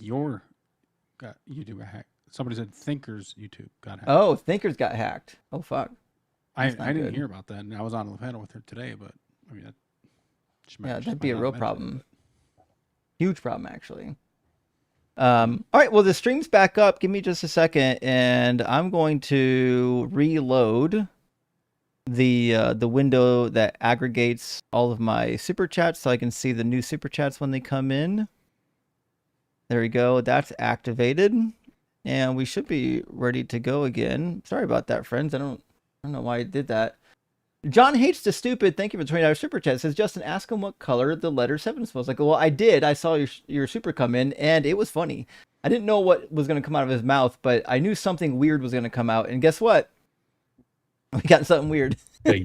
your got YouTube got hacked. Somebody said Thinker's YouTube got hacked. Oh, Thinkers got hacked. Oh fuck, that's I not didn't good. hear about that, and I was on the panel with her today. But I mean, Yeah, she that'd be might a not real mention it. problem. But Huge problem, actually. mm. All right, well, the stream's back up. Give me just a second, and I'm going to reload the window that aggregates all of my super chats so I can see the new super chats when they come in. There we go. That's activated, and we should be ready to go again. Sorry about that, friends. I don't know why I did that. John Hates the Stupid, thank you for $20 super chat. Says, Justin, ask him what color the letter 7 smells like. Well, I did. I saw your super come in, and it was funny. I didn't know what was going to come out of his mouth, but I knew something weird was going to come out. And guess what? We got something weird. Hey,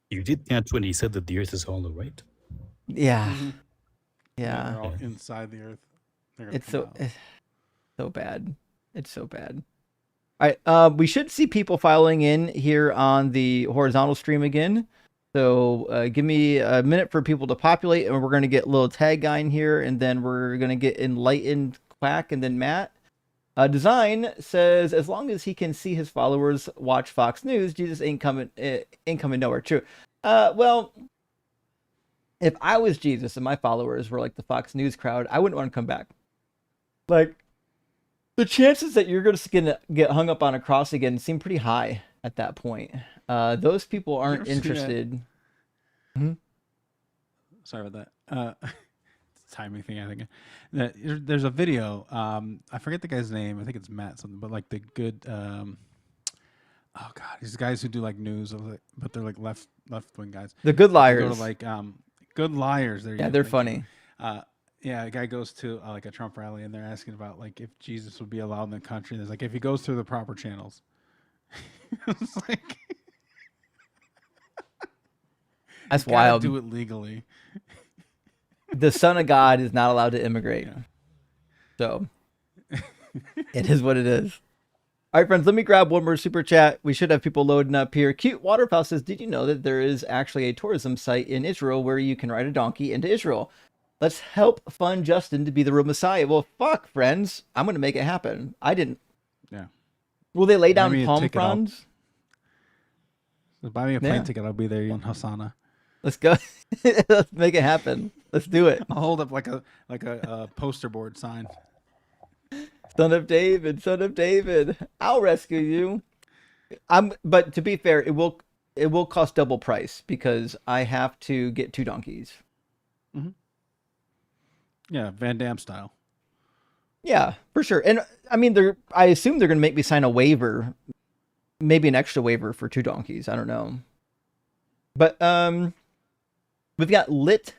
you did catch when he said that the Earth is hollow, right? Yeah. Mm-hmm. Yeah. They're all Yeah. inside the Earth. They're gonna It's come out. so bad. It's so bad. All right. We should see people filing in here on the horizontal stream again. So give me a minute for people to populate, and we're going to get a little tag guy in here, and then we're going to get Enlightened Quack, and then Matt. Design says, as long as he can see his followers watch Fox News, Jesus ain't coming nowhere. True. Well, if I was Jesus and my followers were like the Fox News crowd, I wouldn't want to come back. Like, the chances that you're going to get hung up on a cross again seem pretty high at that point. Those people aren't interested. Mm-hmm. Sorry about that. Timing thing, I think. There's a video. I forget the guy's name. I think it's Matt something. But like the good. Oh God, these guys who do like news, but they're like left wing guys. The Good They Liars. go to like Good Liars. There you Yeah, go. they're Thank funny. yeah, a guy goes to like a Trump rally, and they're asking about like if Jesus would be allowed in the country. And there's like if he goes through the proper channels. It's like That's you gotta wild. do it legally. The Son of God is not allowed to immigrate. Yeah. So it is what it is. All right, friends, let me grab one more super chat. We should have people loading up here. Cute Waterfowl says, did you know that there is actually a tourism site in Israel where you can ride a donkey into Israel? Let's help fund Justin to be the real Messiah. Well, fuck, friends. I'm going to make it happen. I didn't. Yeah. Will they lay Buy down me a palm ticket, fronds? Buy me a plane Yeah. ticket. I'll be there in Hasana. Let's go. Let's make it happen. Let's do it. I'll hold up like a poster board sign. Son of David, son of David, I'll rescue you. But to be fair, it will cost double price because I have to get 2 donkeys. Mm-hmm. Yeah, Van Damme style. Yeah, for sure. And I mean, I assume they're going to make me sign a waiver, maybe an extra waiver for 2 donkeys. I don't know. But we've got Lit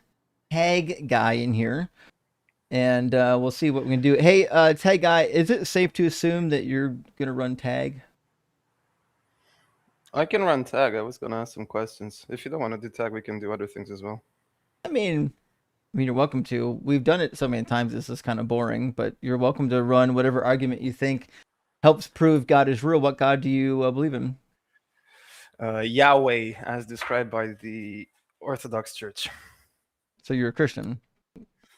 Tag Guy in here. And we'll see what we can do. Hey, Tag Guy, is it safe to assume that you're going to run Tag? I can run Tag. I was going to ask some questions. If you don't want to do Tag, we can do other things as well. I mean, you're welcome to. We've done it so many times, this is kind of boring, but you're welcome to run whatever argument you think helps prove God is real. What God do you believe in? Yahweh, as described by the Orthodox Church. So you're a Christian?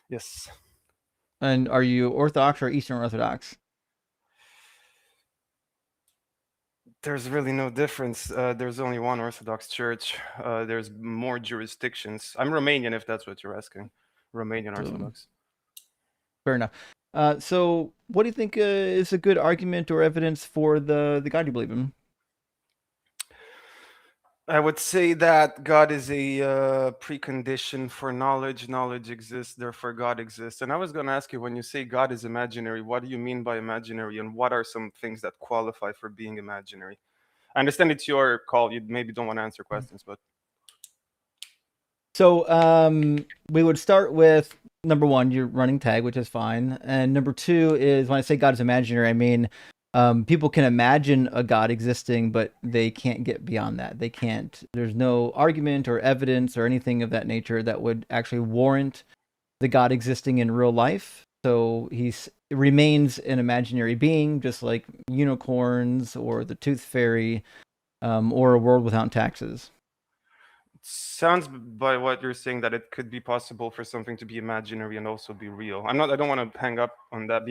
Yes. And are you Orthodox or Eastern Orthodox? There's really no difference. There's only one Orthodox Church. There's more jurisdictions. I'm Romanian, if that's what you're asking. Romanian Orthodox. Fair enough. So what do you think is a good argument or evidence for the God you believe in? I would say that God is a precondition for knowledge. Knowledge exists, therefore God exists. And I was going to ask you, when you say God is imaginary, what do you mean by imaginary? And what are some things that qualify for being imaginary? I understand it's your call. You maybe don't want to answer questions, but... So we would start with, number 1, you're running Tag, which is fine. And number 2 is, when I say God is imaginary, I mean... people can imagine a God existing, but they can't get beyond that. They can't. There's no argument or evidence or anything of that nature that would actually warrant the God existing in real life. So he remains an imaginary being, just like unicorns or the Tooth Fairy, or a world without taxes. sounds by what you're saying that it could be possible for something to be imaginary and also be real. I don't want to be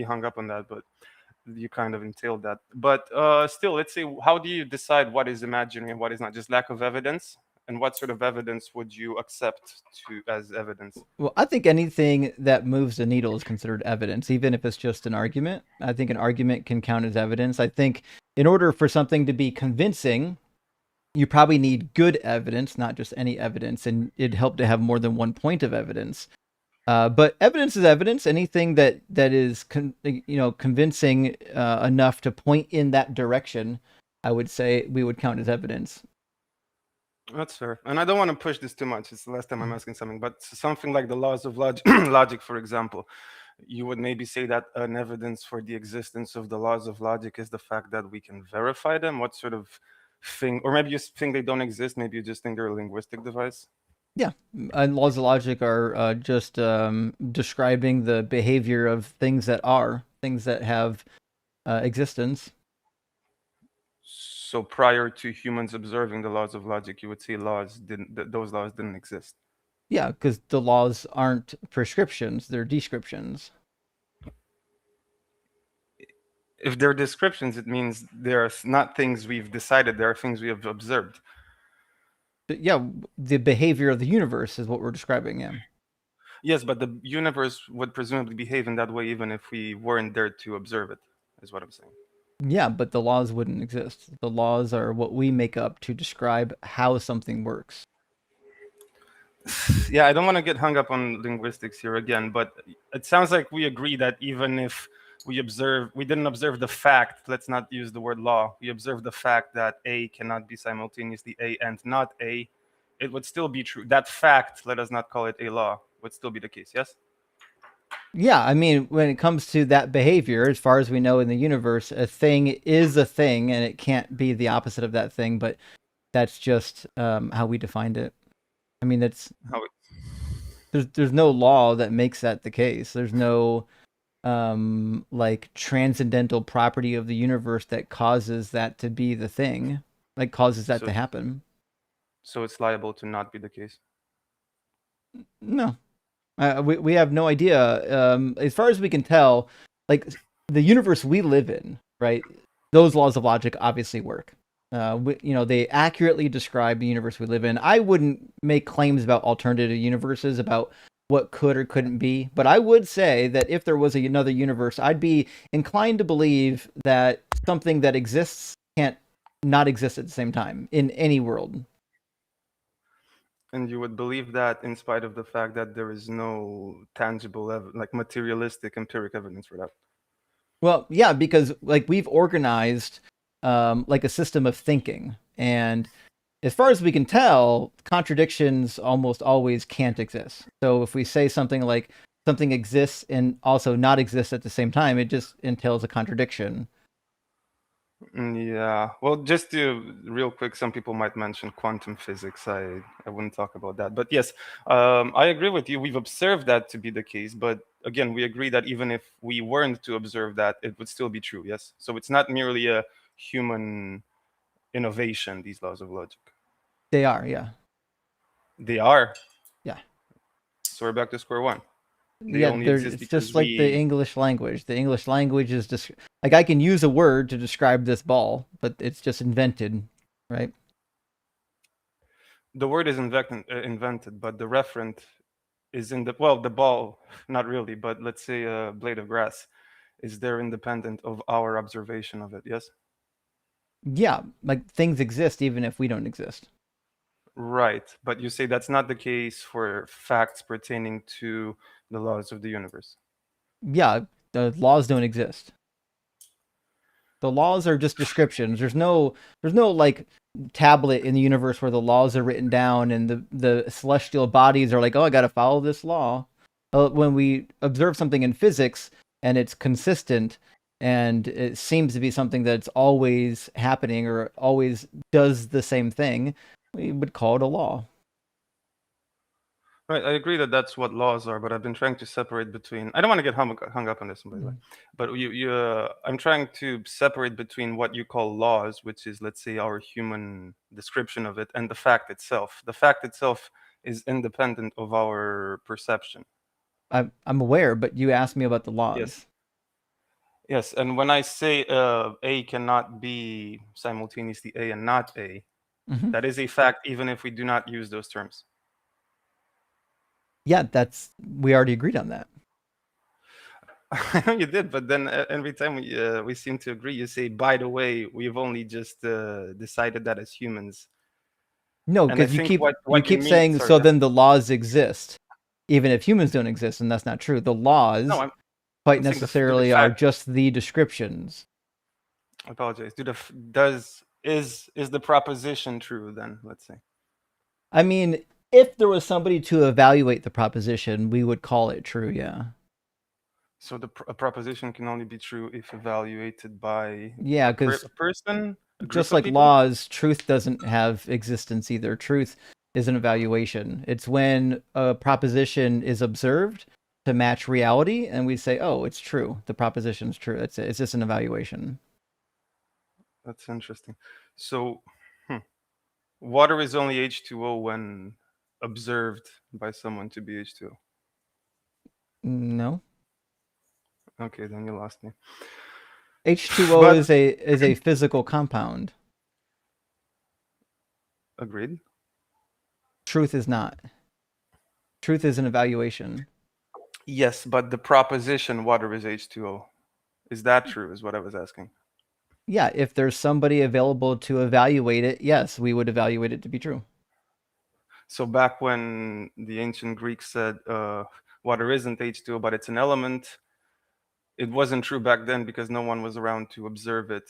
hung up on that, but you kind of entailed that. But still, let's say, how do you decide what is imaginary and what is not? Just lack of evidence? And what sort of evidence would you accept as evidence? Well, I think anything that moves the needle is considered evidence, even if it's just an argument. I think an argument can count as evidence. I think in order for something to be convincing, you probably need good evidence, not just any evidence, and it'd help to have more than one point of evidence. But evidence is evidence. Anything that is convincing enough to point in that direction, I would say we would count as evidence. That's fair. And I don't want to push this too much. It's the last time I'm asking something, but something like the laws of logic, for example, you would maybe say that an evidence for the existence of the laws of logic is the fact that we can verify them. What sort of thing, or maybe you think they don't exist, maybe you just think they're a linguistic device? Yeah, and laws of logic are just describing the behavior of things that have existence. So prior to humans observing the laws of logic, you would say those laws didn't exist. Yeah, because the laws aren't prescriptions; they're descriptions. If they're descriptions, it means they're not things we've decided, they are things we have observed. But yeah, the behavior of the universe is what we're describing. Yeah. Yes, but the universe would presumably behave in that way even if we weren't there to observe it, is what I'm saying. Yeah, but the laws wouldn't exist. The laws are what we make up to describe how something works. Yeah, I don't want to get hung up on linguistics here again, but it sounds like we agree that even if we didn't observe the fact, let's not use the word law, we observe the fact that A cannot be simultaneously A and not A, it would still be true. That fact, let us not call it a law, would still be the case, yes? Yeah, I mean, when it comes to that behavior, as far as we know in the universe, a thing is a thing, and it can't be the opposite of that thing. But that's just how we defined it. I mean, there's no law that makes that the case. There's no like transcendental property of the universe that causes that to be the thing, like causes that to happen. So it's liable to not be the case. No. We have no idea. As far as we can tell, like the universe we live in, right? Those laws of logic obviously work. They accurately describe the universe we live in. I wouldn't make claims about alternative universes, about what could or couldn't be, but I would say that if there was another universe, I'd be inclined to believe that something that exists can't not exist at the same time in any world. And you would believe that in spite of the fact that there is no tangible, like materialistic, empiric evidence for that. Well, yeah, because like we've organized like a system of thinking, and as far as we can tell, contradictions almost always can't exist. So if we say something like something exists and also not exists at the same time, it just entails a contradiction. Yeah, well, just to real quick, some people might mention quantum physics. I wouldn't talk about that, but yes, I agree with you. We've observed that to be the case, but again, we agree that even if we weren't to observe that, it would still be true. Yes, so it's not merely a human innovation. These laws of logic. They are, yeah. They are. Yeah. So we're back to square one. It's just like the English language. The English language is just like I can use a word to describe this ball, but it's just invented, right? The word is invented, but the referent is in the ball, not really, but let's say a blade of grass is there independent of our observation of it, yes? Yeah, like things exist even if we don't exist. Right, but you say that's not the case for facts pertaining to the laws of the universe. Yeah, the laws don't exist. The laws are just descriptions. There's no like tablet in the universe where the laws are written down and the celestial bodies are like, oh, I got to follow this law. When we observe something in physics and it's consistent and it seems to be something that's always happening or always does the same thing, we would call it a law. Right, I agree that that's what laws are, but I've been trying to separate between. I don't want to get hung up on this, by the way, but I'm trying to separate between what you call laws, which is, let's say, our human description of it, and the fact itself. The fact itself is independent of our perception. I'm aware, but you asked me about the Yes, laws. yes, and when I say A cannot be simultaneously A and not A, Hmm. that is a fact, even if we do not use those terms. Yeah, we already agreed on that. I know you did, but then every time we seem to agree, you say, "By the way, we've only just decided that as humans." No, And I because think you what you keep mean. saying Sorry, so yeah. then the laws exist, even if humans don't exist, and that's not true. The No, laws quite I'm saying do the necessarily are fact. just the descriptions. I apologize. Is the proposition true then? Let's say. I mean, if there was somebody to evaluate the proposition, we would call it true, yeah. So a proposition can only be true if evaluated by Yeah, a because person, a group just of like people. laws, truth doesn't have existence either. Truth is an evaluation. It's when a proposition is observed to match reality, and we say, "Oh, it's true. The proposition's true." It's just an evaluation. That's interesting. So, water is only H2O when observed by someone to be H2O. No, Okay, then you lost me. H2O But is a physical compound. agreed. Truth is not. Truth is an evaluation. Yes, but the proposition water is H2O. Is that true? Is what I was asking. Yeah, if there's somebody available to evaluate it, yes, we would evaluate it to be true. So back when the ancient Greeks said water isn't H2O, but it's an element, it wasn't true back then because no one was around to observe it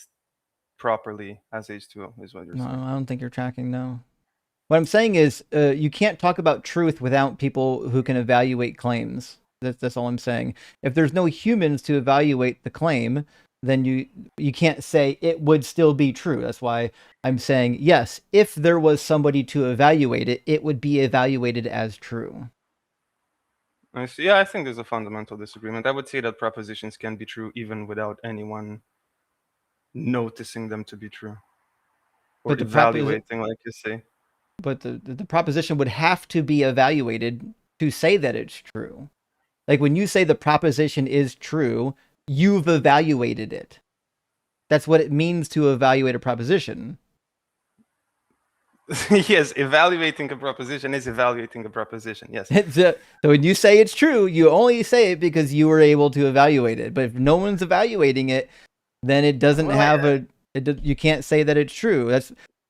properly as H2O, is what you're No, saying. I don't think you're tracking, no. What I'm saying is, you can't talk about truth without people who can evaluate claims. That's all I'm saying. If there's no humans to evaluate the claim, then you can't say it would still be true. That's why I'm saying yes. If there was somebody to evaluate it, it would be evaluated as true. I see. Yeah, I think there's a fundamental disagreement. I would say that propositions can be true even without anyone noticing them to be true or But the evaluating, like you say. but the proposition would have to be evaluated to say that it's true. Like when you say the proposition is true, you've evaluated it. That's what it means to evaluate a proposition. Yes, evaluating a proposition is evaluating a proposition. Yes. So when you say it's true, you only say it because you were able to evaluate it. But if no one's evaluating it, then it doesn't Well, have you can't say that it's true.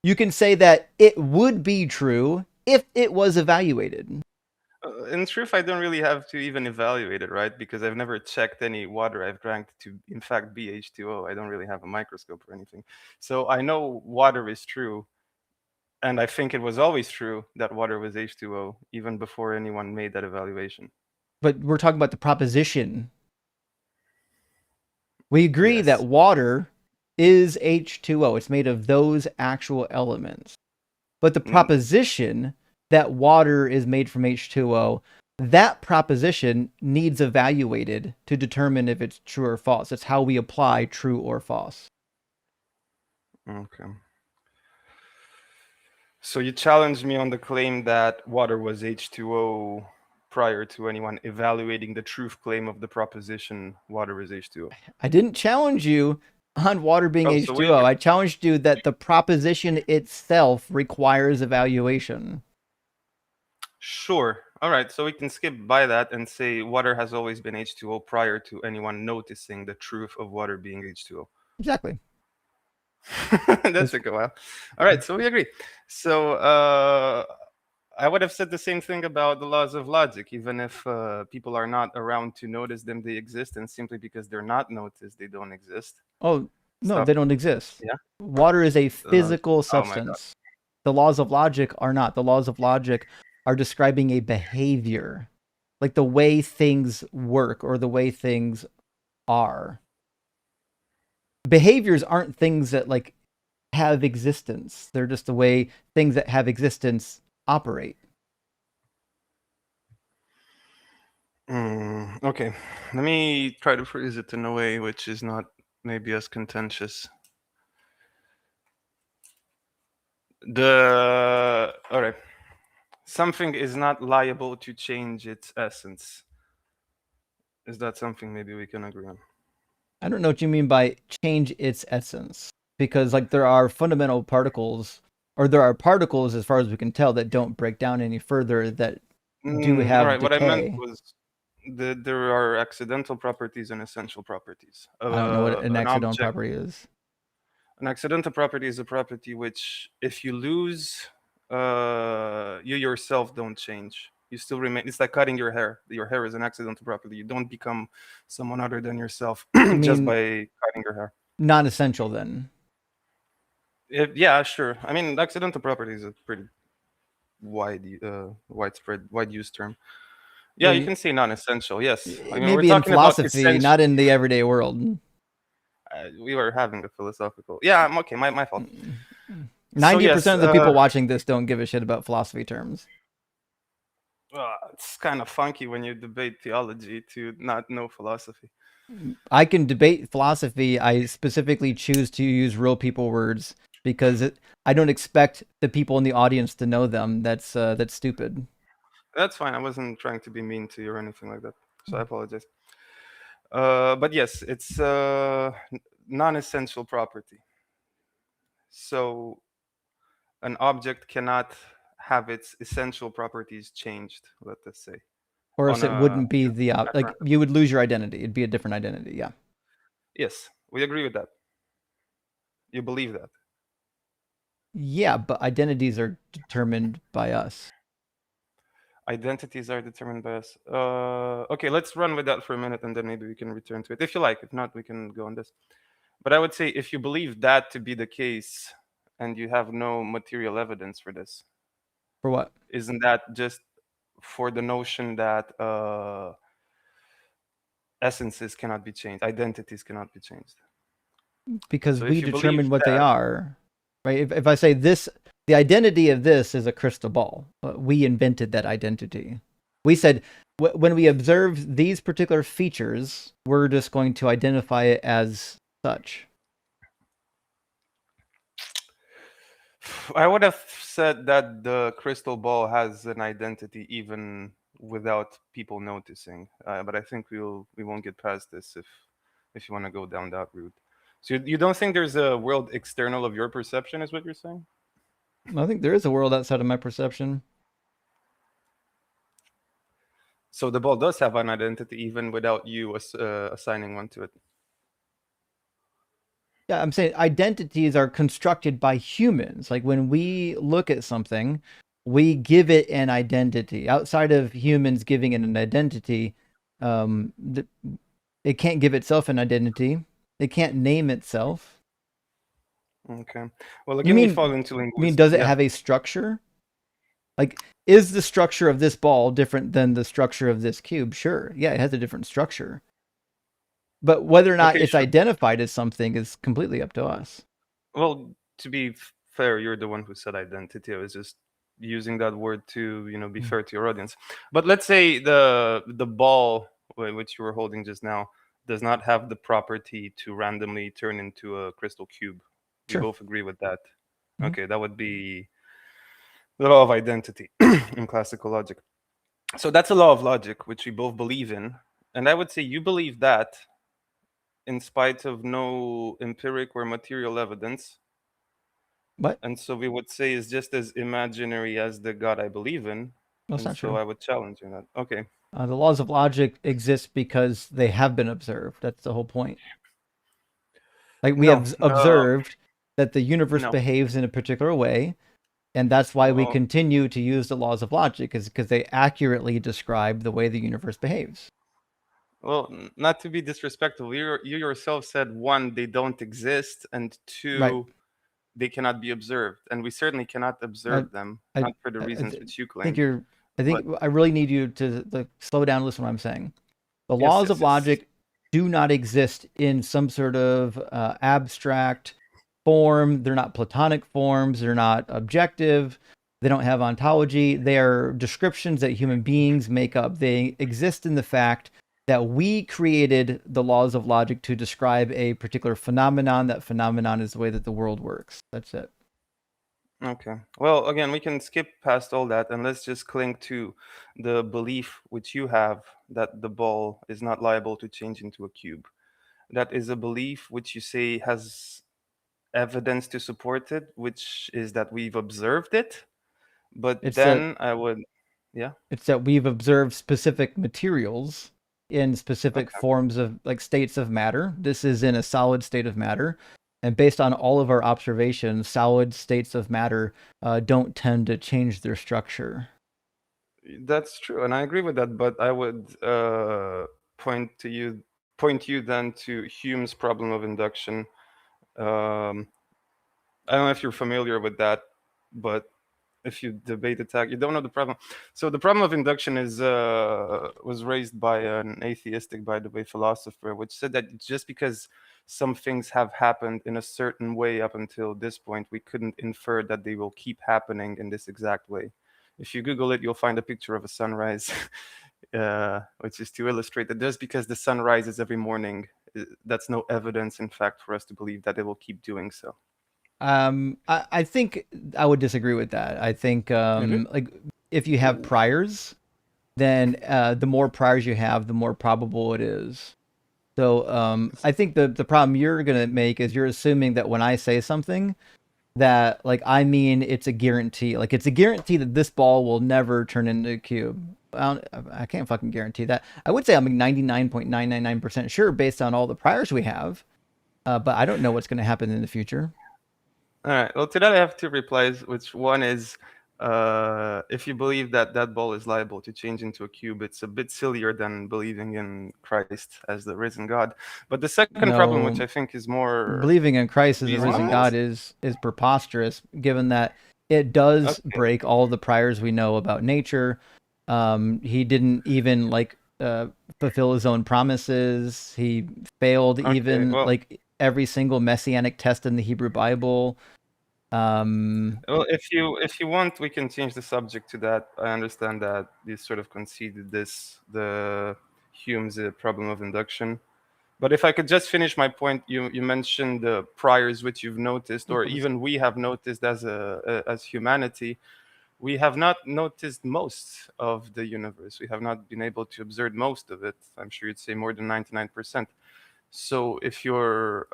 You can say that it would be true if it was evaluated. in truth, I don't really have to even evaluate it, right? Because I've never checked any water I've drank to, in fact, be H2O. I don't really have a microscope or anything. So I know water is true. And I think it was always true that water was H2O, even before anyone made that evaluation. But we're talking about the proposition. We agree that Yes. water is H2O. It's made of those actual elements. But the proposition that water is made from H2O, that proposition needs evaluated to determine if it's true or false. That's how we apply true or false. Okay. So you challenged me on the claim that water was H2O prior to anyone evaluating the truth claim of the proposition water is H2O. I didn't challenge you on water being Oh, so we H2O. agree. I challenged you that the proposition itself requires evaluation. Sure. All right. So we can skip by that and say water has always been H2O prior to anyone noticing the truth of water being H2O. Exactly. That took a while. All right. So we agree. So I would have said the same thing about the laws of logic, even if people are not around to notice them, they exist, and simply because they're not noticed, they don't exist. Oh, no, Stuff. they don't exist. Yeah. Water is a physical Oh my God. substance. The laws of logic are not. The laws of logic are describing a behavior, like the way things work or the way things are. Behaviors aren't things that like have existence. They're just the way things that have existence operate. Okay, let me try to phrase it in a way which is not maybe as contentious. All right, something is not liable to change its essence. Is that something maybe we can agree on? I don't know what you mean by change its essence, because like there are fundamental particles, or there are particles, as far as we can tell, that don't break down any further, that do All have right, what I meant decay. was there are accidental properties and essential properties. I don't know what an An accidental object, property is. an accidental property is a property which, if you lose, you yourself don't change. You still remain. It's like cutting your hair. Your hair is an accidental property. You don't become someone other than yourself You just mean by cutting your hair. non-essential then? Yeah, sure. I mean, accidental property is a pretty widespread, wide use term. Yeah, Well, you can say non-essential. Yes, I mean we're maybe in talking about philosophy, essential. not in the everyday world. We were having a philosophical. Yeah, I'm okay. My fault. So 90% yes, of the people watching this don't give a shit about philosophy terms. it's kind of funky when you debate theology to not know philosophy. I can debate philosophy. I specifically choose to use real people words because I don't expect the people in the audience to know them. That's stupid. That's fine. I wasn't trying to be mean to you or anything like that, so I apologize. But yes, it's non-essential property. So an object cannot have its essential properties changed. Let us say Or else on it a wouldn't be the at like random. you would lose your identity. It'd be a different identity. Yeah. Yes, we agree with that. You believe that. Yeah, but identities are determined by us. Identities are determined by us. Okay, let's run with that for a minute and then maybe we can return to it. If you like, if not, we can go on this. But I would say if you believe that to be the case and you have no material evidence for this, For what? isn't that just for the notion that essences cannot be changed, identities cannot be changed? Because So we if you believe determine what they that, are, right? If I say this, the identity of this is a crystal ball. We invented that identity. We said when we observe these particular features, we're just going to identify it as such. I would have said that the crystal ball has an identity even without people noticing. But I think we won't get past this if you want to go down that route. So you don't think there's a world external of your perception, is what you're saying? I think there is a world outside of my perception. So the ball does have an identity even without you assigning one to it. Yeah, I'm saying identities are constructed by humans. Like when we look at something, we give it an identity. Outside of humans giving it an identity, um, it can't give itself an identity. It can't name itself. Okay. Well, You again, we fall mean into you mean linguistics. does it Yeah. have a structure? Like, is the structure of this ball different than the structure of this cube? Sure. Yeah, it has a different structure. But whether or not Okay, it's sure. identified as something is completely up to us. Well, to be fair, you're the one who said identity. I was just using that word to, be fair to your audience. But let's say the ball which you were holding just now does not have the property to randomly turn into a crystal cube. We Sure. both agree with that. Mhm. Okay, that would be the law of identity in classical logic. So that's a law of logic which we both believe in, and I would say you believe that in spite of no empiric or material evidence. What? And so we would say is just as imaginary as the God I believe in. That's And not so true. I would challenge you on that. Okay. The laws of logic exist because they have been observed. That's the whole point. Like we No, have observed that the universe no. behaves in a particular way, and that's why we Well, continue to use the laws of logic, is because they accurately describe the way the universe behaves. not to be disrespectful, you yourself said one, they don't exist, and Right. two, they cannot be observed, and we certainly cannot I observe them, I not for the reasons which you think claim. you're. I But think I really need you to slow down and listen to what I'm saying. The yes, laws yes, of yes. logic do not exist in some sort of abstract form. They're not platonic forms. They're not objective. They don't have ontology. They are descriptions that human beings make up. They exist in the fact that we created the laws of logic to describe a particular phenomenon. That phenomenon is the way that the world works. That's it. Okay. Well, again, we can skip past all that and let's just cling to the belief which you have that the ball is not liable to change into a cube. That is a belief which you say has evidence to support it, which is that we've observed it. But It's that then I would, yeah. it's that we've observed specific materials in specific Okay. forms of like states of matter. This is in a solid state of matter. And based on all of our observations, solid states of matter don't tend to change their structure. That's true, and I agree with that. But I would point you then to Hume's problem of induction. Um, I don't know if you're familiar with that, but if you debate attack, you don't know the problem. So the problem of induction is was raised by an atheistic, by the way, philosopher, which said that just because some things have happened in a certain way up until this point, we couldn't infer that they will keep happening in this exact way. If you Google it, you'll find a picture of a sunrise, which is to illustrate that just because the sun rises every morning, that's no evidence, in fact, for us to believe that it will keep doing so. I think I would disagree with that. I think Really? like if you have priors, then the more priors you have, the more probable it is. So I think the problem you're gonna make is you're assuming that when I say something, that like I mean it's a guarantee. Like it's a guarantee that this ball will never turn into a cube. I can't fucking guarantee that. I would say I'm 99.999% sure based on all the priors we have, but I don't know what's going to happen in the future. All right. Well, to that I have two replies. Which one is, if you believe that that ball is liable to change into a cube, it's a bit sillier than believing in Christ as the risen God. But the second problem, which No, I think is more believing in Christ as a risen reasonable, God is preposterous, given that it does okay, break all the priors we know about nature. He didn't even like fulfill his own promises. He failed okay. even like every single messianic test in the Hebrew Bible. Well, if you want, we can change the subject to that. I understand that you sort of conceded this, the Hume's problem of induction. But if I could just finish my point, you mentioned the priors which you've noticed, or even we have noticed as humanity. We have not noticed most of the universe. We have not been able to observe most of it. I'm sure you'd say more than 99%. So if your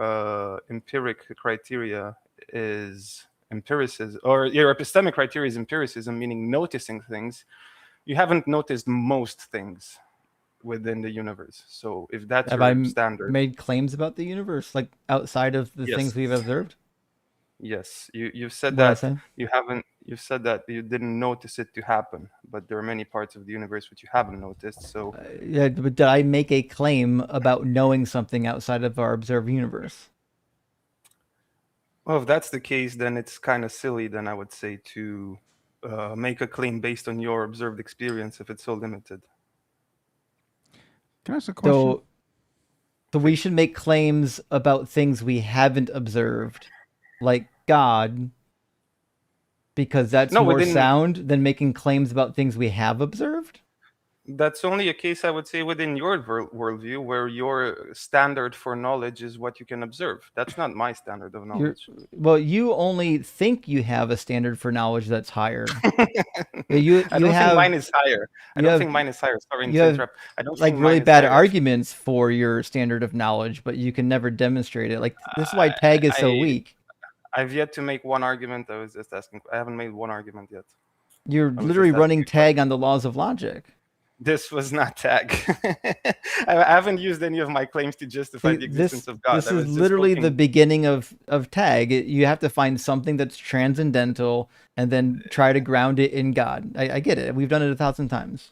empiric criteria is empiricism, or your epistemic criteria is empiricism, meaning noticing things, you haven't noticed most things within the universe. So if that's have I your standard, made claims about the universe like outside of the yes, things we've observed? yes, you've said What I that say? you haven't. You've said that you didn't notice it to happen, but there are many parts of the universe which you haven't noticed. So, Yeah, but did I make a claim about knowing something outside of our observed universe? well, if that's the case, then it's kind of silly. Then I would say to make a claim based on your observed experience if it's so limited. Can I ask a question? So, so we should make claims about things we haven't observed, like God, because that's No, more within sound than making claims about things we have observed. that's only a case I would say within your worldview, where your standard for knowledge is what you can observe. That's not my standard of You're knowledge. well, you only think you have a standard for knowledge that's higher. You I you don't think have mine is higher. I you don't have think mine is higher. Sorry you to have interrupt. I don't like think really mine is bad higher, actually. arguments for your standard of knowledge, but you can never demonstrate it. Like this is why I, tag is so I weak. I've yet to make one argument. I was just asking. I haven't made one argument yet. You're I was literally just asking running a question. tag on the laws of logic. This was not tag. I haven't used any of my claims to justify See, the existence of God. this I is was just literally the poking. beginning of tag. You have to find something that's transcendental and then try to ground it in God. I get it. We've done it 1,000 times.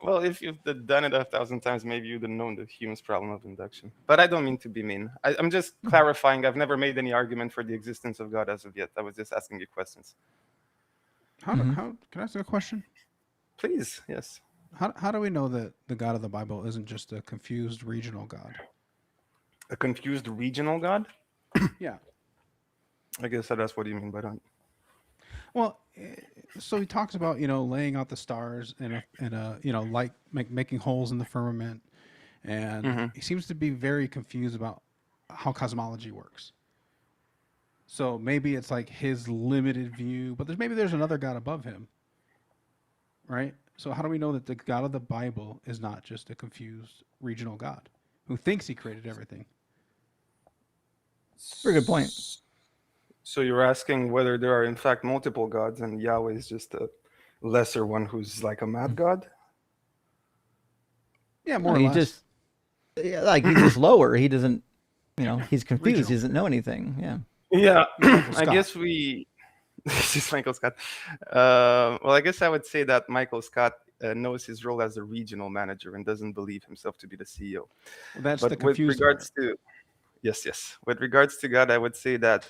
Well, if you've done it 1,000 times, maybe you'd have known the Hume's problem of induction. But I don't mean to be mean. I'm just clarifying. I've never made any argument for the existence of God as of yet. I was just asking you questions. Mhm. How can I ask a question? Please, yes. How do we know that the God of the Bible isn't just a confused regional God? A confused regional God? Yeah. I guess that's what you mean by that. Well, so he talks about laying out the stars and light making holes in the firmament, and Hmm. he seems to be very confused about how cosmology works. So maybe it's like his limited view, but there's another God above him, right? So how do we know that the God of the Bible is not just a confused regional God who thinks he created everything? Very good point. So you're asking whether there are in fact multiple gods, and Yahweh is just a lesser one who's like a mad god? Yeah, No, more or he less just like he's just lower. He doesn't, he's confused. regional. He doesn't know anything. Yeah. Yeah, Michael I Scott. guess we. This is Michael Scott. Well, I guess I would say that Michael Scott knows his role as a regional manager and doesn't believe himself to be the CEO. Well, that's the But with confused part. regards to yes, with regards to God, I would say that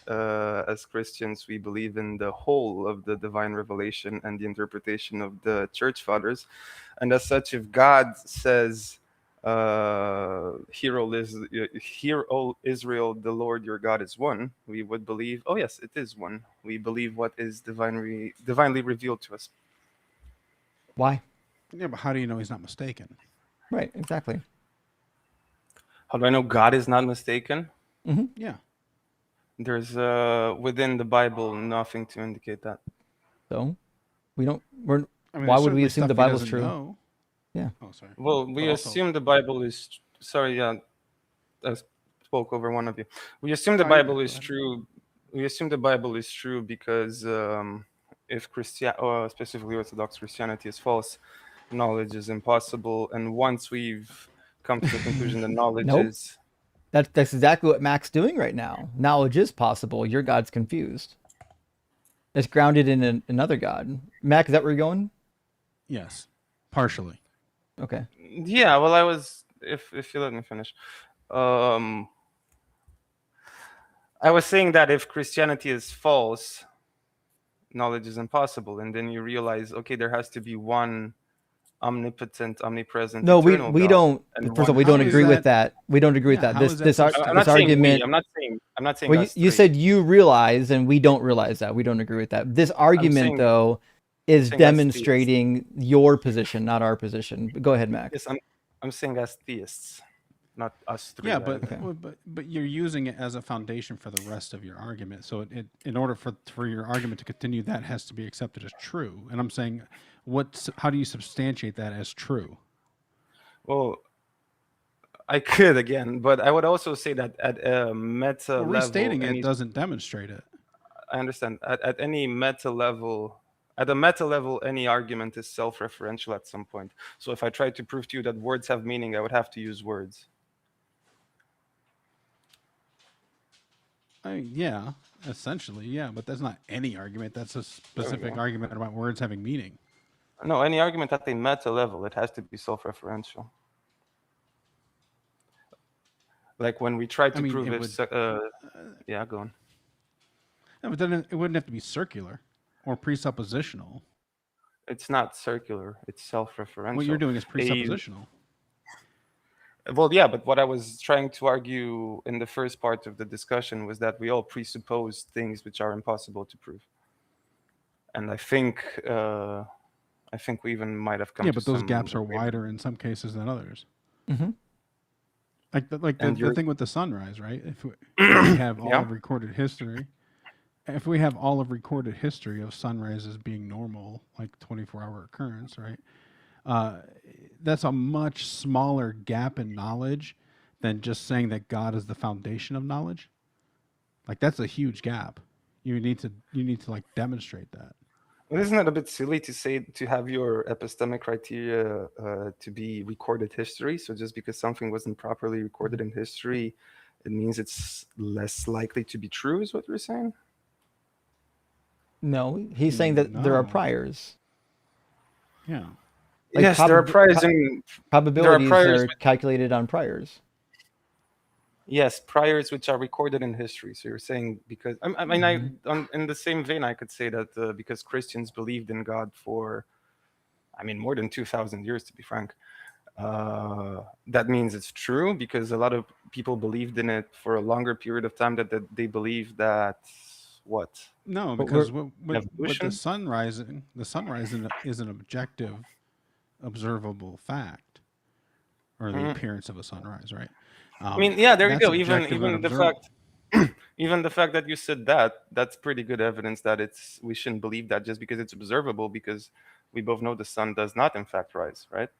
as Christians, we believe in the whole of the divine revelation and the interpretation of the church fathers, and as such, if God says, "Hear, O Israel, the Lord your God is one," we would believe, "Oh yes, it is one." We believe what is divinely revealed to us. Why? Yeah, but how do you know he's not mistaken? Right. Exactly. How do I know God is not mistaken? Yeah. There's within the Bible nothing to indicate that. So we're. I mean, Why there's would we certainly assume stuff the he Bible's doesn't true? know. Yeah. Oh, sorry. Well, But we also, assume the Bible is sorry. Yeah, I spoke over one of you. We assume the oh, you're Bible good. Go is ahead. true. We assume the Bible is true because if or specifically Orthodox Christianity is false, knowledge is impossible. And once we've come to the conclusion that knowledge Nope. is, That's exactly what Mac's doing right now. Knowledge is possible. Your God's confused. It's grounded in another God. Mac, is that where you're going? Yes, partially. Okay. yeah. Well, I was if you let me finish. Um, I was saying that if Christianity is false, knowledge is impossible, and then you realize, okay, there has to be one omnipotent, omnipresent, No, eternal we God, don't. and First of all, one we don't How is agree with that? that. We don't agree with Yeah, that. how This is that this I'm this not substantiated? saying we. argument. I'm not saying Well, us you three. said you realize, and we don't realize that. We don't agree with that. This I'm argument, saying though, is saying as theists. demonstrating your position, not our position. But go ahead, Mac. Yes, I'm saying as theists, not us Yeah, three but Okay. either. but you're using it as a foundation for the rest of your argument. So in order for your argument to continue, that has to be accepted as true. And I'm saying, how do you substantiate that as true? Well, I could again, but I would also say that at a meta Well, level, restating it any doesn't demonstrate it. I understand at any meta level. At a meta level, any argument is self-referential at some point. So if I tried to prove to you that words have meaning, I would have to use words. Yeah, essentially, yeah, but that's not any argument. That's a There we specific go. argument about words having meaning. No, any argument at a meta level, it has to be self-referential. Like when we try I to mean, prove it if, would, yeah, go on. no, but then it wouldn't have to be circular or presuppositional. It's not circular; it's What you're self-referential. doing is A presuppositional. Well, yeah, but what I was trying to argue in the first part of the discussion was that we all presuppose things which are impossible to prove, and I think we even might have come Yeah, to but those some gaps are agreement. wider in some cases than others. Mm-hmm. Like And the you're, thing with the sunrise, right? If we have all yeah, of recorded history, if we have all of recorded history of sunrises being normal, like 24-hour occurrence, right? Uh, that's a much smaller gap in knowledge than just saying that God is the foundation of knowledge. Like that's a huge gap. You need to like demonstrate that. but isn't it a bit silly to say to have your epistemic criteria to be recorded history? So just because something wasn't properly recorded in history, it means it's less likely to be true, is what you're saying? No, he's saying that there are No. priors, Yeah. like Yes, there are priors probabilities are calculated on priors. Yes, priors which are recorded in history. So you're saying because I mean, in the same vein, I could say that because Christians believed in God for, I mean, more than 2,000 years, to be frank. That means it's true because a lot of people believed in it for a longer period of time. That they believe that What? No, But because we're with the Evolution? sun rising, is an objective, observable fact, or the Mm. appearance of a sunrise, right? I mean, yeah, there you That's go. Even objective and even the observable. fact even the fact that you said that, that's pretty good evidence that it's we shouldn't believe that just because it's observable, because we both know the sun does not in fact rise, right?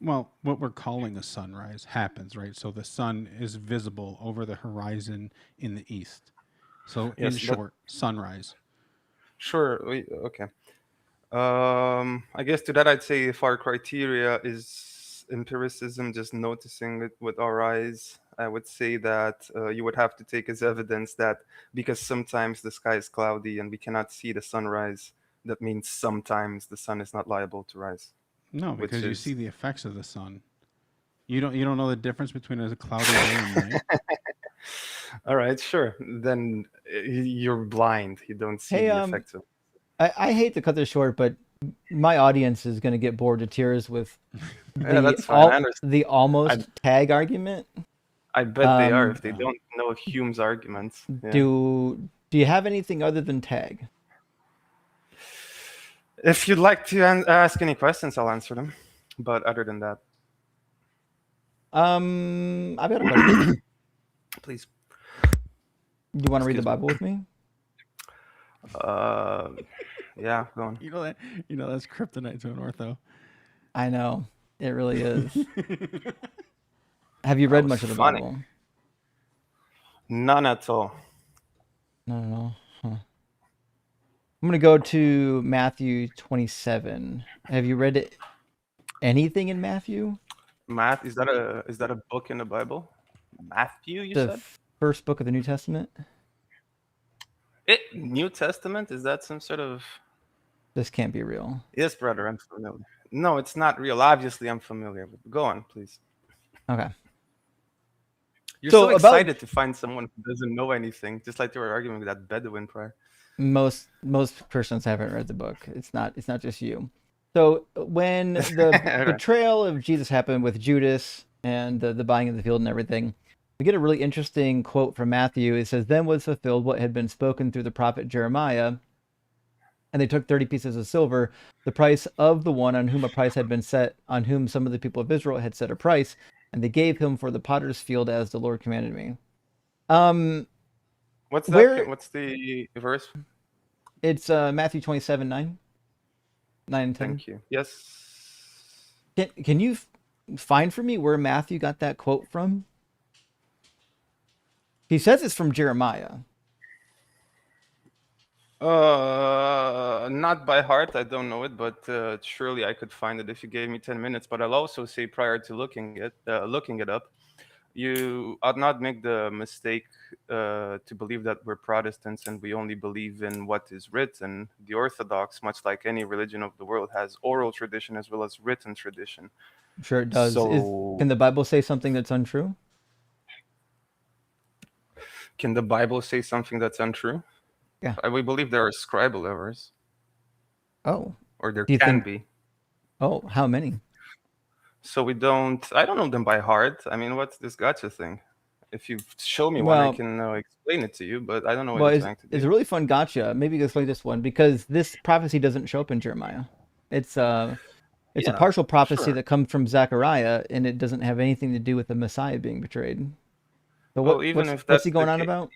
Well, what we're calling a sunrise happens, right? So the sun is visible over the horizon in the east. So, in Yes, but short, sunrise. sure. Okay. I guess to that I'd say if our criteria is empiricism, just noticing it with our eyes, I would say that you would have to take as evidence that because sometimes the sky is cloudy and we cannot see the sunrise, that means sometimes the sun is not liable to rise, No, which because you see is the effects of the sun. You don't know the difference between a cloudy day and night. all right. Sure, then you're blind. You don't see Hey, the effects of. I hate to cut this short, but my audience is going to get bored to tears with Yeah, that's fine. I understand. the I almost tag argument. I bet they are if Um, they Yeah. don't know Hume's arguments. Yeah. do you have anything other than tag? If you'd like to ask any questions, I'll answer them. But other than that, I've got a question. please. You want to read the Excuse me. Bible with me? Uh, yeah, go on. That's kryptonite to an ortho. I know it really is. Have you read was much of the funny. Bible? None at all. No. Huh. I'm going to go to Matthew 27. Have you read anything in Matthew? Math, is that a book in the Bible? Matthew, you The said? first book of the New Testament? New Testament? Is that some sort of? This can't be real. Yes, brother, I'm familiar. No, it's not real. Obviously, I'm familiar with. Go on, please. Okay. You're So so about- excited to find someone who doesn't know anything, just like you were arguing with that Bedouin prior. Most Christians haven't read the book. It's not just you. So when the Right. betrayal of Jesus happened with Judas and the buying of the field and everything, we get a really interesting quote from Matthew. It says, "Then was fulfilled what had been spoken through the prophet Jeremiah. And they took 30 pieces of silver, the price of the one on whom a price had been set, on whom some of the people of Israel had set a price, and they gave him for the potter's field as the Lord commanded me." What's that? Where What's the verse? it's Matthew 27, 9 and 10. Thank you. Yes. Can you find for me where Matthew got that quote from? He says it's from Jeremiah. Not by heart. I don't know it, but surely I could find it if you gave me 10 minutes. But I'll also say, prior to looking it up, you ought not make the mistake to believe that we're Protestants and we only believe in what is written. The Orthodox, much like any religion of the world, has oral tradition as well as written tradition. I'm sure it does. So, Can the Bible say something that's untrue? can the Bible say something that's untrue? Yeah. We believe there are scribal errors, Oh. or there Do you can think- be. Oh, how many? So I don't know them by heart. I mean, what's this gotcha thing? If you show me one, I Well- can explain it to you, but I don't know what Well, you're trying to do. it's a really fun gotcha. Maybe you can explain this one, because this prophecy doesn't show up in Jeremiah. It's a Yeah, partial prophecy sure. that comes from Zechariah, and it doesn't have anything to do with the Messiah being betrayed. So Well, even what's if that's he going the on ca- about?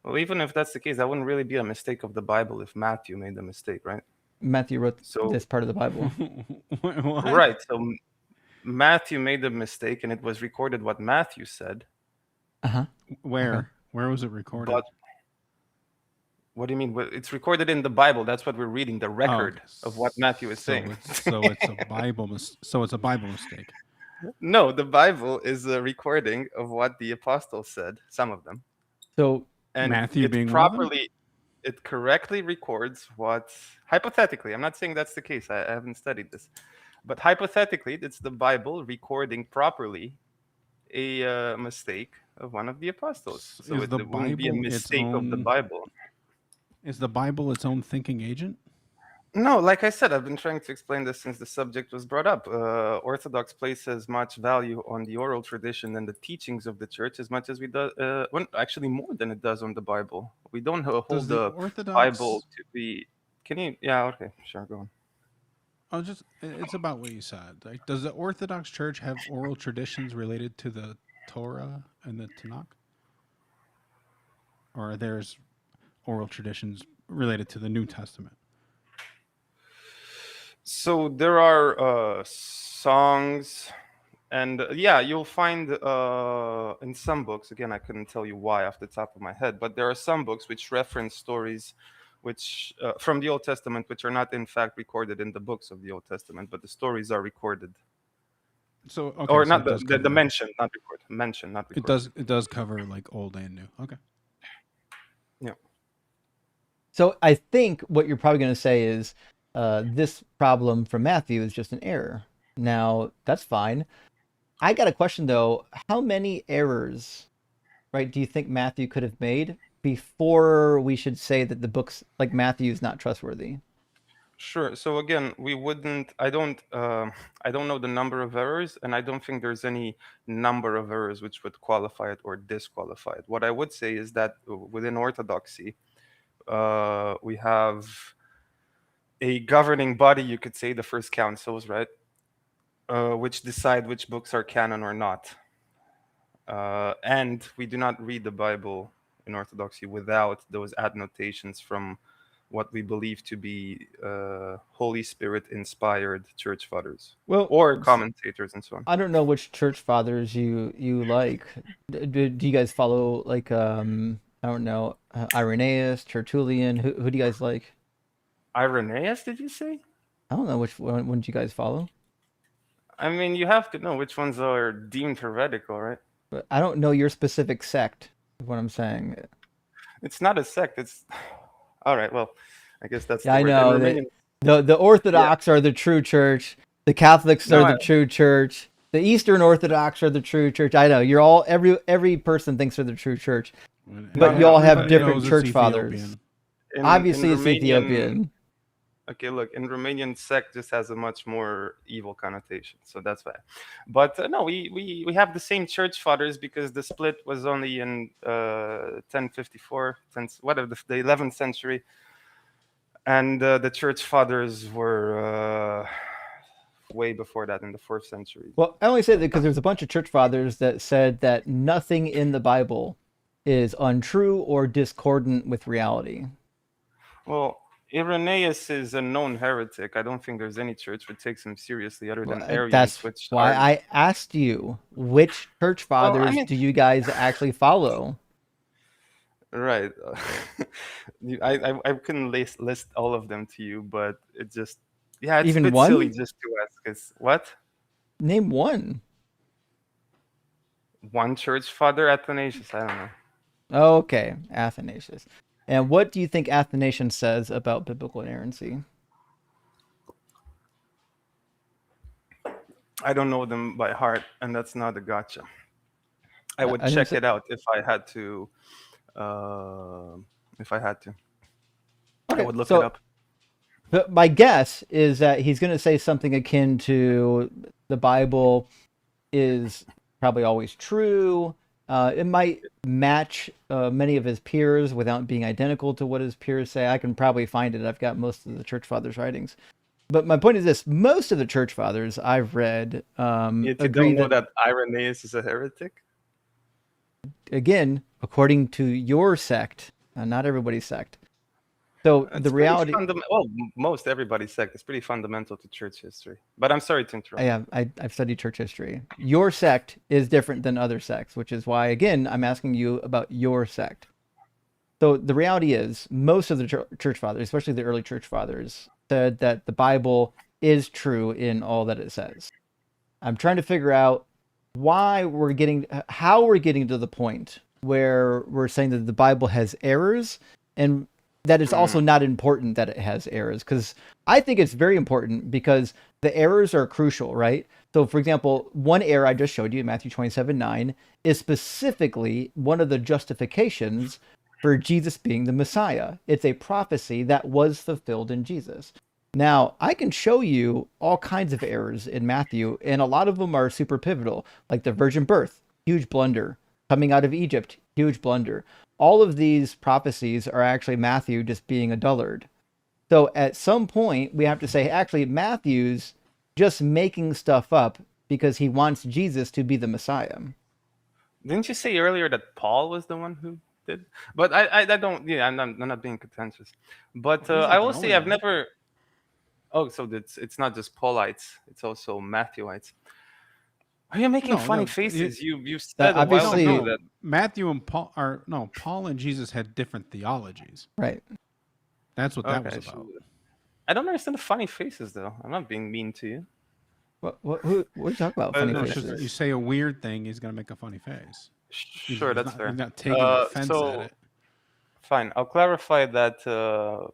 Well, even if that's the case, that wouldn't really be a mistake of the Bible if Matthew made the mistake, right? Matthew wrote So- this part of the Bible. What? Right. So Matthew made the mistake, and it was recorded what Matthew said. Uh-huh. Where? Okay. Where was it recorded? But what do you mean? Well, it's recorded in the Bible. That's what we're reading, the record of what Matthew is saying. So it's a Bible. So it's a Bible mistake. No, the Bible is a recording of what the apostles said. Some of them. So And Matthew it being one of them? properly, it correctly records what, hypothetically, I'm not saying that's the case, I haven't studied this, but hypothetically, it's the Bible recording properly a mistake of one of the apostles. So Is it the wouldn't be a Bible its mistake of the own- Bible. Is the Bible its own thinking agent? No, like I said, I've been trying to explain this since the subject was brought up. Orthodox places much value on the oral tradition and the teachings of the church as much as we do, well, actually more than it does on the Bible. We don't Does hold the the Bible Orthodox? to be. Can you? Yeah, okay, sure, go on. Oh, it's about what you said. Like, does the Orthodox Church have oral traditions related to the Torah and the Tanakh, or are there's oral traditions related to the New Testament? So there are songs, and yeah, you'll find in some books. Again, I couldn't tell you why off the top of my head, but there are some books which reference stories, which from the Old Testament, which are not in fact recorded in the books of the Old Testament, but the stories are recorded, So okay, or so not it does the cover. mention, not recorded, mention, not It recorded. does cover like old and new. Okay. Yeah. So I think what you're probably going to say is this problem from Matthew is just an error. Now, that's fine. I got a question though. How many errors, right, do you think Matthew could have made before we should say that the books like Matthew is not trustworthy? Sure. So again, we wouldn't. I don't know the number of errors, and I don't think there's any number of errors which would qualify it or disqualify it. What I would say is that within Orthodoxy, we have a governing body. You could say the first councils, right? Which decide which books are canon or not. And we do not read the Bible in Orthodoxy without those annotations from what we believe to be Holy Spirit inspired church fathers Well, or commentators and so on. I don't know which church fathers you like. Do you guys follow like I don't know, Irenaeus, Tertullian? Who do you guys like? Irenaeus, did you say? I don't know which one do you guys follow. I mean, you have to know which ones are deemed heretical, right? But I don't know your specific sect. Is what I'm saying. It's not a sect. It's all right. Well, I guess that's Yeah, the I word. In know that Romanian, the yeah. Orthodox are the true church. The Catholics No, are the true church. The Eastern Orthodox are the true church. I know you're all every person thinks they're the true church, no, but you all have Everybody different knows it's church fathers. Ethiopian. in Obviously, it's Romanian. Ethiopian. Okay, look, in Romanian, sect just has a much more evil connotation, so that's why. But no, we have the same church fathers because the split was only in 1054, whatever the 11th century, and the church fathers were way before that in the 4th century. Well, I only say that because there's a bunch of church fathers that said that nothing in the Bible is untrue or discordant with reality. Well, Irenaeus is a known heretic. I don't think there's any church that takes him seriously other than Arians, That's which why are. I asked you which church Well, I fathers mean, do you guys actually follow? right. I couldn't list all of them to you, but it just, yeah, it's a Even bit silly one? just to ask. Cause what? Name one. One church father, Athanasius? I don't know. Okay, Athanasius. And what do you think Athanasius says about biblical inerrancy? I don't know them by heart, and that's not a gotcha. I would I didn't check say, it out if I had to. Uh, if I had to, I okay, would look it so up. but my guess is that he's going to say something akin to the Bible is probably always true. It might match many of his peers without being identical to what his peers say. I can probably find it. I've got most of the church fathers' writings. But my point is this: most of the church fathers I've read Yet you agree don't know that, that Irenaeus is a heretic. again, according to your sect, not everybody's sect. So the It's pretty reality, fundamental. Well, most everybody's sect is pretty fundamental to church history. But I'm sorry to interrupt. I've studied church history. Your sect is different than other sects, which is why, again, I'm asking you about your sect. So the reality is, most of the church fathers, especially the early church fathers, said that the Bible is true in all that it says. I'm trying to figure out how we're getting to the point where we're saying that the Bible has errors and that it's also not important that it has errors, because I think it's very important because the errors are crucial, right? So, for example, one error I just showed you, Matthew 27:9, is specifically one of the justifications for Jesus being the Messiah. It's a prophecy that was fulfilled in Jesus. Now, I can show you all kinds of errors in Matthew, and a lot of them are super pivotal, like the virgin birth, huge blunder. Coming out of Egypt, huge blunder. All of these prophecies are actually Matthew just being a dullard. So at some point, we have to say, actually, Matthew's just making stuff up because he wants Jesus to be the Messiah. Didn't you say earlier that Paul was the one who did? But I don't. Yeah, I'm not being contentious. But Well, he's I not the will only say I've one. never. Oh, so it's not just Paulites; it's also Matthewites. Are you making No, funny no, faces? You said a while obviously- ago no, that. Matthew and Paul are no Paul and Jesus had different theologies. Right. That's what that was Okay, about. I don't understand the funny faces though. I'm not being mean to you. What are you talking about? Funny No, No, it's just faces. you say a weird thing, he's gonna make a funny face. Sure, that's fair. He's not taking offense So at it. fine, I'll clarify that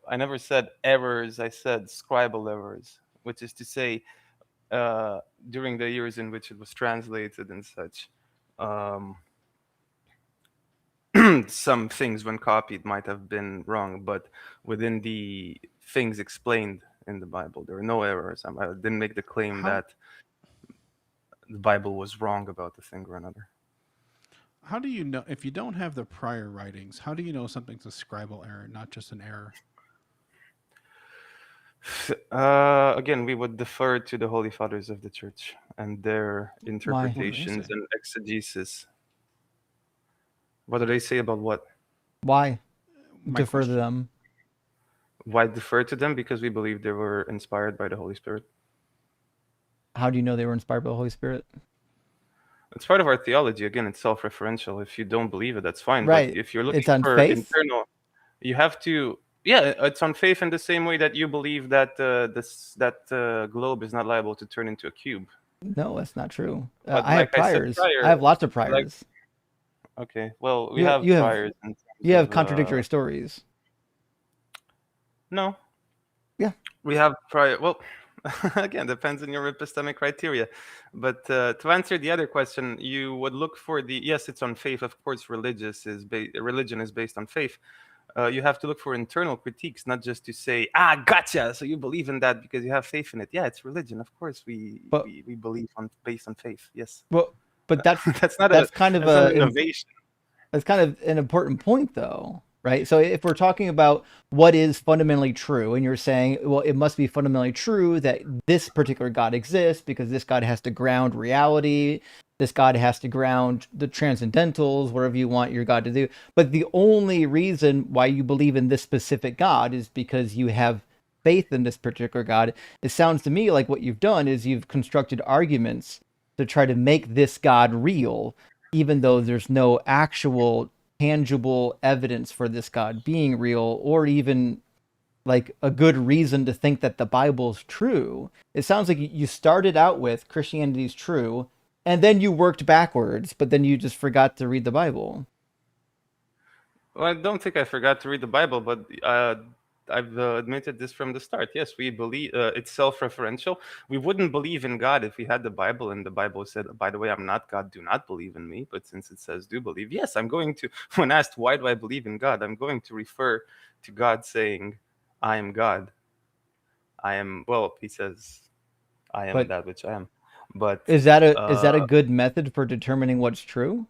I never said errors. I said scribal errors, which is to say, during the years in which it was translated and such, um, some things when copied might have been wrong, but within the things explained in the Bible, there are no errors. I didn't make the claim How- that the Bible was wrong about a thing or another. How do you know if you don't have the prior writings? How do you know something's a scribal error, not just an error? Again, we would defer to the Holy Fathers of the Church and their interpretations say? and exegesis. What do they say about what? Why My defer to question- them? Why defer to them? Because we believe they were inspired by the Holy Spirit. How do you know they were inspired by the Holy Spirit? It's part of our theology. Again, it's self-referential. If you don't believe it, that's fine. Right. But if you're looking It's on for faith? internal, you have to. Yeah, it's on faith in the same way that you believe that globe is not liable to turn into a cube. No, that's not true. But I have like I said priors. prior, I have lots of priors. Okay, well, we You- have you have- priors. in terms You have of, contradictory stories. No. Yeah. We have prior. Well, again, depends on your epistemic criteria. But to answer the other question, you would look for the yes, it's on faith. Of course, religion is based on faith. You have to look for internal critiques, not just to say, gotcha. So you believe in that because you have faith in it. Yeah, it's religion. Of course, we believe based on faith. Yes. Well, but that's That's not kind of that's not a an innovation. That's kind of an important point, though, right? So if we're talking about what is fundamentally true, and you're saying, well, it must be fundamentally true that this particular God exists because this God has to ground reality, this God has to ground the transcendentals, whatever you want your God to do. But the only reason why you believe in this specific God is because you have faith in this particular God. It sounds to me like what you've done is you've constructed arguments to try to make this God real, even though there's no actual tangible evidence for this God being real, or even like a good reason to think that the Bible's true. It sounds like you started out with Christianity's true, and then you worked backwards, but then you just forgot to read the Bible. Well, I don't think I forgot to read the Bible, but I've admitted this from the start. Yes, we believe it's self-referential. We wouldn't believe in God if we had the Bible, and the Bible said, "By the way, I'm not God. Do not believe in me." But since it says "do believe," yes, I'm going to. When asked why do I believe in God, I'm going to refer to God saying, "I am God. I am." Well, He says, "I am But that which I am." But is that a good method for determining what's true?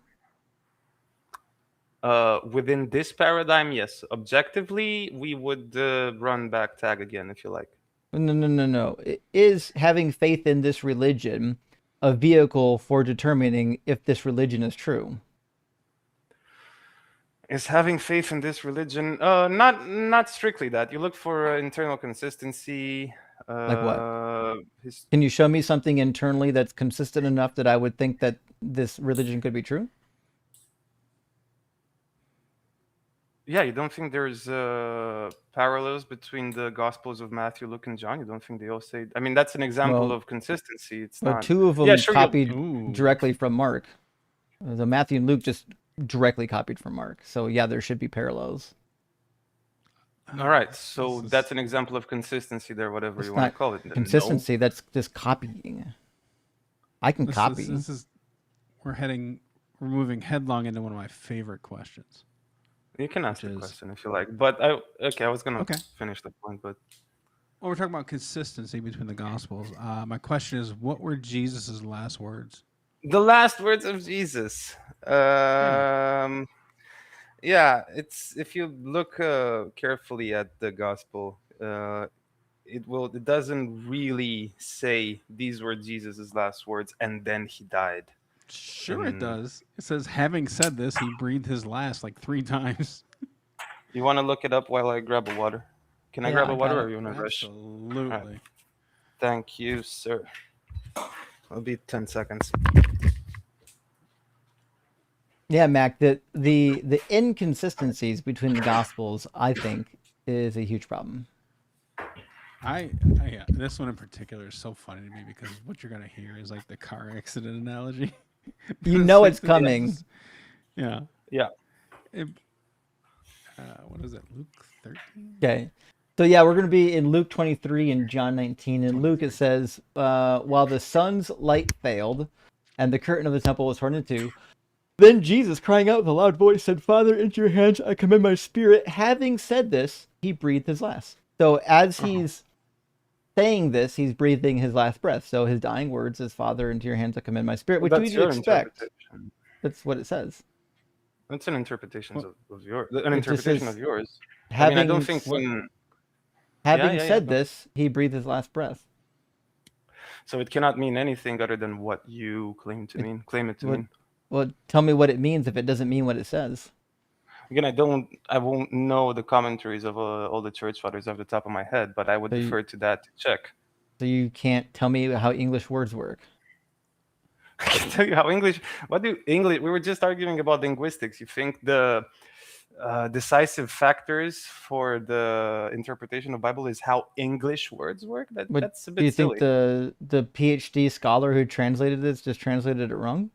within this paradigm, yes. Objectively, we would run back tag again if you like. No. Is having faith in this religion a vehicle for determining if this religion is true? Is having faith in this religion not strictly that. You look for internal consistency. Like what? Can you show me something internally that's consistent enough that I would think that this religion could be true? Yeah, you don't think there's parallels between the Gospels of Matthew, Luke, and John? You don't think they all say? I mean, that's an example Well, of consistency. It's But not. two of them Yeah, sure. copied Ooh. directly from Mark. The Matthew and Luke just directly copied from Mark. So yeah, there should be parallels. All right, so This is- that's an example of consistency there, whatever It's you want not to call it. No. consistency. That's just copying. I can copy. we're moving headlong into one of my favorite questions. You can ask Which the is- question if you like, but I was gonna Okay. finish the point, but Well, we're talking about consistency between the Gospels. My question is, what were Jesus' last words? The last words of Jesus. Yeah, it's if you look carefully at the gospel, it doesn't really say these were Jesus's last words and then he died. Sure, it does. It says, having said this, he breathed his last like 3 times. You want to look it up while I grab a water? Can I Yeah, grab I a got water it. or you want to rush? Absolutely. Alright. Thank you, sir. It'll be 10 seconds. Yeah, Mac, the inconsistencies between the gospels, I think, is a huge problem. Yeah, this one in particular is so funny to me because what you're gonna hear is like the car accident analogy. You It's know like it's coming. Yeah. Yeah. What is it? Luke 13. Okay. So yeah, we're going to be in Luke 23 and John 19. In Luke it says, while the sun's light failed and the curtain of the temple was torn in two, then Jesus, crying out with a loud voice, said, Father, into your hands I commend my spirit. Having said this, he breathed his last. So as he's saying this, he's breathing his last breath. So his dying words is, Father, into your hands I commend my spirit, which That's we your expect. interpretation. That's what it says. That's an interpretation Well, of yours. An It just interpretation says, of yours. I mean, I don't think What- when. Having Yeah, said go. this, he breathed his last breath. So it cannot mean anything other than what you claim it to What- mean. Well, tell me what it means if it doesn't mean what it says. Again, I won't know the commentaries of all the church fathers off the top of my head, but I would So you- defer to that to check. So you can't tell me how English words work. I can tell you how English. What do English? We were just arguing about linguistics. You think the decisive factors for the interpretation of Bible is how English words work? But That's a do you bit silly. think the PhD scholar who translated this just translated it wrong?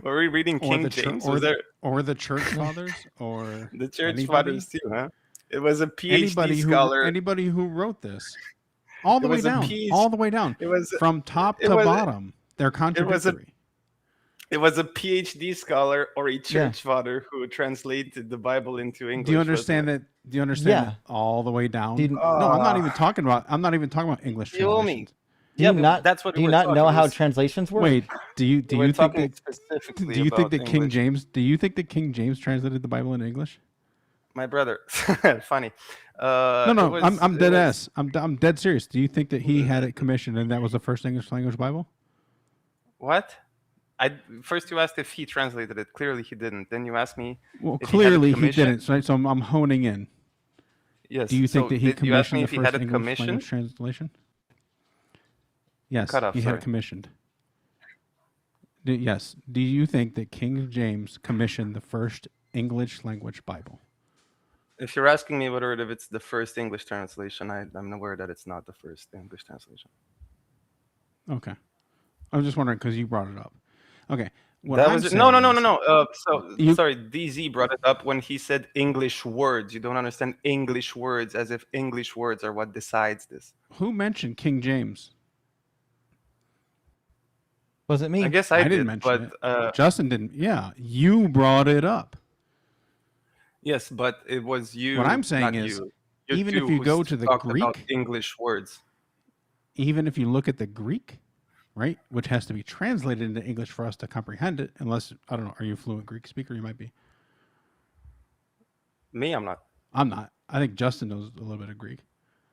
Were we reading King James? Was there or the church fathers or the church anybody? fathers too? Huh? It was a PhD scholar. Anybody who wrote this, all the way was a down, PhD all the way down, It was from top it to was- bottom. They're contradictory. It was a PhD scholar or a church father who translated the Bible into English. Do you understand wasn't that? Do you understand that all the way down? Do you- No, I'm not even talking about. I'm not even talking about English You owe me. translations. Do Yeah, you but not? that's what Do we you were not know talking. how Was- translations work? Wait, do you we were think talking that? specifically Do you think about that King English. James? Do you think that King James translated the Bible into English? My brother, funny. No, I'm dead ass. I'm dead serious. Do you think that he had it commissioned and that was the first English language Bible? What? First you asked if he translated it. Clearly he didn't. Then you asked me. Well, if he had it clearly he commissioned. didn't. Right? So I'm honing in. Yes. Do you think so that he did you ask me commissioned the if he had first it English commissioned? language translation? Yes, Cut off, he had sorry. it commissioned. Yes. Do you think that King James commissioned the first English language Bible? If you're asking me whether it's the first English translation, I'm aware that it's not the first English translation. Okay. I was just wondering because you brought it up. Okay. What That I'm was saying no. is- Sorry, DZ brought it up when he said English words. You don't understand English words as if English words are what decides this. Who mentioned King James? Wasn't me. I guess I I didn't did, mention but it. Justin didn't. Yeah, you brought it up. yes, but it was you. What I'm saying not is, you. You're even two if you who go to the talked about Greek, English words. even if you look at the Greek, right, which has to be translated into English for us to comprehend it, unless, I don't know, are you a fluent Greek speaker? You might be. Me, I'm not. I'm not. I think Justin knows a little bit of Greek.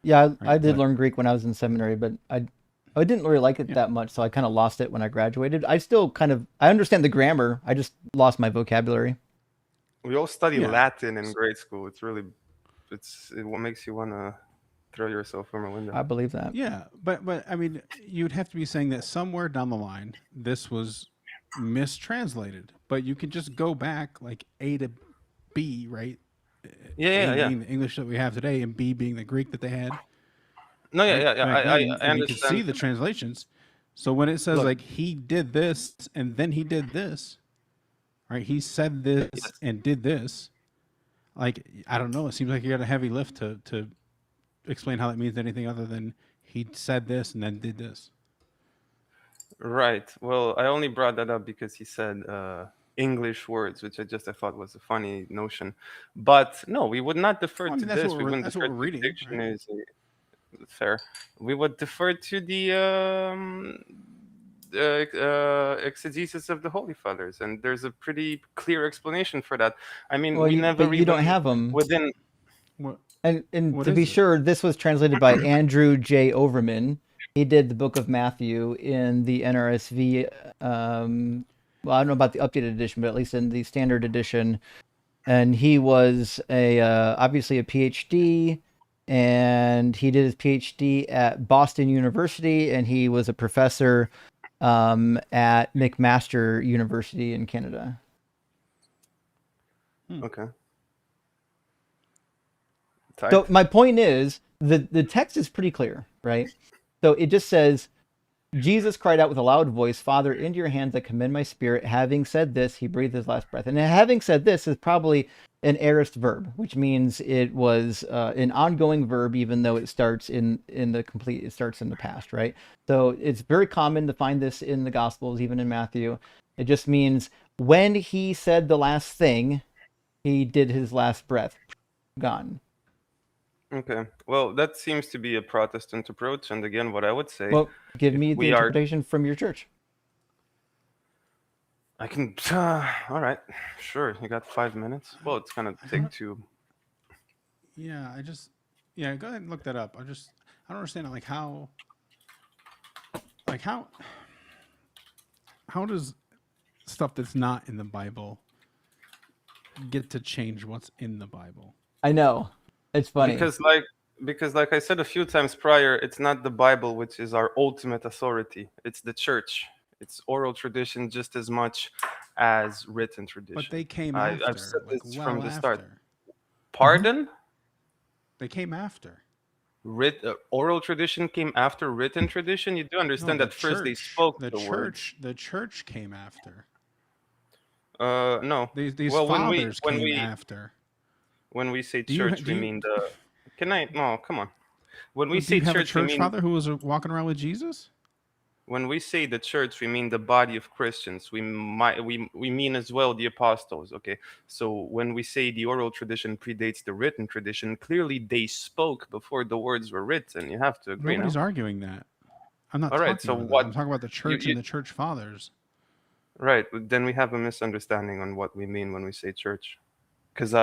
Yeah, I Right, did but- learn Greek when I was in seminary, but I didn't really like it Yeah. that much, so I kind of lost it when I graduated. I still I understand the grammar. I just lost my vocabulary. We all study Yeah. Latin in grade school. It's what makes you want to throw yourself from a window. I believe that. Yeah, but I mean, you'd have to be saying that somewhere down the line this was mistranslated. But you can just go back like A to B, right? Yeah. A being the English that we have today, and B being the Greek that they had. No, right, yeah. back I then, and you can understand. see the translations. So when it says Look. like he did this and then he did this, right? He said this Yes. and did this. Like, I don't know. It seems like you got a heavy lift to explain how that means anything other than he said this and then did this. Right. Well, I only brought that up because he said English words, which I thought was a funny notion. But no, we would not defer Well, I to mean, that's this. what We we're wouldn't that's defer what we're to reading, right? dictionaries. Fair. We would defer to the exegesis of the Holy Fathers, and there's a pretty clear explanation for that. I mean, Well, we never but you don't even have them. within. What And what to be is it? sure, this was translated by Andrew J. Overman. He did the Book of Matthew in the NRSV. Well, I don't know about the updated edition, but at least in the standard edition. And he was a obviously a PhD, and he did his PhD at Boston University, and he was a professor at McMaster University in Canada. Okay. So Tight. my point is the text is pretty clear, right? So it just says, Jesus cried out with a loud voice, Father, into your hands I commend my spirit. Having said this, he breathed his last breath. And having said this is probably an aorist verb, which means it was an ongoing verb, even though it starts it starts in the past, right? So it's very common to find this in the Gospels, even in Matthew. It just means when he said the last thing, he did his last breath. Gone. Okay. Well, that seems to be a Protestant approach, and again, what I would say, Well, give if me the we are, interpretation from your church. I can. All right. Sure. You got 5 minutes. Well, it's gonna take two. Yeah, yeah, go ahead and look that up. I don't understand like like how how does stuff that's not in the Bible get to change what's in the Bible? I know. It's funny. Because like I said a few times prior, it's not the Bible which is our ultimate authority. It's the church. It's oral tradition just as much as written But tradition. they came I've said after, like this from well the start. after. Pardon? They came after. Oral tradition came after written tradition. You do No, understand that first they spoke the words. the church came after. No. These Well, fathers came after. when we say Do you church, do we you mean the. Can I? No, come on. When we well, do say you have a church, we church mean father who was walking around with Jesus? when we say the church, we mean the body of Christians. We mean as well the apostles. Okay, so when we say the oral tradition predates the written tradition, clearly they spoke before the words were written. You have to agree, Nobody's no? arguing that. I'm not All right. talking So about that. I'm what talking about the you church you and the church fathers. right? Then we have a misunderstanding on what we mean when we say church, because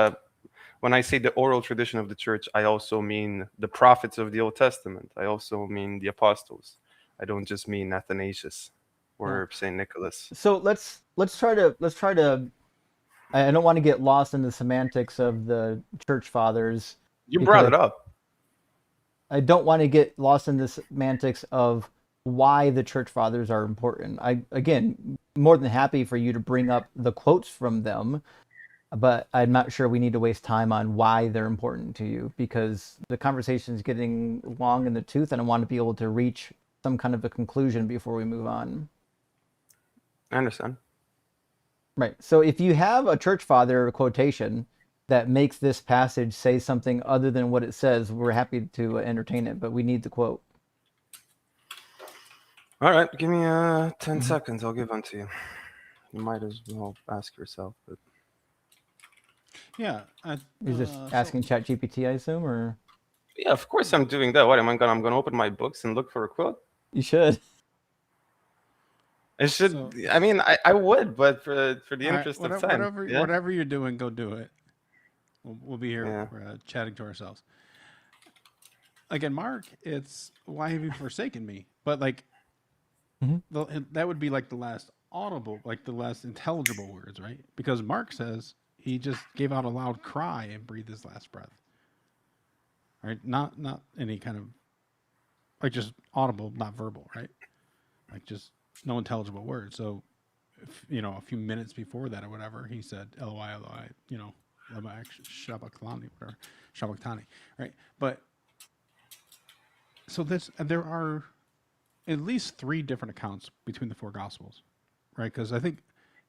when I say the oral tradition of the church, I also mean the prophets of the Old Testament. I also mean the apostles. I don't just mean Athanasius or Saint Nicholas. So let's try to. I don't want to get lost in the semantics of the church fathers You brought because it up. I don't want to get lost in the semantics of why the church fathers are important. I again more than happy for you to bring up the quotes from them, but I'm not sure we need to waste time on why they're important to you because the conversation is getting long in the tooth, and I want to be able to reach some kind of a conclusion before we move on. I understand. Right. So if you have a church father quotation that makes this passage say something other than what it says, we're happy to entertain it, but we need the quote. All right, give me 10 seconds. I'll give one to you. You might as well ask yourself. But Yeah. You're just asking ChatGPT, I assume, or yeah, of course I'm doing that. What am I gonna? I'm gonna open my books and look for a quote. you should. I should. So- I mean, I would, but for the all right, interest of time. Yeah. whatever you're doing, go do it. We'll be here Yeah. chatting to ourselves. Again, Mark, it's why have you forsaken me? But like, that would be like the last audible, like the last intelligible words, right? Because Mark says he just gave out a loud cry and breathed his last breath. Right? Not any kind of like just audible, not verbal, right? Like just no intelligible words. So, if, a few minutes before that or whatever, he said "Eloi, Eloi," Lama Shabachthani, whatever, Shabachthani, right? But so there are at least 3 different accounts between the 4 Gospels, right? Because I think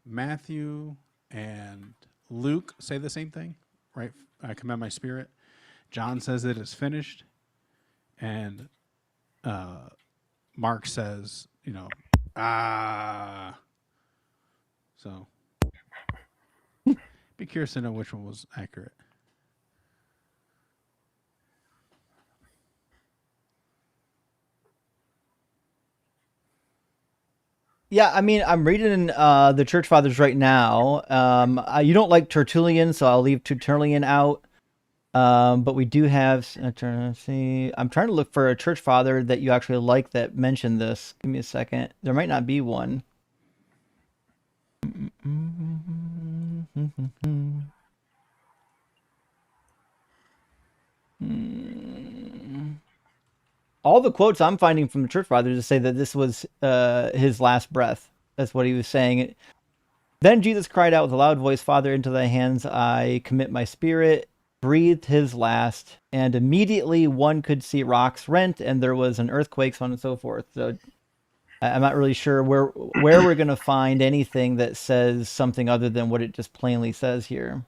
Matthew and Luke say the same thing, right? I commend my spirit. John says it is finished, and Mark says, So Be curious to know which one was accurate. Yeah, I mean, I'm reading the Church Fathers right now. You don't like Tertullian, so I'll leave Tertullian out. But we do have. I'm trying to see. I'm trying to look for a Church Father that you actually like that mentioned this. Give me a second. There might not be one. All the quotes I'm finding from the Church Fathers say that this was his last breath. That's what he was saying. Then Jesus cried out with a loud voice, Father, into thy hands I commit my spirit, breathed his last, and immediately one could see rocks rent, and there was an earthquake, so on and so forth. So I'm not really sure where we're going to find anything that says something other than what it just plainly says here.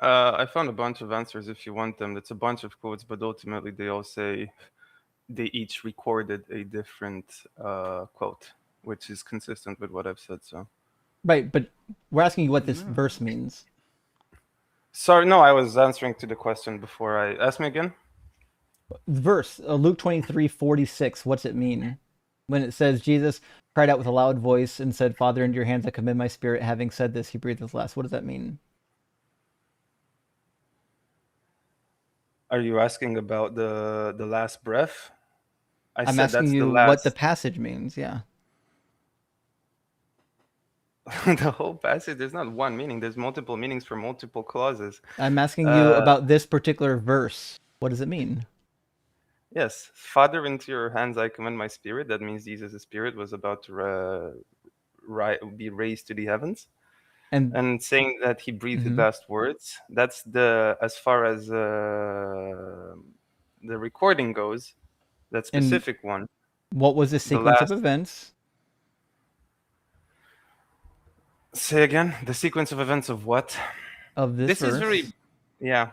I found a bunch of answers if you want them. It's a bunch of quotes, but ultimately they all say they each recorded a different quote, which is consistent with what I've said. So, Right, but we're asking you what this verse means. sorry, no, I was answering to the question before. I ask me again. The verse, Luke 23:46. What's it mean when it says Jesus cried out with a loud voice and said, "Father, into your hands I commit my spirit." Having said this, he breathed his last. What does that mean? Are you asking about the last breath? I I'm said asking that's the you what the last. passage means. Yeah. The whole passage. There's not one meaning. There's multiple meanings for multiple clauses. I'm asking you Uh, about this particular verse. What does it mean? yes, Father, into your hands I commend my spirit. That means Jesus' spirit was about to be raised to the heavens. And saying that he breathed his last words, that's the as far as the recording goes, that And specific one. what was the The sequence of last, events say again, the sequence of events of what? of this This is verse? very, yeah.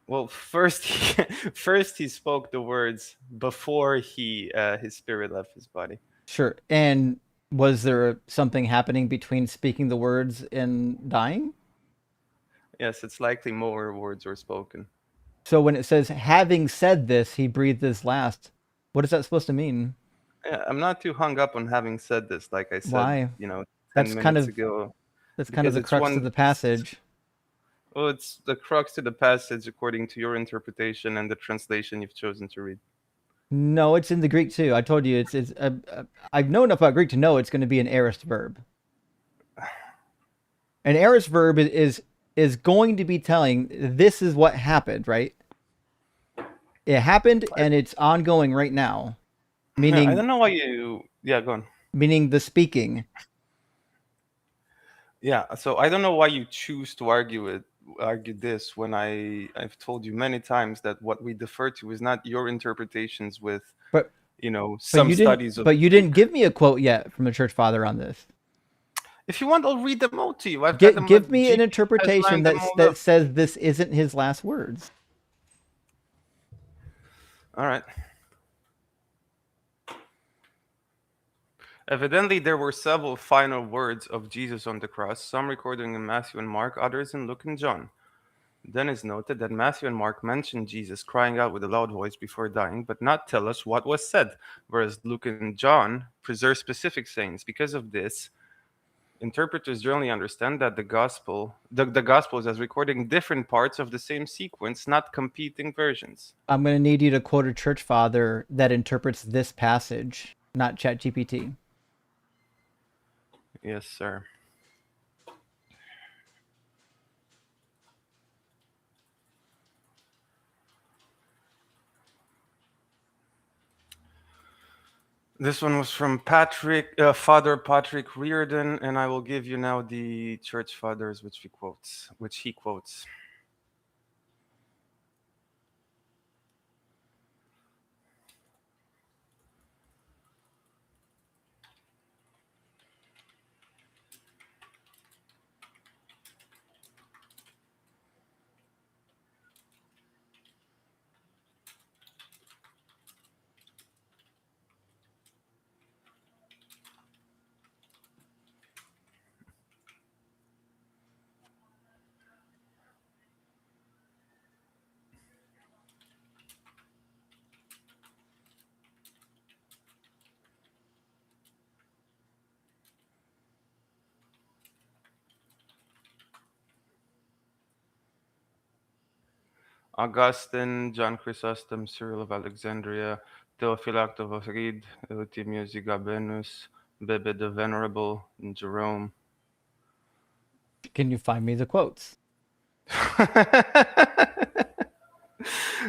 Well, first he, first he spoke the words before his spirit left his body. Sure. And was there something happening between speaking the words and dying? Yes, it's likely more words were spoken. So when it says, having said this, he breathed his last, what is that supposed to mean? Yeah, I'm not too hung up on having said this, like I said, Why? 10 That's kind minutes of ago, that's kind of because the it's crux of one. the passage. Well, it's the crux to the passage according to your interpretation and the translation you've chosen to read. No, it's in the Greek too. I told you it's I know enough about Greek to know it's going to be an aorist verb. An aorist verb is going to be telling this is what happened, right? It happened and it's ongoing right now. Yeah, I Meaning don't know why you. Yeah, go on. meaning the speaking. Yeah, so I don't know why you choose to argue this when I've told you many times that what we defer to is not your interpretations with But some studies of. but you didn't give me a quote yet from a church father on this. If you want, I'll read them all to you. I've got them. Give me an GPT has interpretation lined them all that up. says this isn't his last words. All right. Evidently, there were several final words of Jesus on the cross, some recorded in Matthew and Mark, others in Luke and John. Then is noted that Matthew and Mark mention Jesus crying out with a loud voice before dying, but not tell us what was said, whereas Luke and John preserve specific sayings. Because of this, interpreters generally understand that the Gospels as recording different parts of the same sequence, not competing versions. I'm going to need you to quote a church father that interprets this passage, not ChatGPT. Yes, sir. This one was from Father Patrick Reardon, and I will give you now the church fathers which he quotes. Augustine, John Chrysostom, Cyril of Alexandria, Theophylact of Ohrid, Eutymius Gabenus, Bebe the Venerable, and Jerome. Can you find me the quotes?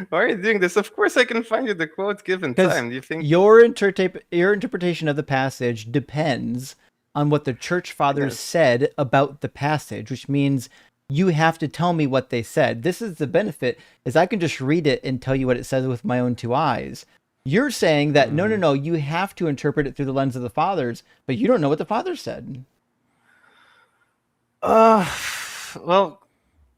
Why are you doing this? Of course, I can find you the quote given Because time. Do you think your interpretation of the passage depends on what the church fathers Yes. said about the passage, which means you have to tell me what they said. This is the benefit, is I can just read it and tell you what it says with my own two eyes. You're saying that no, you have to interpret it through the lens of the fathers, but you don't know what the fathers said. Well,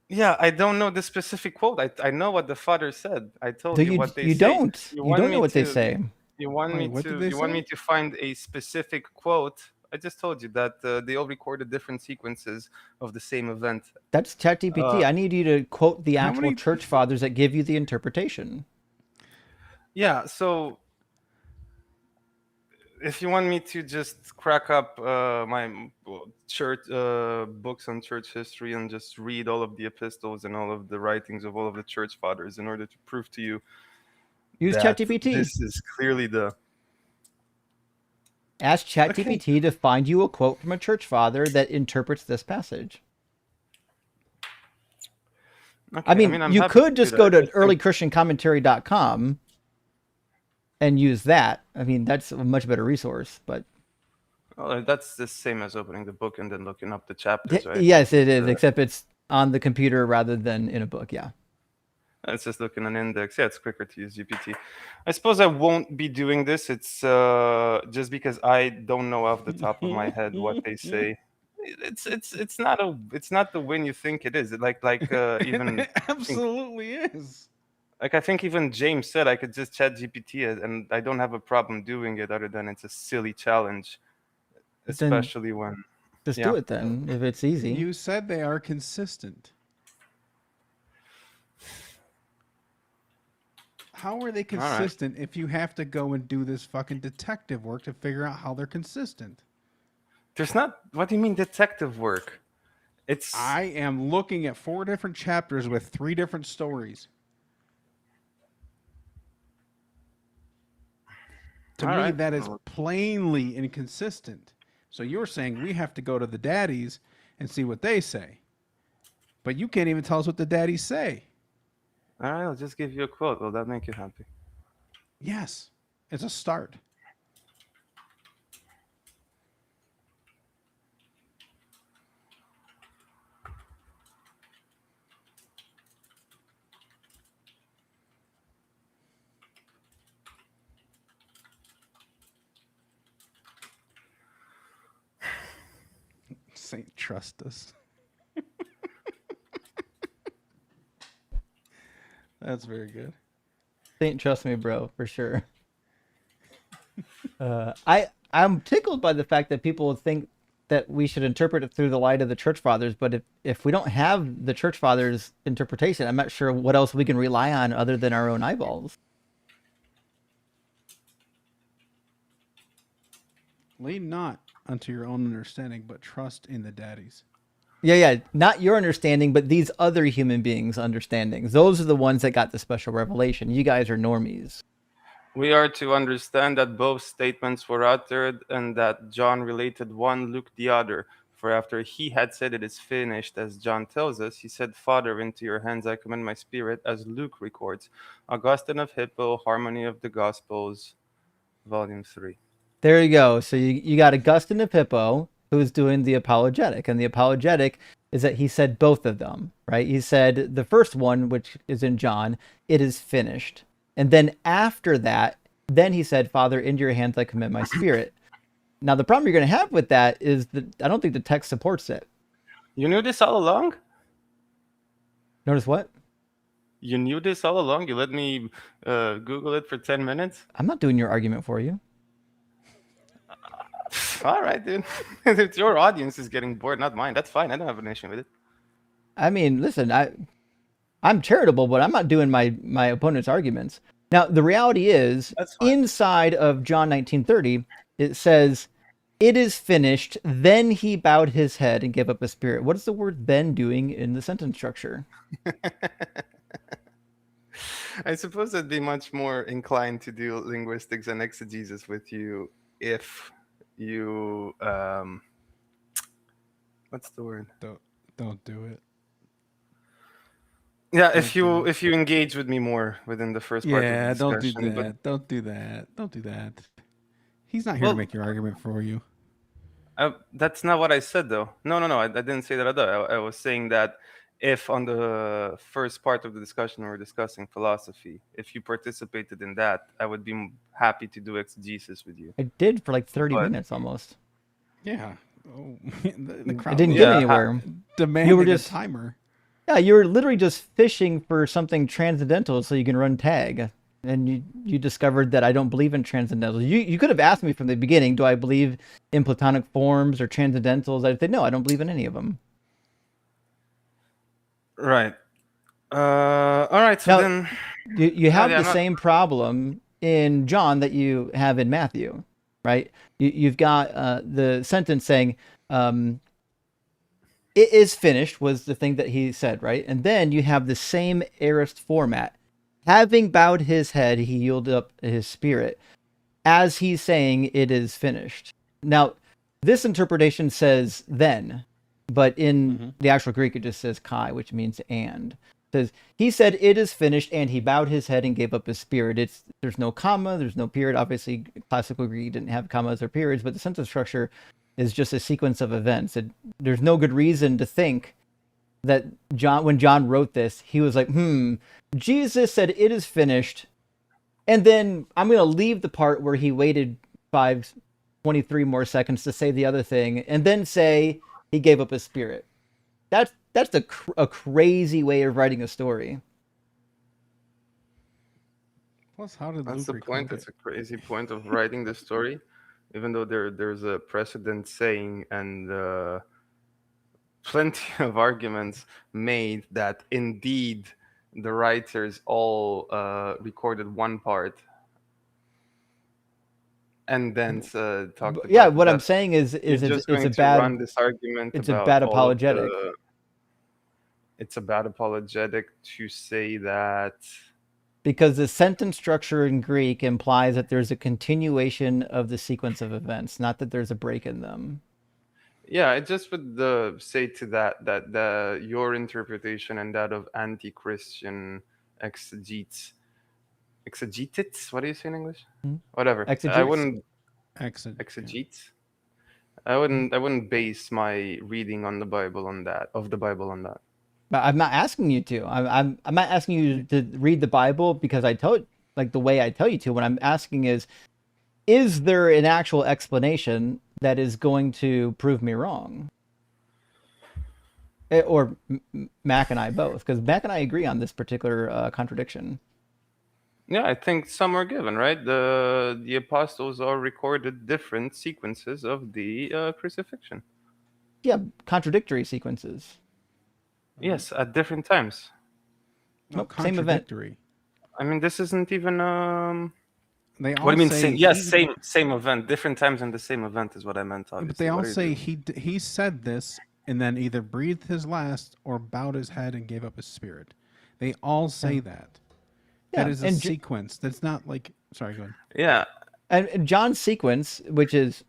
yeah, I don't know the specific quote. I know what the father said. I told So you what they you say. don't. You You want don't know me what they to- say. You want Wait, me what did to they you want say? me to find a specific quote? I just told you that they all recorded different sequences of the same event. That's ChatGPT. Uh, I need you to quote the how actual many- church fathers that give you the interpretation. Yeah, so if you want me to just crack up my church books on church history and just read all of the epistles and all of the writings of all of the church fathers in order to prove to you Use that ChatGPT. this is clearly the Ask ChatGPT to find you a quote from a church father that interprets this passage. Okay, I mean, I'm you happy could do just that. go I to just think- earlychristiancommentary.com and use that. I mean, that's a much better resource. But Well, that's the same as opening the book and then looking up the chapters, right? yes, it is, Uh, except it's on the computer rather than in a book. Yeah. It's just looking an index. Yeah, it's quicker to use GPT. I suppose I won't be doing this. It's just because I don't know off the top of my head what they say. It's not the win you think it is. Even It absolutely is. like I think even James said I could just chat GPT it, and I don't have a problem doing it. Other than it's a silly challenge, Then especially when Just Yeah. do it then, if it's easy. You said they are consistent. How are they right. consistent if you have to go and do this fucking detective work to figure out how they're consistent? there's not. What do you mean detective work? It's I am looking at 4 different chapters with 3 different stories. To All me, right. that is plainly inconsistent. So you're saying we have to go to the daddies and see what they say. But you can't even tell us what the daddies say. all right. I'll just give you a quote. Will that make you happy? Yes, it's a start. Saint trust us. That's very good. Saint, trust me, bro, for sure. I'm tickled by the fact that people think that we should interpret it through the light of the church fathers, but if we don't have the church fathers' interpretation, I'm not sure what else we can rely on other than our own eyeballs. Lean not unto your own understanding, but trust in the daddies. Yeah, not your understanding, but these other human beings' understandings. Those are the ones that got the special revelation. You guys are normies. We are to understand that both statements were uttered and that John related one, Luke the other. For after he had said it is finished, as John tells us, he said, Father, into your hands I commend my spirit, as Luke records. Augustine of Hippo, Harmony of the Gospels, Volume 3. There you go. So you got Augustine of Hippo, who's doing the apologetic. And the apologetic is that he said both of them, right? He said the first one, which is in John, it is finished. And then after that, then he said, Father, into your hands I commit my spirit. Now, the problem you're going to have with that is that I don't think the text supports it. You knew this all along? Notice what? You knew this all along? You let me Google it for 10 minutes? I'm not doing your argument for you. All right, dude. It's your audience is getting bored, not mine. That's fine. I don't have an issue with it. I mean, listen, I'm charitable, but I'm not doing my opponent's arguments. Now, the reality is, That's fine. inside of John 19:30, it says, it is finished. Then he bowed his head and gave up his spirit. What is the word then doing in the sentence structure? I suppose I'd be much more inclined to do linguistics and exegesis with you if you what's the word? Don't do it. Yeah, Don't do it. if you engage with me more within the first part of the Yeah, don't do discussion, but that. Don't do that. Don't do that. He's not here to well, make your argument for you. that's not what I said though. No, I didn't say that at all. I was saying that if on the first part of the discussion we were discussing philosophy, if you participated in that, I would be happy to do exegesis with you. I did for like 30 But minutes almost. Yeah. Oh, the I crowd didn't was get yeah, anywhere. demanding a just- timer. Yeah, you were literally just fishing for something transcendental so you can run tag. And you discovered that I don't believe in transcendentals. You could have asked me from the beginning, do I believe in Platonic forms or transcendentals? I'd say, no, I don't believe in any of them. right. All right. So Now, then, you have yeah, the same problem in John that you have in Matthew, right? You've got the sentence saying, it is finished was the thing that he said, right? And then you have the same aorist format. Having bowed his head, he yielded up his spirit. As he's saying, it is finished. Now, this interpretation says then, but in the actual Greek, it just says kai, which means and. It says, he said, it is finished, and he bowed his head and gave up his spirit. There's no comma, there's no period. Obviously, classical Greek didn't have commas or periods, but the sentence structure is just a sequence of events. There's no good reason to think that when John wrote this, he was like, Jesus said it is finished, and then I'm going to leave the part where he waited 23 more seconds to say the other thing, and then say he gave up his spirit. That's a crazy way of writing a story. Plus, how did that's Luke the record point. it? That's a crazy point of writing the story, even though there's a precedent saying and plenty of arguments made that indeed the writers all recorded one part and then talked Yeah, about what I'm that. saying is You're just going to run this argument it's a about bad all of apologetic. it's a bad apologetic to say that Because the sentence structure in Greek implies that there's a continuation of the sequence of events, not that there's a break in them. yeah, it just would say to that your interpretation and that of anti-Christian exegetes what do you say in English? Whatever. I Exegetes? wouldn't Exit. exegetes. I wouldn't base my reading on the Bible on that But I'm not asking you to. I'm not asking you to read the Bible because I tell it like the way I tell you to. What I'm asking is there an actual explanation that is going to prove me wrong? Or Mac and I both, because Mac and I agree on this particular contradiction. Yeah, I think some are given, right? The apostles all recorded different sequences of the crucifixion. Yeah, contradictory sequences. Yes, at different times. Nope, same event. Contradictory. I mean, this isn't even They all what do you mean say same? Yes, same event, different times in the same event is what I meant. Obviously, But they all What are you say doing? he said this and then either breathed his last or bowed his head and gave up his spirit. They all say that. Yeah, That is a and sequence. That's not like. Sorry, go ahead. Yeah, And John's sequence, which is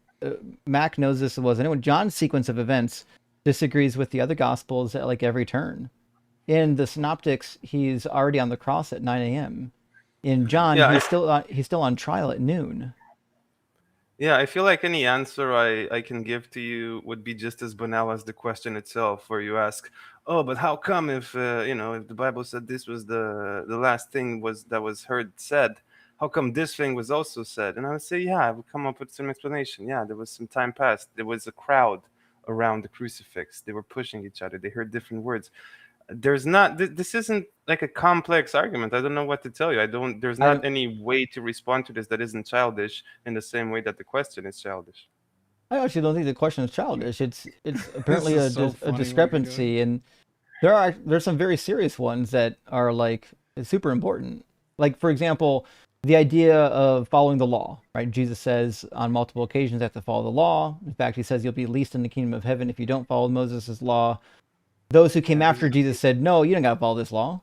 Mac knows this as well as anyone, John's sequence of events disagrees with the other gospels at like every turn. In the synoptics, he's already on the cross at 9 a.m. In John, Yeah, he's still on trial at noon. yeah. I feel like any answer I can give to you would be just as banal as the question itself, where you ask, "Oh, but how come if if the Bible said this was the last thing that was heard said, how come this thing was also said?" And I would say, "Yeah, I would come up with some explanation. Yeah, there was some time passed. There was a crowd around the crucifix. They were pushing each other. They heard different words. There's not this isn't like a complex argument. I don't know what to tell you. There's not any way to respond to this that isn't childish in the same way that the question is childish. I actually don't think the question is childish. It's apparently is so a funny what you're discrepancy, and there's some very serious ones that are like super important. Like for example, the idea of following the law, right? Jesus says on multiple occasions you have to follow the law. In fact, he says you'll be least in the kingdom of heaven if you don't follow Moses' law. Those who came after Jesus said, no, you don't got to follow this law.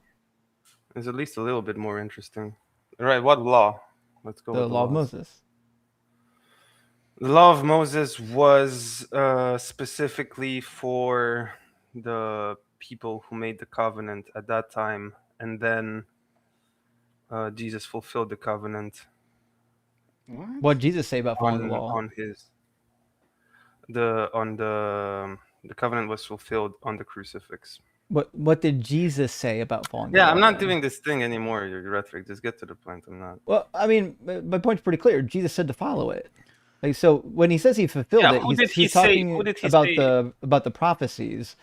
It's at least a little bit more interesting. All right, what law? Let's go The with the law of laws. Moses. The law of Moses was specifically for the people who made the covenant at that time, and then Jesus fulfilled the covenant What did Jesus say about following the on law? the covenant was fulfilled on the crucifix. What did Jesus say about following the Yeah, law? I'm not then? doing this thing anymore. Your rhetoric. Just get to the point. I'm not. Well, I mean, my point's pretty clear. Jesus said to follow it. Like, so when he says he fulfilled Yeah, it, who did he he's say? Who talking did he about say? the prophecies.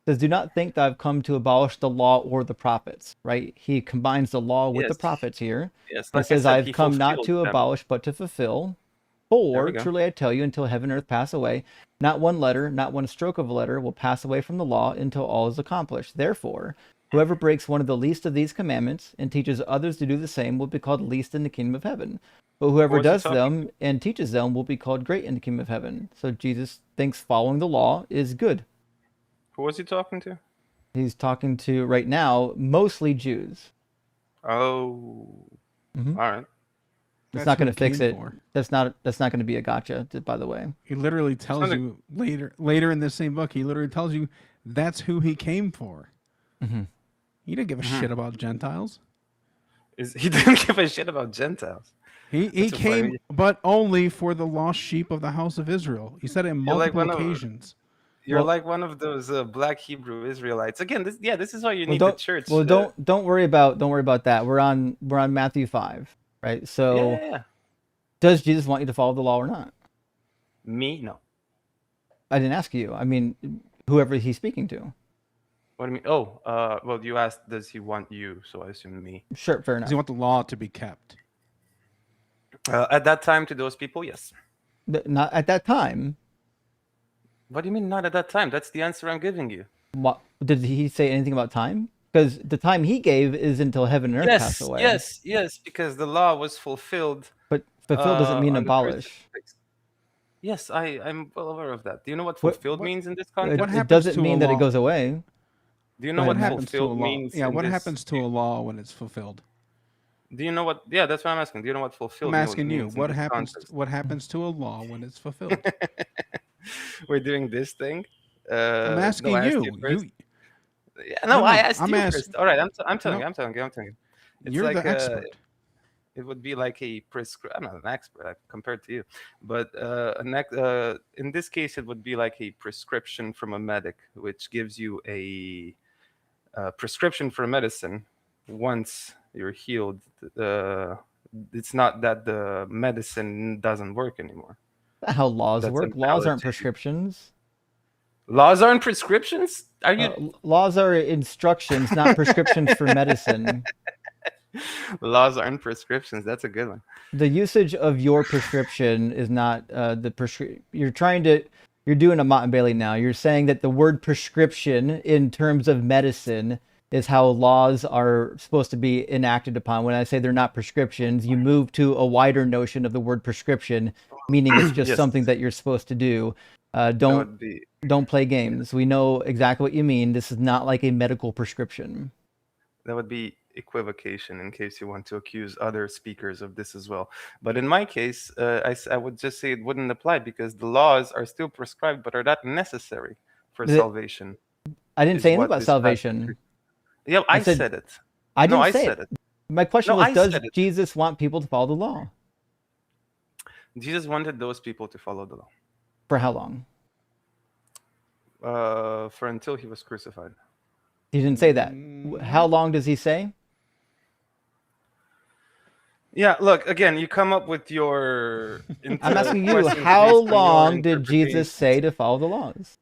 It says, do not think that I've come to abolish the law or the prophets. Right? He combines the law with the Yes, prophets here. yes. And Like I says, said, I've he come not fulfilled to them. abolish, but to fulfill. There we For go. truly I tell you, until heaven and earth pass away, not one letter, not one stroke of a letter will pass away from the law until all is accomplished. Therefore, whoever breaks one of the least of these commandments and teaches others to do the same will be called least in the kingdom of heaven. But Who whoever was he does talking them to? and teaches them will be called great in the kingdom of heaven. So Jesus thinks following the law is good. Who was he talking to? He's talking to, right now, mostly Jews. Oh, Mhm. all right. It's That's not who going he to fix came it. for. That's not going to be a gotcha, by the way. He literally tells not a- you later in this same book. He literally tells you that's who he came for. hmm He didn't give a shit about Gentiles. He didn't give a shit about Gentiles. He That's so came, funny. but only for the lost sheep of the house of Israel. He said it on You're like multiple one of occasions. you're Well, like one of those black Hebrew Israelites. Again, this is why you Well, need the church. don't worry about that. We're on Matthew 5, right? So Yeah. does Jesus want you to follow the law or not? Me? No. I didn't ask you. I mean, whoever he's speaking to. What do you mean? Oh, well, you asked, does he want you? So I assume me. Sure, fair Does enough. he want the law to be kept? At that time, to those people, yes. Not at that time. What do you mean not at that time? That's the answer I'm giving you. What did he say anything about time? Because the time he gave is until heaven and earth pass away. Yes, because the law was fulfilled But fulfill doesn't mean on the abolish. crucifix. Yes, I'm well aware of that. Do you know what What- fulfilled means in this It, context? What it happens doesn't to mean a that it law? goes away. Do you Go know ahead, what What Matt. happens to a fulfilled law? means Yeah, in what this? happens to a law when it's fulfilled? Do you know what? Yeah, that's what I'm asking. Do you know what fulfilled I'm asking you, means in this context? what happens to a law when it's fulfilled? We're doing this thing. I'm No, asking I asked you you. first. You Yeah, no no, I no. asked I'm you asking. first. All right, I'm telling No, you. I'm telling you. I'm telling you. It's you're like the expert. it would be like a I'm not an expert compared to you, but in this case, it would be like a prescription from a medic, which gives you a prescription for medicine. Once you're healed, it's not that the medicine doesn't work anymore. That's not how laws That's work. Laws aren't invalidated. prescriptions. Laws aren't prescriptions. Are you? Laws are instructions, not prescriptions for medicine. Laws aren't prescriptions. That's a good one. The usage of your prescription is not the prescription. You're doing a Mott and Bailey now. You're saying that the word prescription in terms of medicine is how laws are supposed to be enacted upon. When I say they're not prescriptions, you move to a wider notion of the word prescription, meaning it's just Yes. something that you're supposed to do. That Don't would be play games. We know exactly what you mean. This is not like a medical prescription. equivocation, in case you want to accuse other speakers of this as well. But in my case, I would just say it wouldn't apply because the laws are still prescribed, but are not necessary for The- salvation. I didn't is say anything what about this salvation. passage- Yeah, I said it. I No, didn't I say said it. it. My question No, was, I does said it. Jesus want people to follow the law? Jesus wanted those people to follow the law For how long? for until he was crucified. He didn't say that. How long does he say? Yeah, look, again, you come up with your. I'm asking you, questions how based on your long did Jesus interpretations. say to follow the laws?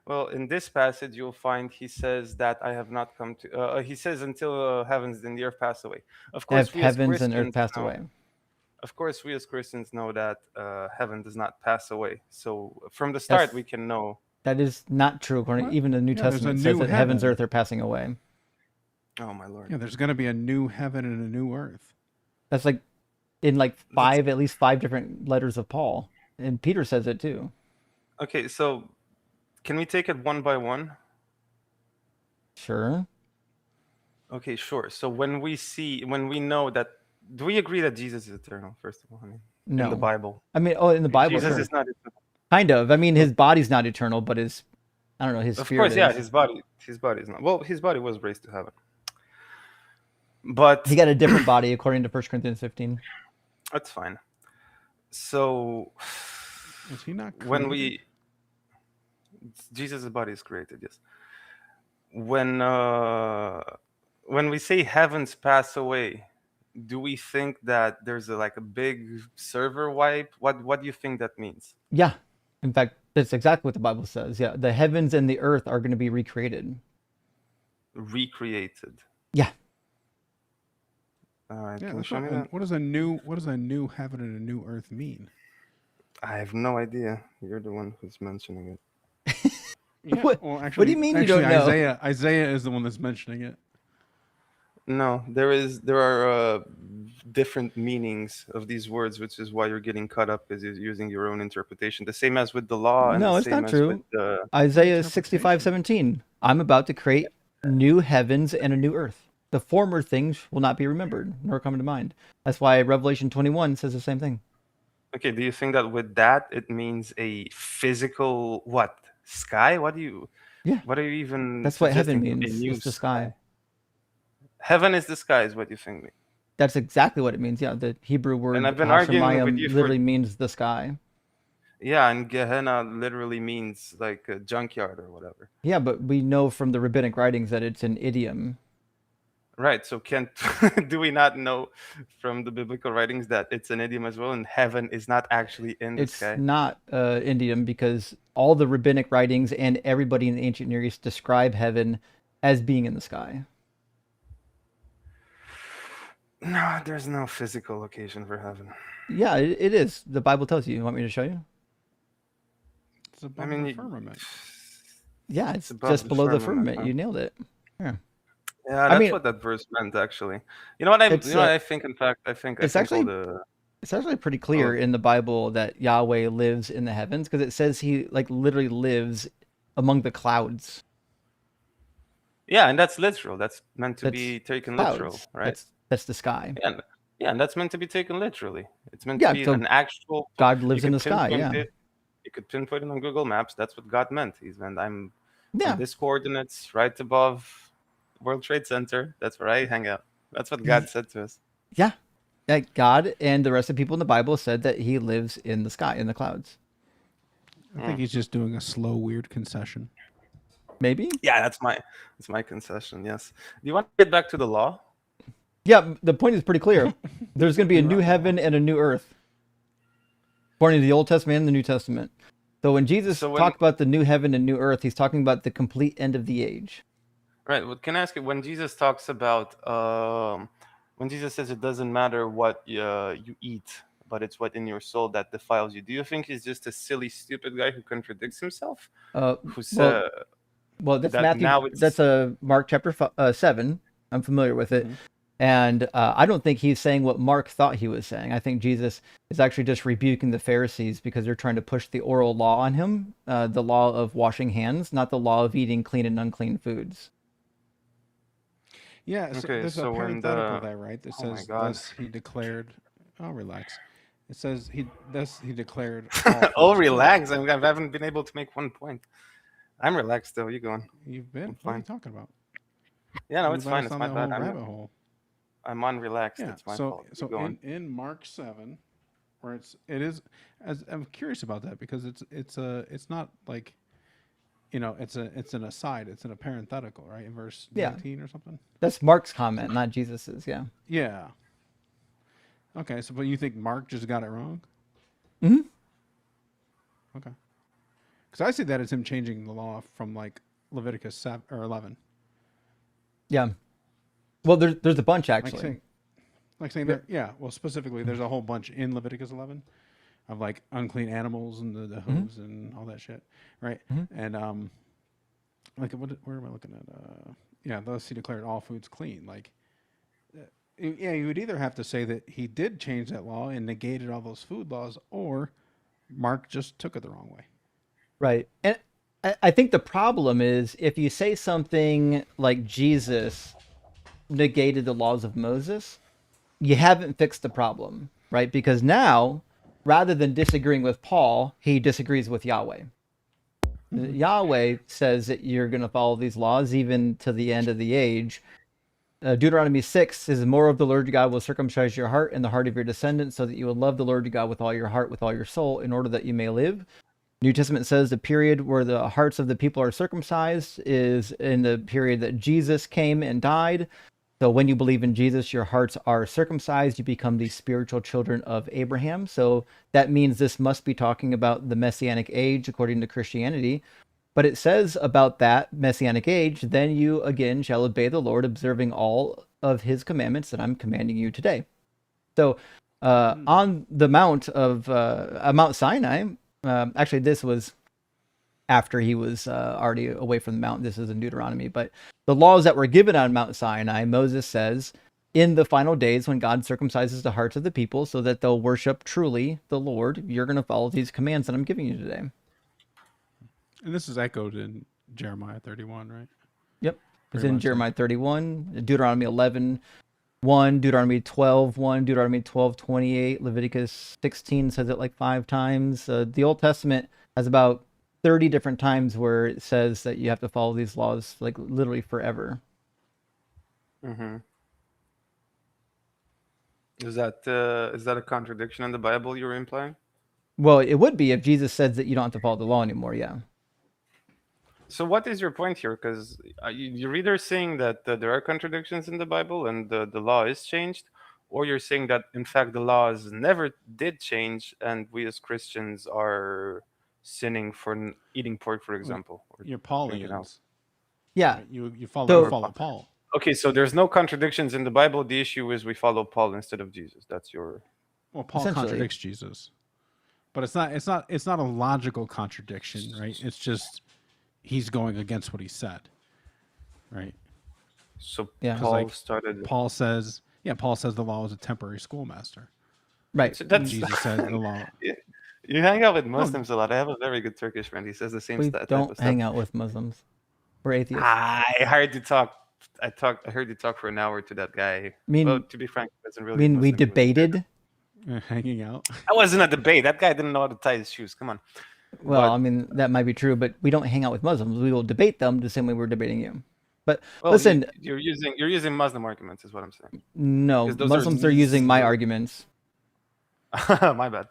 Well, in this passage, you'll find he says that I have not come to. He says until heavens and the earth pass away. Of course, Have we as heavens and earth Christians passed know. away? Of course, we as Christians know that heaven does not pass away. So from the start, That's- we can know. That is not true. According What? even the New Yeah, there's a Testament says new that heavens heaven. and earth are passing away. Oh my lord! Yeah, there's going to be a new heaven and a new earth. That's like in like at least five different letters of Paul, and Peter says it too. Okay, so can we take it one by one? Sure. Okay, sure. So when we know that, do we agree that Jesus is eternal? First of all, I mean, in the No. Bible, I mean, oh, in the Bible, Jesus sure. is not eternal. Kind of. I mean, his body's not eternal, but his, I don't know, his Of spirit course, yeah, is. his body is not. Well, his body was raised to heaven, He but got a different body according to 1 Corinthians 15. that's fine. So Was he not when created? Jesus' body is created, yes. When we say heavens pass away, do we think that there's like a big server wipe? What do you think that means? Yeah. In fact, that's exactly what the Bible says. Yeah. The heavens and the earth are going to be recreated. Recreated. Yeah. All right, Yeah, can you that's show me what, that? what does a new heaven and a new earth mean? I have no idea. You're the one who's mentioning it. Yeah, What- well, what do you mean you don't know? Isaiah is the one that's mentioning it. No, there are different meanings of these words, which is why you're getting caught up is using your own interpretation. The same as with the law, and No, the it's same not as with true. the. Isaiah Interpretation. 65:17. I'm about to create new heavens and a new earth. The former things will not be remembered nor come to mind. That's why Revelation 21 says the same thing. Okay, do you think that with that it means a physical what sky? Yeah, What are you even that's what heaven suggesting? A means. new It's the sky. Heaven is the sky, is what you think. That's exactly what it means. Yeah, the Hebrew And word I've been arguing with Hashemayim you for literally means the sky. yeah, and Gehenna literally means like a junkyard or whatever. Yeah, but we know from the rabbinic writings that it's an idiom. Right. So can't do we not know from the biblical writings that it's an idiom as well, and heaven is not actually in the It's sky? not idiom because all the rabbinic writings and everybody in the ancient Near East describe heaven as being in the sky. No, there's no physical location for heaven. Yeah, it is. The Bible tells you. You want me to show you? It's above I mean, the firmament. Yeah, it's above just the below the firmament, firmament. huh? You nailed it. Yeah. Yeah, I that's mean, what that verse meant actually. You know what I it's you know what I think in fact I think it's all actually the it's actually pretty all clear of, in the Bible that Yahweh lives in the heavens because it says he like literally lives among the clouds. yeah, and that's literal. That's meant to That's be taken literal, clouds. right? That's the sky. Yeah, yeah, and that's meant to be taken literally. It's meant to Yeah, be so an actual. God You lives in the could sky. pinpoint Yeah. it. You could pinpoint it on Google Maps. That's what God meant. He's meant I'm on Yeah. this coordinates right above World Trade Center. That's where I hang out. That's what God said to us. Yeah. Like God and the rest of the people in the Bible said that he lives in the sky, in the clouds. I think he's just doing a slow, weird concession. Maybe? Yeah, that's my concession. Yes. Do you want to get back to the law? Yeah, the point is pretty clear. There's going to be a new heaven and a new earth, according to the Old Testament and the New Testament. So when Jesus So when talked about the new heaven and new earth, he's talking about the complete end of the age. right, well, can I ask you when Jesus talks about when Jesus says it doesn't matter what you eat, but it's what in your soul that defiles you. Do you think he's just a silly, stupid guy who contradicts himself? Who said Well, that's that Matthew. now That's it's Mark chapter 7. I'm familiar with it. Mhm. And I don't think he's saying what Mark thought he was saying. I think Jesus is actually just rebuking the Pharisees because they're trying to push the oral law on him, the law of washing hands, not the law of eating clean and unclean foods. Yeah, so okay. there's a So when parenthetical the there, right? That oh my says, God, "Thus he declared." Oh, relax. It says he declared all oh foods relax, clean. I haven't been able to make one point. I'm relaxed though. You going? You've been. I'm What are you fine. talking about? Yeah, no, You it's led fine. us It's on my that bad. whole rabbit hole. I'm on relaxed. Yeah. It's my So fault. so Keep going. in Mark 7, where it is, as I'm curious about that because it's not like, it's an aside. It's in a parenthetical, right? In verse Yeah, 19 or something. that's Mark's comment, not Jesus's. Yeah. Yeah. Okay. So, but you think Mark just got it wrong? Hmm. Okay. Because I see that as him changing the law from like Leviticus 7 or 11. Yeah. Well, there's a bunch Like actually. saying, there, yeah. Well, specifically, there's a whole bunch in Leviticus 11 of like unclean animals and the Hmm. hooves and all that shit, right? Hmm. And like where am I looking at? Yeah, thus he declared all foods clean. Like, yeah, you would either have to say that he did change that law and negated all those food laws, or Mark just took it the wrong way. Right. And I think the problem is if you say something like Jesus negated the laws of Moses, you haven't fixed the problem, right? Because now, rather than disagreeing with Paul, he disagrees with Yahweh. Yahweh says that you're going to follow these laws even to the end of the age. Deuteronomy 6 says, more of the Lord your God will circumcise your heart and the heart of your descendants so that you will love the Lord your God with all your heart, with all your soul, in order that you may live. New Testament says the period where the hearts of the people are circumcised is in the period that Jesus came and died. So when you believe in Jesus, your hearts are circumcised. You become the spiritual children of Abraham. So that means this must be talking about the Messianic age according to Christianity. But it says about that Messianic age, then you again shall obey the Lord, observing all of his commandments that I'm commanding you today. So on the Mount of Mount Sinai, actually this was after he was already away from the mountain. This is in Deuteronomy. But the laws that were given on Mount Sinai, Moses says, in the final days when God circumcises the hearts of the people so that they'll worship truly the Lord, you're going to follow these commands that I'm giving you today. And this is echoed in Jeremiah 31, right? Yep. It's Pretty in much, Jeremiah 31, Deuteronomy 11, 1, Deuteronomy 12, 1, Deuteronomy 12, 28, Leviticus 16 says it like 5 times. The Old Testament has about 30 different times where it says that you have to follow these laws like literally forever. Mm-hmm. Is that a contradiction in the Bible you're implying? Well, it would be if Jesus says that you don't have to follow the law anymore, yeah. So what is your point here? Because you're either saying that there are contradictions in the Bible and the law is changed, or you're saying that in fact the laws never did change and we as Christians are sinning for eating pork, for example. Or You're drinking alcohol. Paulians. Yeah. Right? You follow, So- you follow Paul. Okay, so there's no contradictions in the Bible. The issue is we follow Paul instead of Jesus. That's your... Well, Paul Essentially. contradicts Jesus, but it's not a logical contradiction, right? It's just he's going against what he said, right? So Yeah. Paul Like, started... Paul says the law was a temporary schoolmaster. Right. So that's... Jesus says the law. You hang out with Muslims a lot. I have a very good Turkish friend. He says the same We type don't of hang stuff. out with Muslims. We're atheists. I heard you talk. I heard you talk for an hour to that guy. mean- well, to be frank, he doesn't I really. mean, we Muslim. He was- debated. Hanging out. That wasn't a debate. That guy didn't know how to tie his shoes. Come on. Well, But- I mean, that might be true, but we don't hang out with Muslims. We will debate them the same way we're debating you. But Well, listen, you're using Muslim arguments, is what I'm saying. no, 'cause those are Muslims are using my zero. arguments. My bad.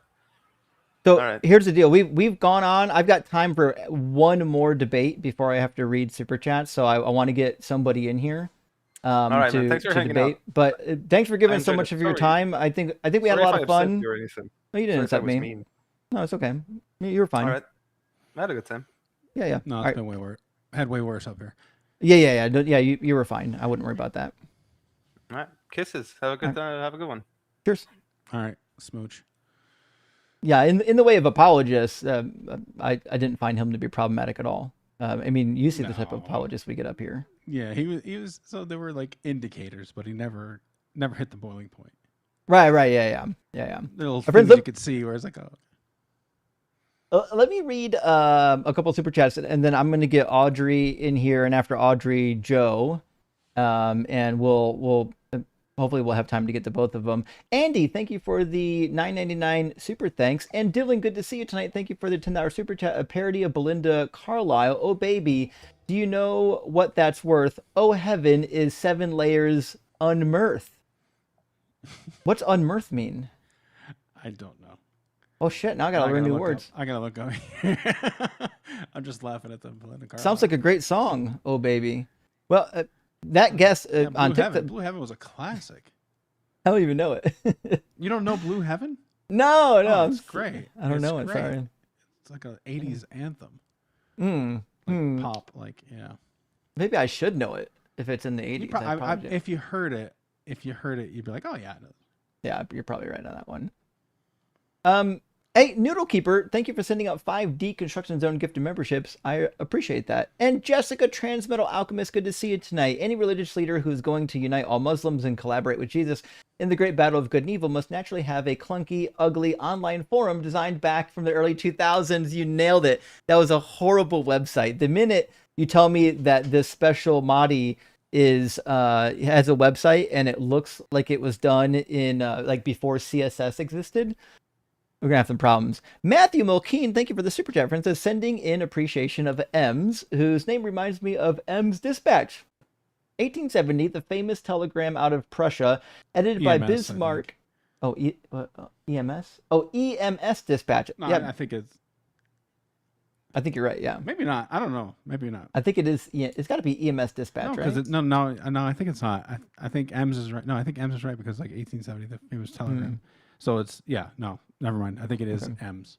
So All right. here's the deal. We've gone on. I've got time for one more debate before I have to read super chats. So I want to get somebody in here right, to, man. Thanks for to hanging debate. But thanks for giving I so enjoyed much it. of your Sorry. time. I think we had Sorry a lot if of I upset fun. you or anything. No, you didn't Sorry if I upset was me. mean. No, it's okay. You were fine. All right. I had a good time. Yeah, yeah. No, All it's right. been way worse. Had way worse up here. Yeah. Yeah, you were fine. I wouldn't worry about that. All right. Kisses. Have a good have a good one. Cheers. All right, smooch. Yeah, in the way of apologists, I didn't find him to be problematic at all. I mean, you see the type of No. apologists we get up here. Yeah, he was. So there were like indicators, but he never hit the boiling point. Right. Yeah. Little My friends, things you could see where it's like, oh, Let me read a couple super chats, and then I'm going to get Audrey in here, and after Audrey, Joe, and we'll hopefully we'll have time to get to both of them. Andy, thank you for the $9.99 super thanks, and Dylan, good to see you tonight. Thank you for the $10 super chat. A parody of Belinda Carlisle. Oh baby, do you know what that's worth? Oh heaven is 7 layers unmirth. What's unmirth mean? I don't know. Oh shit! Now I gotta learn new words. I gotta look up here. I'm just laughing at the Belinda Carlisle. Sounds like a great song. Oh baby. Well, that guest Yeah, on Blue Heaven. TikTok. Blue Heaven was a classic. I don't even know it. You don't know Blue Heaven? No, Oh, it's great. I don't It's know it. great. Sorry. It's like an '80s anthem, Mm. like pop, like yeah. Maybe I should know it if it's in the You 80s. prob- I probably do. if you heard it, you'd be like, oh yeah. I know. Yeah, you're probably right on that one. Hey, Noodle Keeper, thank you for sending out 5 Deconstruction Zone gifted memberships. I appreciate that. And Jessica, Transmetal Alchemist, good to see you tonight. Any religious leader who is going to unite all Muslims and collaborate with Jesus in the great battle of good and evil must naturally have a clunky, ugly online forum designed back from the early 2000s. You nailed it. That was a horrible website. The minute you tell me that this special Mahdi is has a website, and it looks like it was done in like before CSS existed, we're gonna have some problems. Matthew Mulkeen, thank you for the super chat, friends, is sending in appreciation of Ems, whose name reminds me of Ems Dispatch. 1870, the famous telegram out of Prussia, edited by EMS, Bismarck. Oh, EMS? Oh, EMS Dispatch. No, Yeah, I think it's I think you're right. Yeah, maybe not. I don't know. Maybe not. I think it is. Yeah, it's got to be EMS Dispatch, No, right? because no. I think it's not. I think Ems is right. No, I think Ems is right because like 1870, the famous telegram. So it's no. Never mind. I think it is Ems.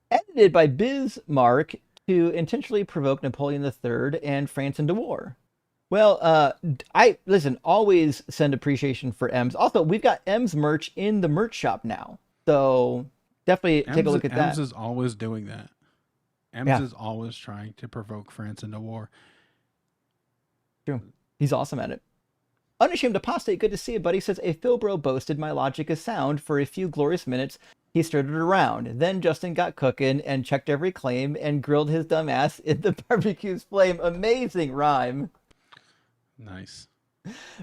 Edited by Bismarck to intentionally provoke Napoleon III and France into war. Well, I listen. Always send appreciation for Ems. Also, we've got Ems merch in the merch shop now, so definitely take a look at that. Ems is always doing that. Ems is always trying to provoke France into war. True. He's awesome at it. Unashamed Apostate, good to see you, buddy. Says, a Philbro boasted my logic is sound. For a few glorious minutes, he stirred it around. Then Justin got cooking and checked every claim and grilled his dumb ass in the barbecue's flame. Amazing rhyme. Nice.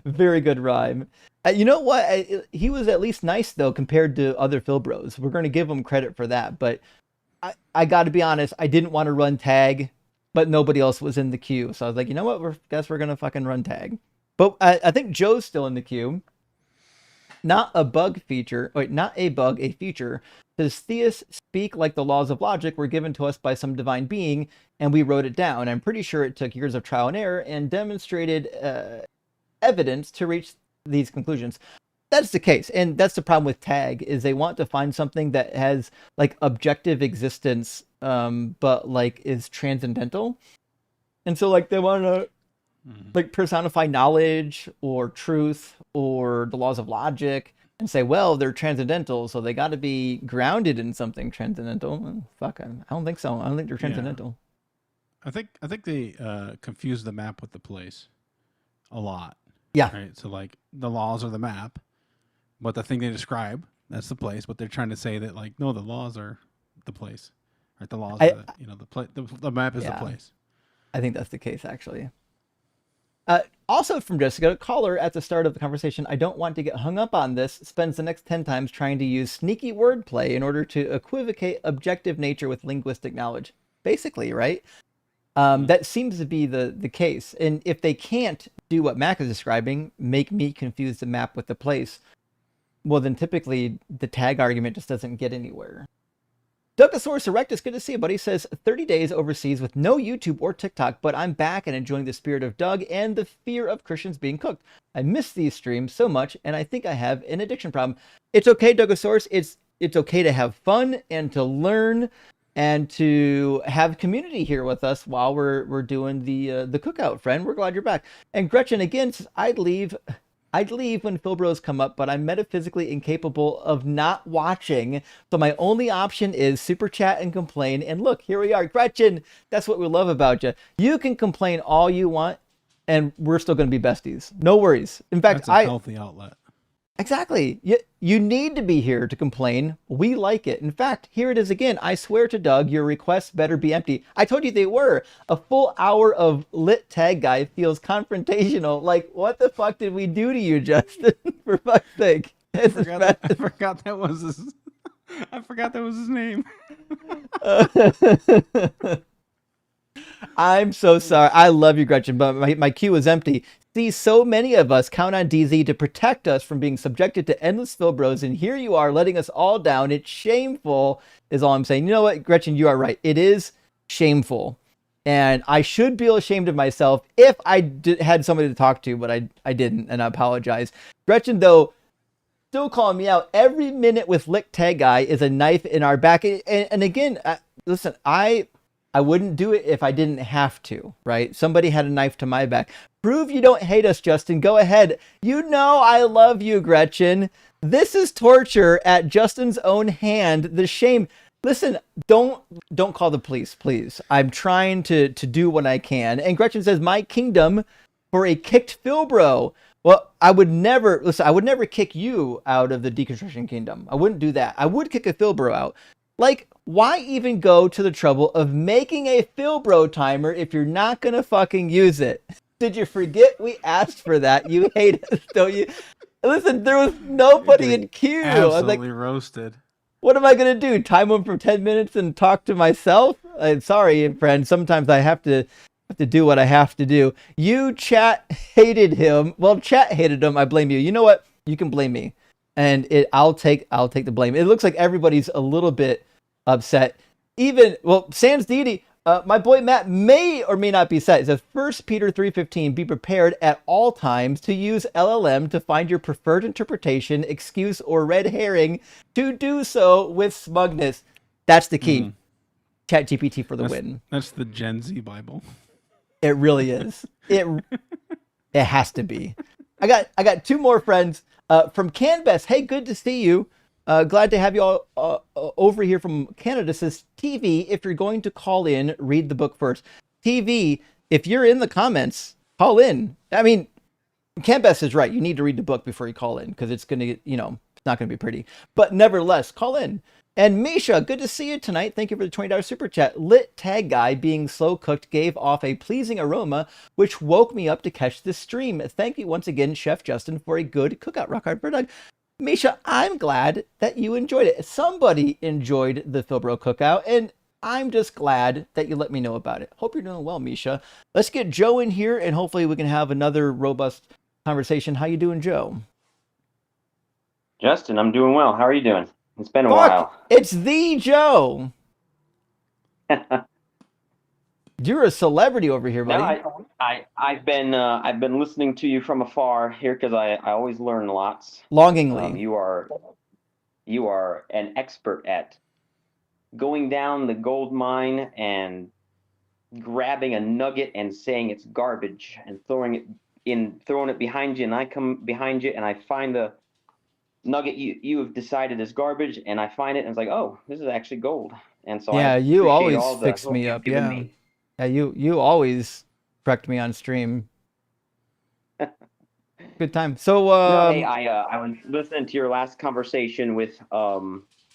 Very good rhyme. You know what? He was at least nice, though, compared to other Philbros. We're going to give him credit for that. But I got to be honest, I didn't want to run tag, but nobody else was in the queue. So I was like, you know what? Guess we're going to fucking run tag. But I think Joe's still in the queue. Not a bug feature. Wait, not a bug, a feature. Does theists speak like the laws of logic were given to us by some divine being, and we wrote it down? I'm pretty sure it took years of trial and error and demonstrated evidence to reach these conclusions. That's the case, and that's the problem with tag, is they want to find something that has like objective existence, but like is transcendental. And so like they want to like personify knowledge or truth or the laws of logic and say, well, they're transcendental, so they got to be grounded in something transcendental. Well, fuck, I don't think so. I don't think they're transcendental. I think they confuse the map with the place a lot. Yeah. Right. So like the laws are the map, but the thing they describe, that's the place. But they're trying to say that like, no, the laws are the place. Right. The laws are the map is the place. I think that's the case, actually. Also from Jessica, caller at the start of the conversation, I don't want to get hung up on this, spends the next 10 times trying to use sneaky wordplay in order to equivocate objective nature with linguistic knowledge. Basically, right? That seems to be the case. And if they can't do what Mac is describing, make me confuse the map with the place, well, then typically the tag argument just doesn't get anywhere. Dugosaurus Erectus, good to see you, buddy. Says 30 days overseas with no YouTube or TikTok, but I'm back and enjoying the spirit of Doug and the fear of Christians being cooked. I miss these streams so much, and I think I have an addiction problem. It's okay, Dugosaurus. It's okay to have fun and to learn and to have community here with us while we're doing the cookout, friend. We're glad you're back. And Gretchen again says, I'd leave when Philbros come up, but I'm metaphysically incapable of not watching. So my only option is super chat and complain. And look, here we are. Gretchen, that's what we love about you. You can complain all you want, and we're still going to be besties. No worries. In fact, that's a healthy outlet. Exactly. You need to be here to complain. We like it. In fact, here it is again. I swear to Doug, your requests better be empty. I told you they were. A full hour of lit tag guy feels confrontational. Like, what the fuck did we do to you, Justin? For fuck's sake. I forgot that was his. I forgot that was his name. I'm so sorry. I love you, Gretchen, but my queue is empty. See, so many of us count on DZ to protect us from being subjected to endless Philbros, and here you are letting us all down. It's shameful, is all I'm saying. You know what, Gretchen, you are right. It is shameful, and I should feel ashamed of myself if I had somebody to talk to, but I didn't, and I apologize. Gretchen, though, still calling me out. Every minute with Lick Tag Guy is a knife in our back, and again, listen, I wouldn't do it if I didn't have to, right? Somebody had a knife to my back. Prove you don't hate us, Justin. Go ahead. You know I love you, Gretchen. This is torture at Justin's own hand. The shame. Listen, don't call the police, please. I'm trying to do what I can. And Gretchen says, my kingdom for a kicked Philbro. Well, I would never kick you out of the deconstruction kingdom. I wouldn't do that. I would kick a Philbro out. Like, why even go to the trouble of making a Philbro timer if you're not going to fucking use it? Did you forget we asked for that? You hate us, don't you? Listen, there was nobody in queue. I was like, Absolutely roasted. what am I gonna do? Time him for 10 minutes and talk to myself? I'm sorry, friend. Sometimes I have to do what I have to do. You chat hated him. Well, chat hated him. I blame you. You know what? You can blame me, and I'll take the blame. It looks like everybody's a little bit upset. Even Sans Didi. My boy Matt may or may not be set. It says 1 Peter 3:15, be prepared at all times to use LLM to find your preferred interpretation, excuse, or red herring, to do so with smugness. That's the key. Chat GPT for the win. That's the Gen Z Bible. It really is. It has to be. I got two more friends from Canvas. Hey, good to see you. Glad to have you all over here from Canada. Says TV, if you're going to call in, read the book first. TV, if you're in the comments, call in. I mean, Canvas is right. You need to read the book before you call in because it's going to, it's not going to be pretty. But nevertheless, call in. And Misha, good to see you tonight. Thank you for the $20 super chat. Lit tag guy being slow cooked gave off a pleasing aroma, which woke me up to catch this stream. Thank you once again, Chef Justin, for a good cookout. Rock hard bird dog. Misha, I'm glad that you enjoyed it. Somebody enjoyed the Philbro cookout, and I'm just glad that you let me know about it. Hope you're doing well, Misha. Let's get Joe in here, and hopefully we can have another robust conversation. How you doing, Joe? Justin, I'm doing well. How are you doing? It's been a while. It's the Joe. You're a celebrity over here, buddy. No, I've been listening to you from afar here because I always learn lots. Longingly. You are an expert at going down the gold mine and grabbing a nugget and saying it's garbage and throwing it behind you, and I come behind you and I find the nugget you have decided is garbage, and I find it and it's like, oh, this is actually gold. And so yeah, I you always all the fix me up. Yeah. Me. Yeah, you always correct me on stream. Good time. So hey, I was listening to your last conversation with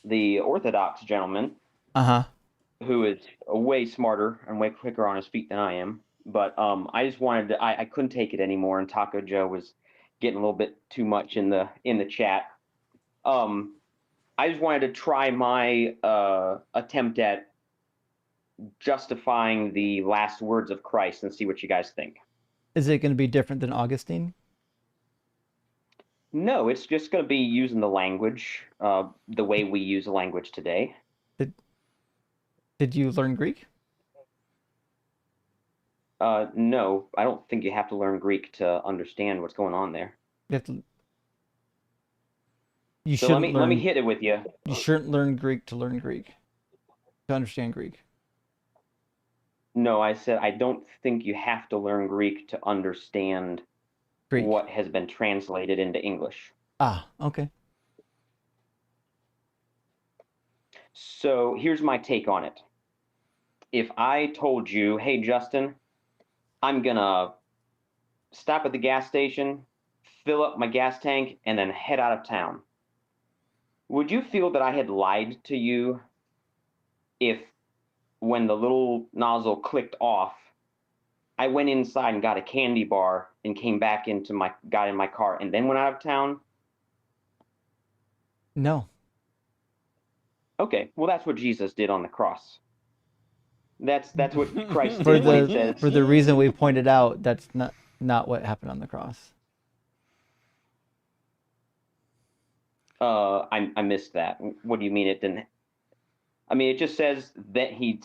the Orthodox gentleman. Who is way smarter and way quicker on his feet than I am. But I just wanted to, I couldn't take it anymore, and Taco Joe was getting a little bit too much in the chat. I just wanted to try my attempt at justifying the last words of Christ and see what you guys think. Is it going to be different than Augustine? No, it's just going to be using the language the way we use the language today. Did you learn Greek? No, I don't think you have to learn Greek to understand what's going on there. Let me hit it with you. You shouldn't learn Greek to learn Greek. To understand Greek. No, I said I don't think you have to learn Greek to understand Greek. What has been translated into English. Ah, okay. So here's my take on it. If I told you, hey, Justin, I'm going to stop at the gas station, fill up my gas tank, and then head out of town, would you feel that I had lied to you if when the little nozzle clicked off, I went inside and got a candy bar and came back got in my car and then went out of town? No. Okay, well, that's what Jesus did on the cross. That's what Christ did when he says. For the reason we pointed out, that's not what happened on the cross. I missed that. What do you mean it didn't? I mean, it just says that he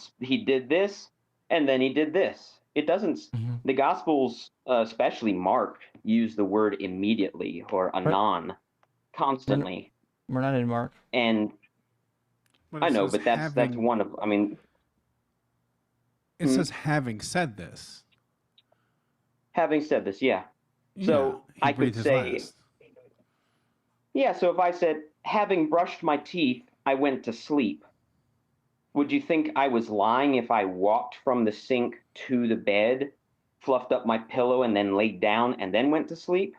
did this and then he did this. It doesn't. Mm-hmm. The Gospels, especially Mark, use the word immediately or anon constantly. We're not in Mark. And I know, but that's one of. I mean, it says having said this. Having said this, yeah. So I could say. Last. Yeah. So if I said, having brushed my teeth, I went to sleep. Would you think I was lying if I walked from the sink to the bed, fluffed up my pillow, and then laid down and then went to sleep?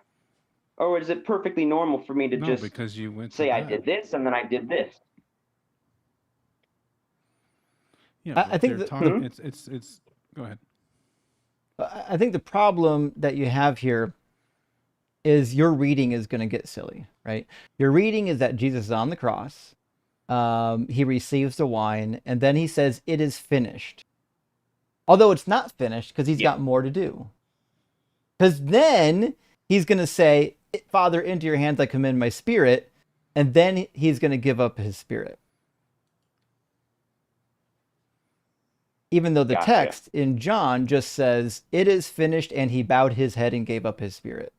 Or is it perfectly normal for me to just because you went say I did this and then I did this? Yeah, I think it's go ahead. I think the problem that you have here is your reading is going to get silly, right? Your reading is that Jesus is on the cross. He receives the wine, and then he says, "It is finished." Although it's not finished because he's got more to do. Because then he's going to say, "Father, into your hands I commend my spirit," and then he's going to give up his spirit. Even though the Gotcha. text in John just says, "It is finished," and he bowed his head and gave up his spirit.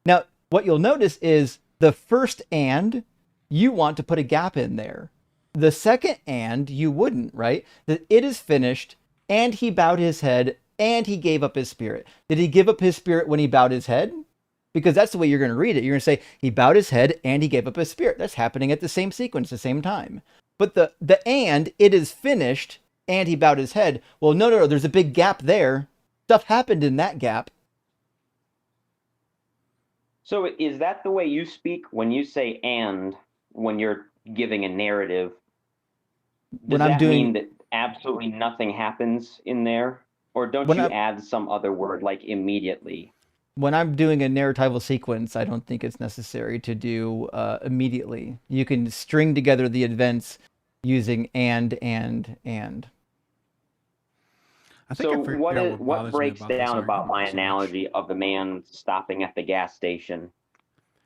Now, what you'll notice is the first "and," you want to put a gap in there. The second "and," you wouldn't, right? That it is finished, and he bowed his head, and he gave up his spirit. Did he give up his spirit when he bowed his head? Because that's the way you're going to read it. You're going to say, he bowed his head, and he gave up his spirit. That's happening at the same sequence, the same time. But the "and," it is finished, and he bowed his head. Well, no, there's a big gap there. Stuff happened in that gap. So is that the way you speak when you say "and" when you're giving a narrative? Does When I'm that doing- mean that absolutely nothing happens in there? Or don't When you I'm- add some other word like immediately? When I'm doing a narratival sequence, I don't think it's necessary to do immediately. You can string together the events using and. I think So I figured what out is, what bothers me breaks about this down about argument my so much. analogy of the man stopping at the gas station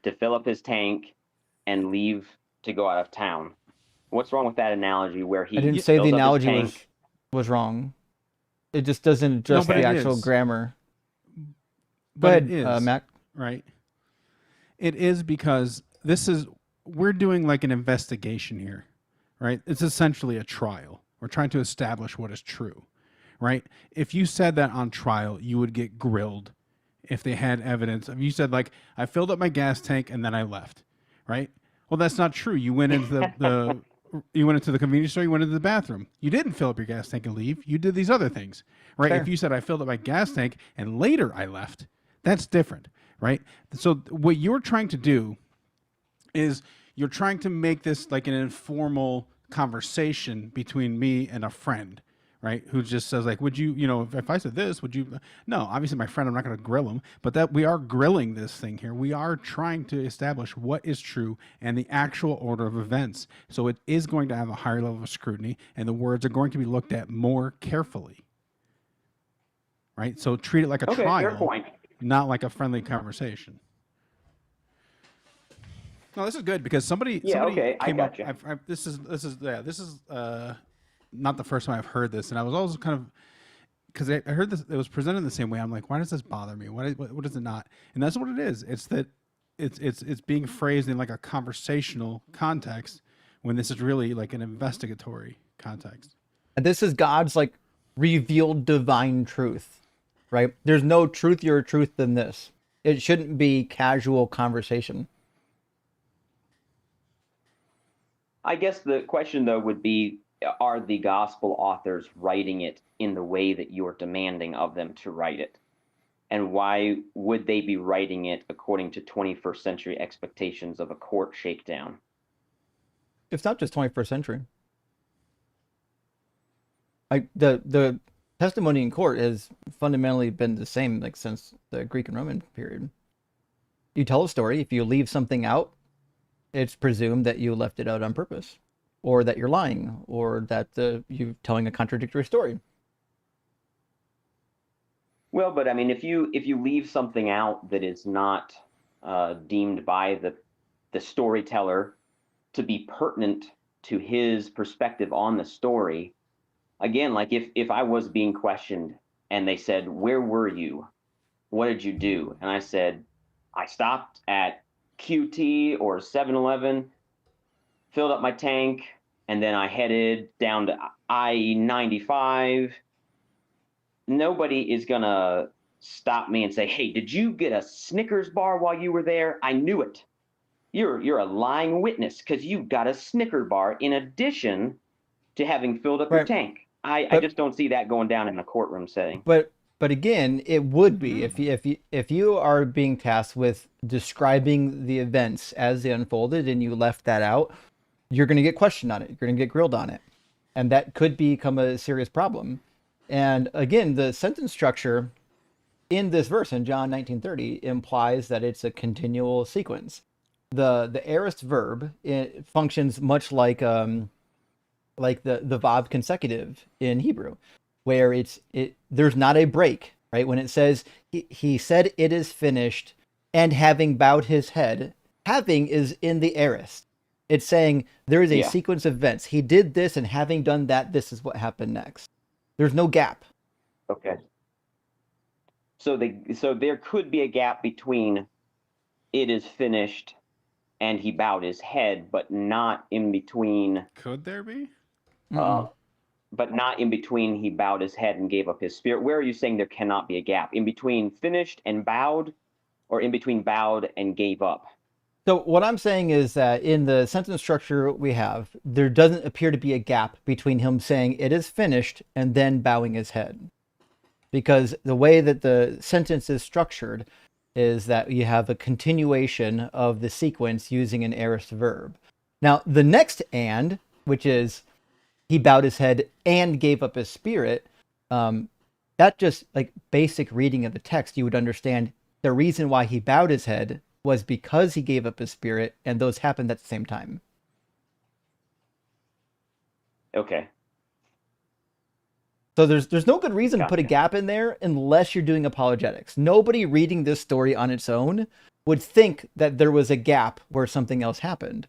to fill up his tank and leave to go out of town? What's wrong with that analogy where he I didn't say the fills up his analogy tank? was wrong. It just doesn't adjust but the it actual is. grammar. Go But ahead, it is, Mac. right? It is because we're doing like an investigation here, right? It's essentially a trial. We're trying to establish what is true, right? If you said that on trial, you would get grilled if they had evidence. If you said, like, I filled up my gas tank and then I left, right? Well, that's not true. You went into you went into the convenience store, you went into the bathroom. You didn't fill up your gas tank and leave. You did these other things, right? Fair. If you said I filled up my gas tank and later I left, that's different, right? So what you're trying to do is you're trying to make this like an informal conversation between me and a friend, right? Who just says, like, would you, if I said this, would you? No, obviously my friend, I'm not going to grill him, but that we are grilling this thing here. We are trying to establish what is true and the actual order of events. So it is going to have a higher level of scrutiny, and the words are going to be looked at more carefully, right? So treat it like a Okay, fair trial, point. not like a friendly conversation. No, this is good because somebody okay, I came up. gotcha. This is not the first time I've heard this, and I was always kind of, because I heard this, it was presented the same way. I'm like, why does this bother me? What does it not? And that's what it is. It's that it's being phrased in like a conversational context when this is really like an investigatory context. And this is God's like revealed divine truth, right? There's no truthier truth than this. It shouldn't be casual conversation. I guess the question, though, would be, are the gospel authors writing it in the way that you're demanding of them to write it? And why would they be writing it according to 21st century expectations of a court shakedown? It's not just 21st century. Like the testimony in court has fundamentally been the same like since the Greek and Roman period. You tell a story. If you leave something out, it's presumed that you left it out on purpose, or that you're lying, or that you're telling a contradictory story. Well, but I mean, if you leave something out that is not deemed by the storyteller to be pertinent to his perspective on the story, again, like if I was being questioned and they said, "Where were you? What did you do?" And I said, "I stopped at QT or 7-Eleven, filled up my tank, and then I headed down to I-95." Nobody is gonna stop me and say, "Hey, did you get a Snickers bar while you were there? I knew it. You're a lying witness because you got a Snickers bar in addition to having filled up your Right. tank." I just don't see that going down in a courtroom setting. But again, it would be if you are being tasked with describing the events as they unfolded and you left that out, you're going to get questioned on it. You're going to get grilled on it, and that could become a serious problem. And again, the sentence structure in this verse in John 19:30 implies that it's a continual sequence. The aorist verb, it functions much like the vav consecutive in Hebrew, where there's not a break, right? When it says he said it is finished, and having bowed his head, having is in the aorist. It's saying there is a Yeah. sequence of events. He did this, and having done that, this is what happened next. There's no gap. Okay. So there could be a gap between it is finished and he bowed his head, but not in between. Could there be? But not in between he bowed his head and gave up his spirit. Where are you saying there cannot be a gap? In between finished and bowed, or in between bowed and gave up? So what I'm saying is that in the sentence structure we have, there doesn't appear to be a gap between him saying it is finished and then bowing his head. Because the way that the sentence is structured is that you have a continuation of the sequence using an aorist verb. Now, the next and, which is he bowed his head and gave up his spirit, that just like basic reading of the text, you would understand the reason why he bowed his head was because he gave up his spirit, and those happened at the same time. Okay. So there's no good reason to put a Gotcha. gap in there unless you're doing apologetics. Nobody reading this story on its own would think that there was a gap where something else happened.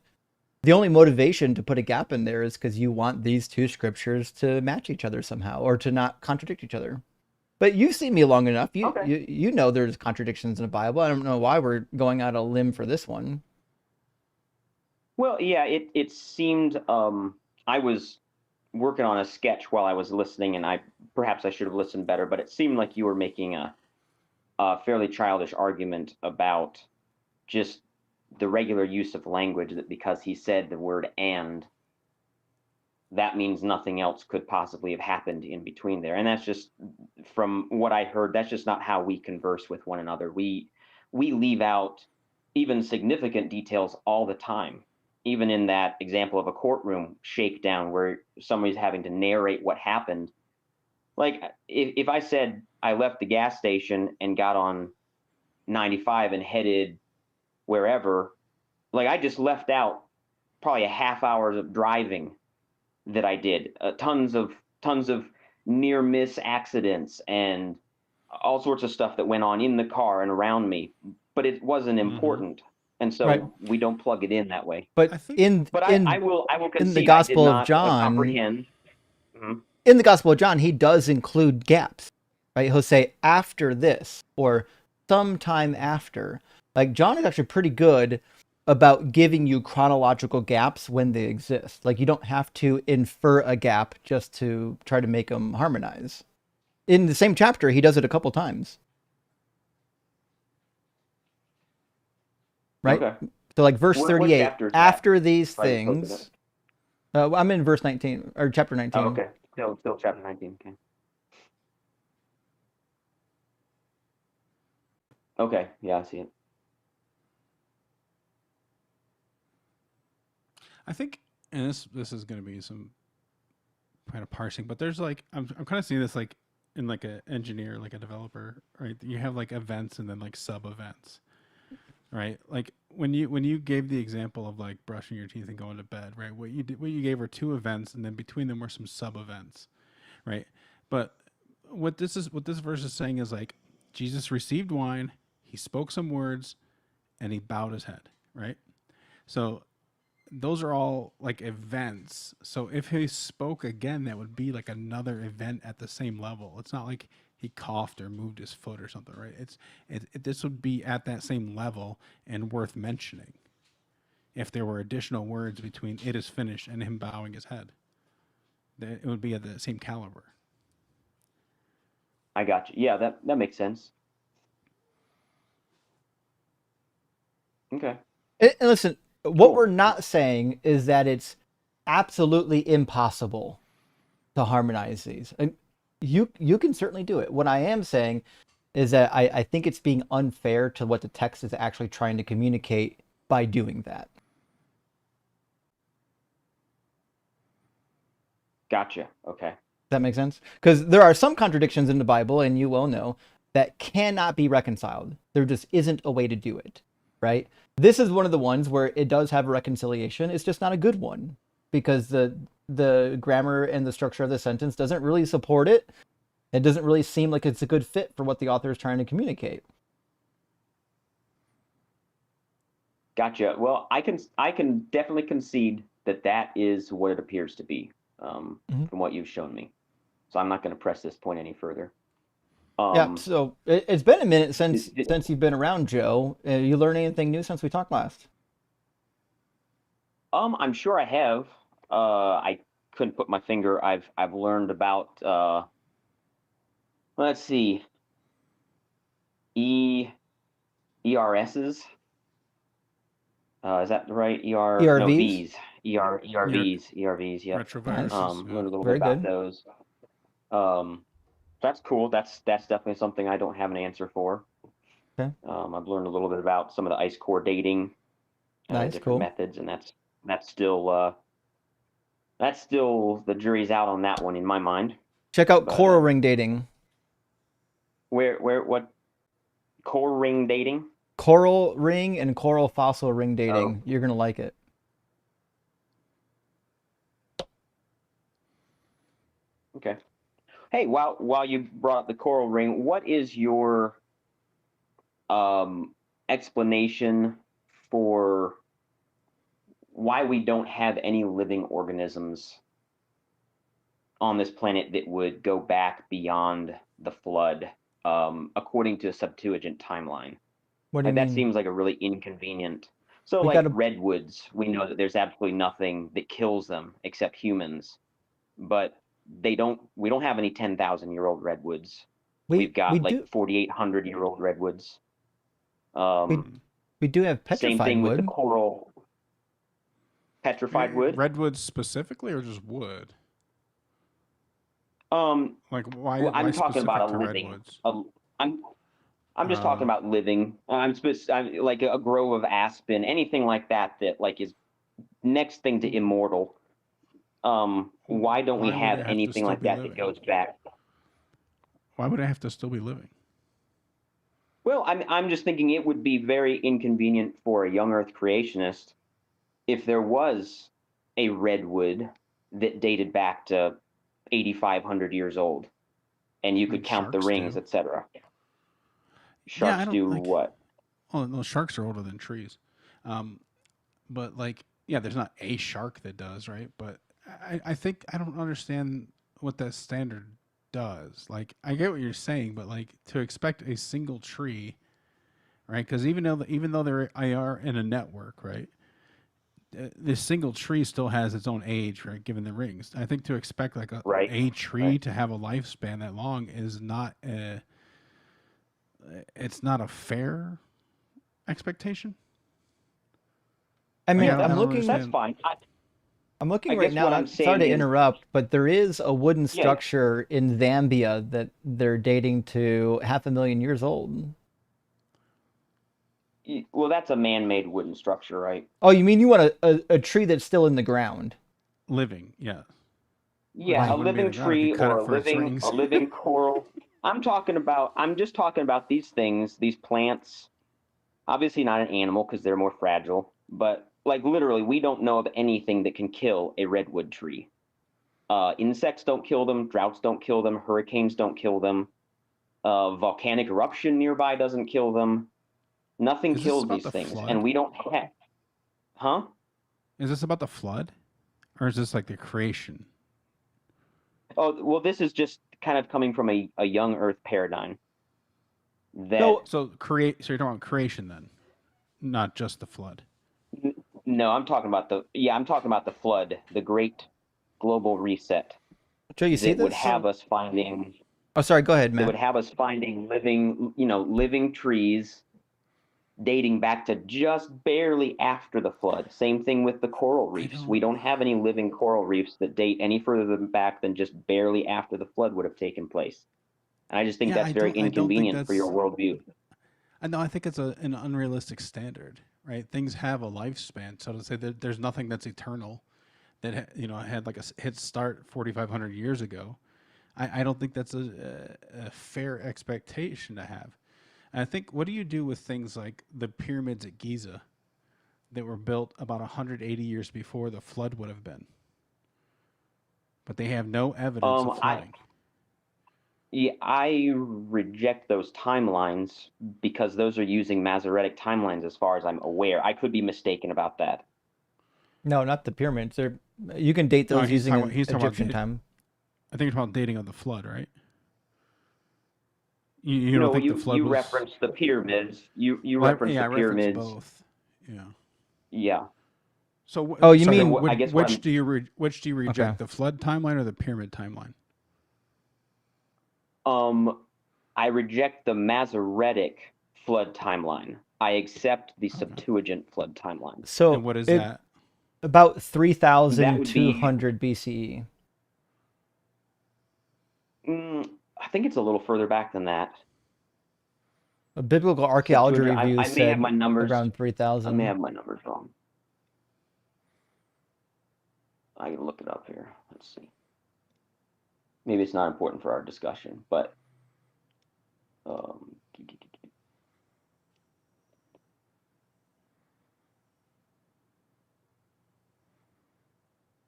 The only motivation to put a gap in there is because you want these two scriptures to match each other somehow or to not contradict each other. But you've seen me long enough. You know there's contradictions in the Bible. I don't know why we're going out on a limb for this one. Well, yeah, it seemed I was working on a sketch while I was listening, and perhaps I should have listened better, but it seemed like you were making a fairly childish argument about just the regular use of language, that because he said the word and, that means nothing else could possibly have happened in between there. And that's just, from what I heard, that's just not how we converse with one another. We leave out even significant details all the time. Even in that example of a courtroom shakedown where somebody's having to narrate what happened. Like if I said I left the gas station and got on 95 and headed wherever, like I just left out probably a half hour of driving that I did, tons of near miss accidents and all sorts of stuff that went on in the car and around me, but it wasn't important. And so Right. we don't plug it in that way. But I think- I will concede in the I did Gospel of not John, comprehend. Mhm. in the Gospel of John, he does include gaps, right? He'll say after this or sometime after. Like John is actually pretty good about giving you chronological gaps when they exist. Like you don't have to infer a gap just to try to make them harmonize. In the same chapter, he does it a couple times. Right? Okay. So like verse What 38, chapter is that? after these Right, close to things, I'm in verse 19 or chapter 19. Oh, okay. Still chapter 19. Okay. Okay. Yeah, I see it. I think, and this is going to be some kind of parsing, but there's like I'm kind of seeing this like in like an engineer, like a developer, right? You have like events and then like sub events, right? Like when you gave the example of like brushing your teeth and going to bed, right? What you gave were two events, and then between them were some sub events, right? But what this verse is saying is like Jesus received wine, he spoke some words, and he bowed his head, right? So those are all like events. So if he spoke again, that would be like another event at the same level. It's not like he coughed or moved his foot or something, right? This would be at that same level and worth mentioning if there were additional words between it is finished and him bowing his head. It would be at the same caliber. I got you. Yeah, that makes sense. Okay. And listen, what Cool. we're not saying is that it's absolutely impossible to harmonize these. And you can certainly do it. What I am saying is that I think it's being unfair to what the text is actually trying to communicate by doing that. Gotcha. Okay. Does that make sense? Because there are some contradictions in the Bible, and you well know, that cannot be reconciled. There just isn't a way to do it, right? This is one of the ones where it does have a reconciliation. It's just not a good one because the grammar and the structure of the sentence doesn't really support it. It doesn't really seem like it's a good fit for what the author is trying to communicate. Gotcha. Well, I can definitely concede that is what it appears to be from what you've shown me. So I'm not going to press this point any further. Yeah. So it's been a minute since you've been around, Joe. You learned anything new since we talked last? I'm sure I have. I couldn't put my finger. I've learned about let's see, ERSs. Is that right? ERVs? No, ERVs. Yeah. Retroviruses. Learned a little Very bit about good. those. That's cool. That's definitely something I don't have an answer for. Okay. I've learned a little bit about some of the ice core dating, Nice, different cool. methods, and that's still the jury's out on that one in my mind. Check out But, coral ring dating. What core ring dating? Coral ring and coral fossil ring dating. You're gonna like it. Okay. Hey, while you brought up the coral ring, what is your explanation for why we don't have any living organisms on this planet that would go back beyond the flood, according to a Septuagint timeline? What do you That mean? seems like a really inconvenient. So, We like gotta- redwoods, we know that there's absolutely nothing that kills them except humans, but we don't have any 10,000-year-old redwoods. We've got like 4,800-year-old redwoods. We do have Same petrified thing with the wood. coral. Petrified wood. Redwoods specifically, or just wood? Like why? Well, I'm why talking specific about a to living. redwoods? I'm just talking about living. I'm like a grove of aspen, anything like that like is next thing to immortal. Why don't we Why would have it have to anything still like be that living? goes back? Why would it have to still be living? Well, I'm just thinking it would be very inconvenient for a young Earth creationist if there was a redwood that dated back to 8,500 years old, and you could count the sharks rings, do. etc. I Sharks don't do like. what? Oh no, sharks are older than trees. But like, yeah, there's not a shark that does, right? But I think I don't understand what that standard does. Like, I get what you're saying, but like to expect a single tree, right? Because even though they're IR in a network, right? This single tree still has its own age, right? Given the rings, I think to expect like a tree to have a lifespan that long is not it's not a fair expectation. I mean, I I'm don't looking. That's understand. fine. I'm looking I right guess now. what And I'm sorry to saying is- interrupt, but there is a wooden structure in Zambia that they're dating to 500,000 years old. Well, that's a man-made wooden structure, right? Oh, you mean you want a tree that's still in the ground? Living, yeah. Yeah, Right. a It wouldn't be living the ground if you tree cut or it for its rings. a living coral. I'm just talking about these things, these plants. Obviously not an animal because they're more fragile, but like literally we don't know of anything that can kill a redwood tree. Insects don't kill them, droughts don't kill them, hurricanes don't kill them. Volcanic eruption nearby doesn't kill them. Nothing Is this kills about these the things, flood? and we don't have. Huh? Is this about the flood, or is this like the creation? Oh, well, this is just kind of coming from a young Earth paradigm. That So So you're talking about creation then, not just the flood. no, I'm talking about the flood, the great global reset Joe, you see that would this? have us finding Oh, sorry. Go ahead, that would Matt. have us finding living trees dating back to just barely after the flood. Same thing with the coral reefs. We don't have any living coral reefs that date any further back than just barely after the flood would have taken place. And I just think Yeah, that's very I don't think inconvenient for your worldview. I think it's an unrealistic standard, right? Things have a lifespan, so to say that there's nothing that's eternal that had like a hit start 4,500 years ago. I don't think that's a fair expectation to have. And I think, what do you do with things like the pyramids at Giza that were built about 180 years before the flood would have been? But they have no evidence of flooding. I reject those timelines because those are using Masoretic timelines as far as I'm aware. I could be mistaken about that. No, not the pyramids. You can date those he's using talking about Egyptian time. I think it's about dating of the flood, right? You don't think the flood you was... reference the pyramids. You reference the I pyramids. reference both. Yeah. Yeah. So you mean I guess which do you reject, Okay. the flood timeline or the pyramid timeline? I reject the Masoretic flood timeline. I accept the Septuagint flood timeline. So And what is that? About That would 3,200 BCE. I think it's a little further back than that. A biblical archaeology Septuagint, review I may said have my numbers. around I 3,000. may have my numbers wrong. I can look it up here. Let's see. Maybe it's not important for our discussion, but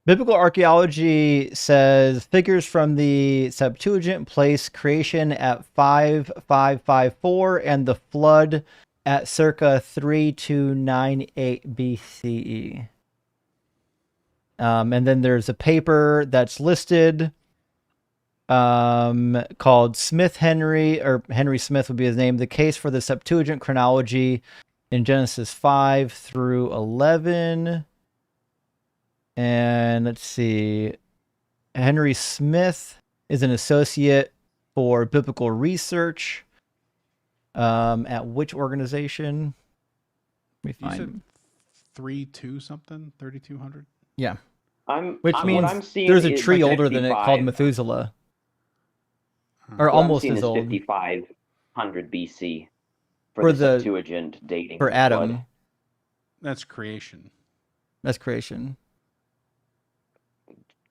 Biblical archaeology says figures from the Septuagint place creation at 5554 and the flood at circa 3298 BCE. And then there's a paper that's listed called Henry Smith would be his name, The Case for the Septuagint Chronology in Genesis 5 through 11. And let's see. Henry Smith is an associate for biblical research. At which organization? You said 3,200? Yeah. what I'm seeing there's a is tree like older than it called 55. Methuselah. What Or I'm almost seeing as is old. 5,500 BC for the Septuagint dating. For of the Adam. flood. That's creation. That's creation.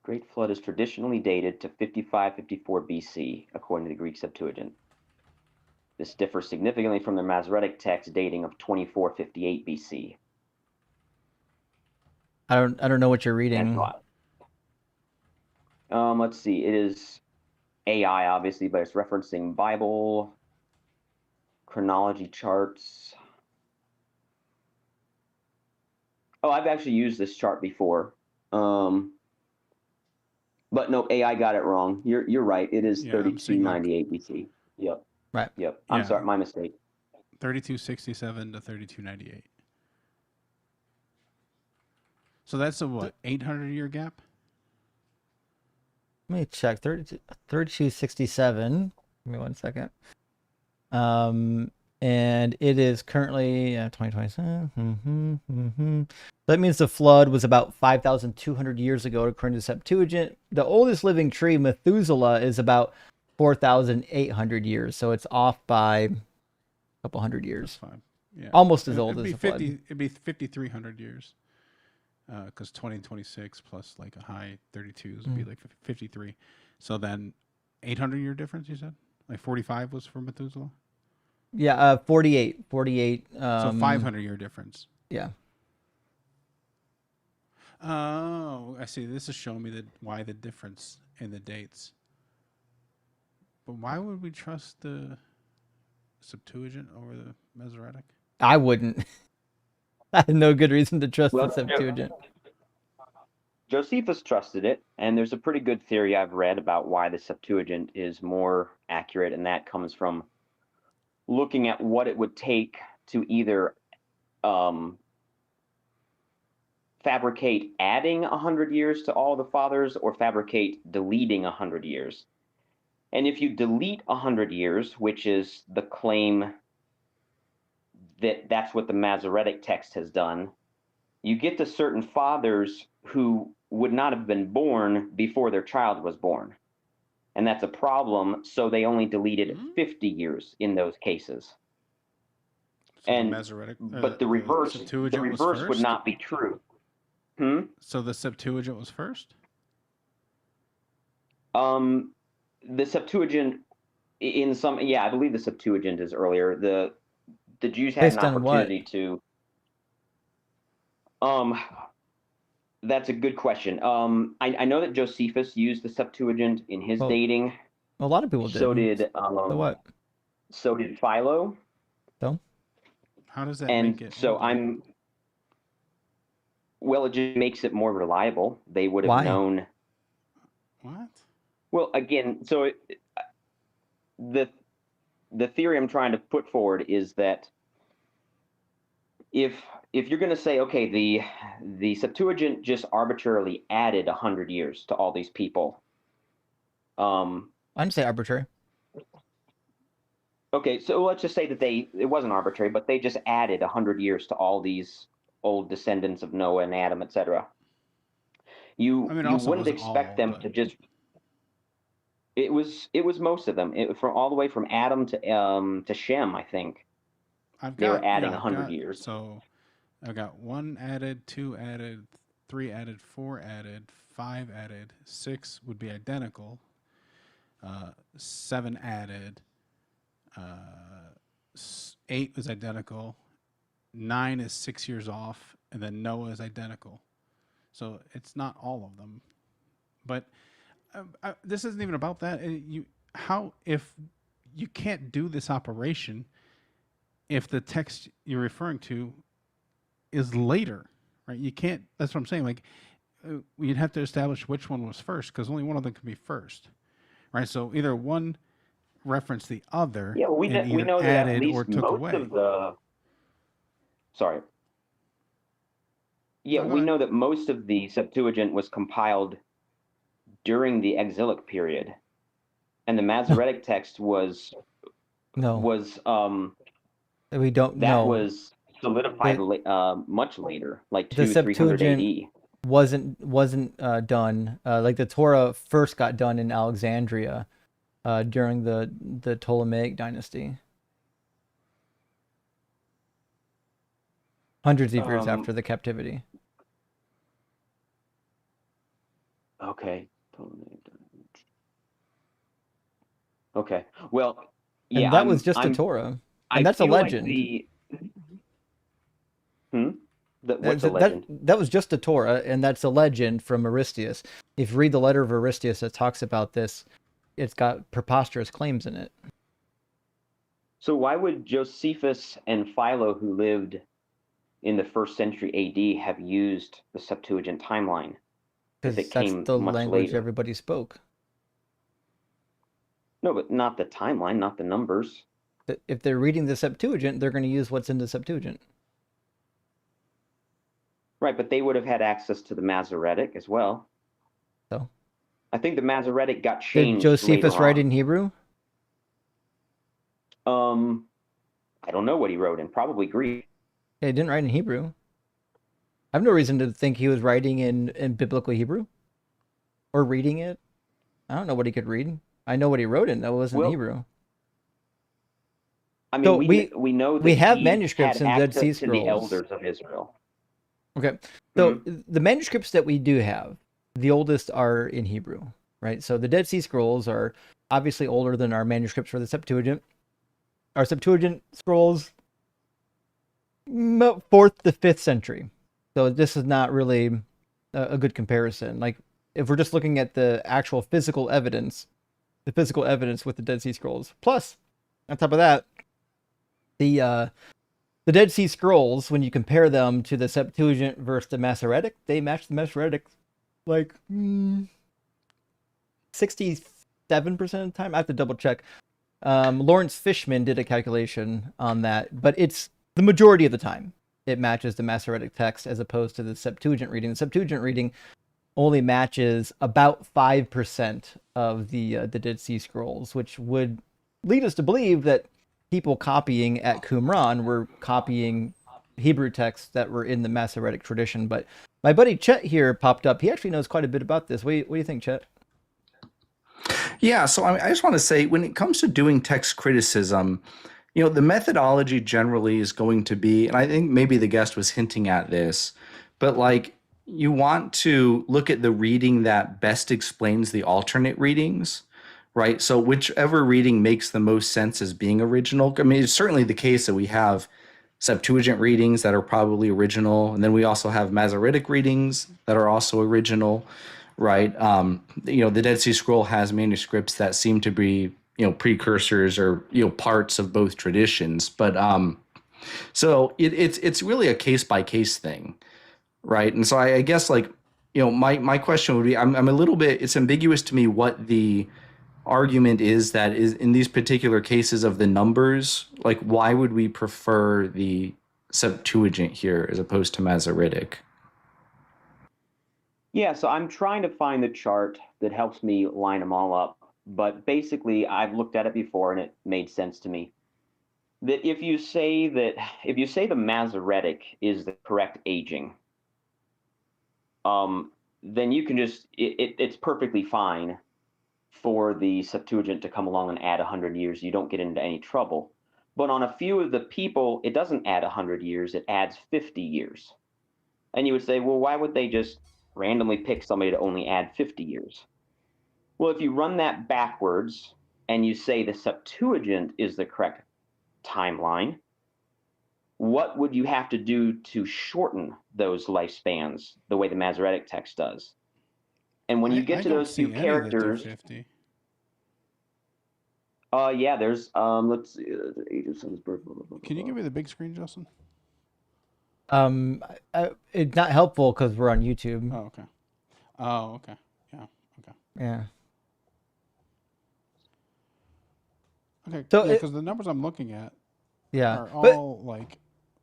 Great Flood is traditionally dated to 5554 BC, according to the Greek Septuagint. This differs significantly from the Masoretic text dating of 2458 BC. I don't know what you're reading. Let's see. It is AI, obviously, but it's referencing Bible chronology charts. Oh, I've actually used this chart before. But no, AI got it wrong. You're right. It is 3298 BC. Yep. Right. Yep. I'm sorry, my mistake. 3267 to 3298. So that's a what, 800-year gap? Let me check. 3267. Give me 1 second. And it is currently 2027. That means the flood was about 5,200 years ago, according to Septuagint. The oldest living tree, Methuselah, is about 4,800 years. So it's off by a couple hundred years. That's fine. Yeah. Almost as old as the flood. It'd be 5,300 years. Because 2026 plus like a high 32s would be like 53. So then 800-year difference, you said? Like 45 was for Methuselah? Yeah, 48. So 500-year difference. Yeah. Oh, I see. This is showing me why the difference in the dates. But why would we trust the Septuagint over the Masoretic? I wouldn't. I had no good reason to trust the Septuagint. Josephus trusted it, and there's a pretty good theory I've read about why the Septuagint is more accurate, and that comes from looking at what it would take to either fabricate adding 100 years to all the fathers or fabricate deleting 100 years. And if you delete 100 years, which is the claim that's what the Masoretic text has done, you get to certain fathers who would not have been born before their child was born. And that's a problem, so they only deleted 50 years in those cases. So and the Masoretic, but the reverse would not be true. So the Septuagint was first? the Septuagint in some, yeah, I believe the Septuagint is earlier. The Jews had Based an on what? opportunity to. That's a good question. I know that Josephus used the Septuagint in his Well, dating. A lot of people did. So did So what? So did Philo. So How does that And make it? so older? well, it just makes it more reliable. They would have Why? known. What? Well, again, so the theory I'm trying to put forward is that if you're going to say, okay, the Septuagint just arbitrarily added 100 years to all these people. I didn't say arbitrary. Okay, so let's just say that it wasn't arbitrary, but they just added 100 years to all these old descendants of Noah and Adam, etc. You also wouldn't wasn't expect all, them but to just. It was most of them. From all the way from Adam to Shem, I think. They were adding 100 years. So I've got 1 added, 2 added, 3 added, 4 added, 5 added, 6 would be identical. 7 added, 8 is identical, 9 is 6 years off, and then Noah is identical. So it's not all of them, but this isn't even about that. If you can't do this operation if the text you're referring to is later, right? You can't. That's what I'm saying. Like you'd have to establish which one was first because only one of them can be first, right? So either one referenced the other. Yeah, we know that added at least or took most away. of the. Sorry. Yeah, No, go we ahead. know that most of the Septuagint was compiled during the exilic period, and the Masoretic text was No, we don't that know. was solidified much later, like The 200-300 Septuagint AD. wasn't done. Like the Torah first got done in Alexandria during the Ptolemaic dynasty. Hundreds of years after the captivity. Okay. Okay. Well, yeah. And that was just the Torah. And that's a legend. What's a legend? That was just the Torah, and that's a legend from Aristeas. If you read the letter of Aristeas that talks about this, it's got preposterous claims in it. So why would Josephus and Philo, who lived in the 1st century AD, have used the Septuagint timeline? Because that's the language everybody spoke. No, but not the timeline, not the numbers. If they're reading the Septuagint, they're going to use what's in the Septuagint. Right, but they would have had access to the Masoretic as well. So? I think the Masoretic got changed. Did Josephus later write on. in Hebrew? I don't know what he wrote in. Probably Greek. Yeah, he didn't write in Hebrew. I have no reason to think he was writing in biblical Hebrew. Or reading it. I don't know what he could read. I know what he wrote in, though it wasn't Hebrew. I mean, So we know that we have he manuscripts had in Dead Sea access to the Scrolls. elders of Israel. Okay, so the manuscripts that we do have, the oldest are in Hebrew, right? So the Dead Sea Scrolls are obviously older than our manuscripts for the Septuagint. Our Septuagint scrolls, 4th to 5th century. So this is not really a good comparison. Like, if we're just looking at the actual physical evidence with the Dead Sea Scrolls. Plus, on top of that, the Dead Sea Scrolls, when you compare them to the Septuagint versus the Masoretic, they match the Masoretic like 67% of the time. I have to double check. Lawrence Fishman did a calculation on that, but it's the majority of the time it matches the Masoretic text as opposed to the Septuagint reading. The Septuagint reading only matches about 5% of the Dead Sea Scrolls, which would lead us to believe that people copying at Qumran were copying Hebrew texts that were in the Masoretic tradition. But my buddy Chet here popped up. He actually knows quite a bit about this. What do you think, Chet? Yeah, so I just want to say, when it comes to doing text criticism, the methodology generally is going to be, and I think maybe the guest was hinting at this, but like you want to look at the reading that best explains the alternate readings, right? So whichever reading makes the most sense as being original. I mean, it's certainly the case that we have Septuagint readings that are probably original, and then we also have Masoretic readings that are also original, right? The Dead Sea Scroll has manuscripts that seem to be, precursors or parts of both traditions, but so it's really a case by case thing, right? And so I guess my question would be, I'm a little bit, it's ambiguous to me what the argument is that is in these particular cases of the numbers, like why would we prefer the Septuagint here as opposed to Masoretic? Yeah, so I'm trying to find the chart that helps me line them all up. But basically, I've looked at it before and it made sense to me. That if you say the Masoretic is the correct aging, then you can just it's perfectly fine for the Septuagint to come along and add 100 years. You don't get into any trouble. But on a few of the people, it doesn't add 100 years, it adds 50 years. And you would say, well, why would they just randomly pick somebody to only add 50 years? Well, if you run that backwards and you say the Septuagint is the correct timeline, what would you have to do to shorten those lifespans the way the Masoretic text does? And when you get to those few characters, 50. yeah, there's let's see, the age of son's birth. Can you give me the big screen, Justin? It's not helpful because we're on YouTube. Oh, okay. Oh, okay. Yeah. Okay. Yeah. Okay. So because the numbers I'm looking at are all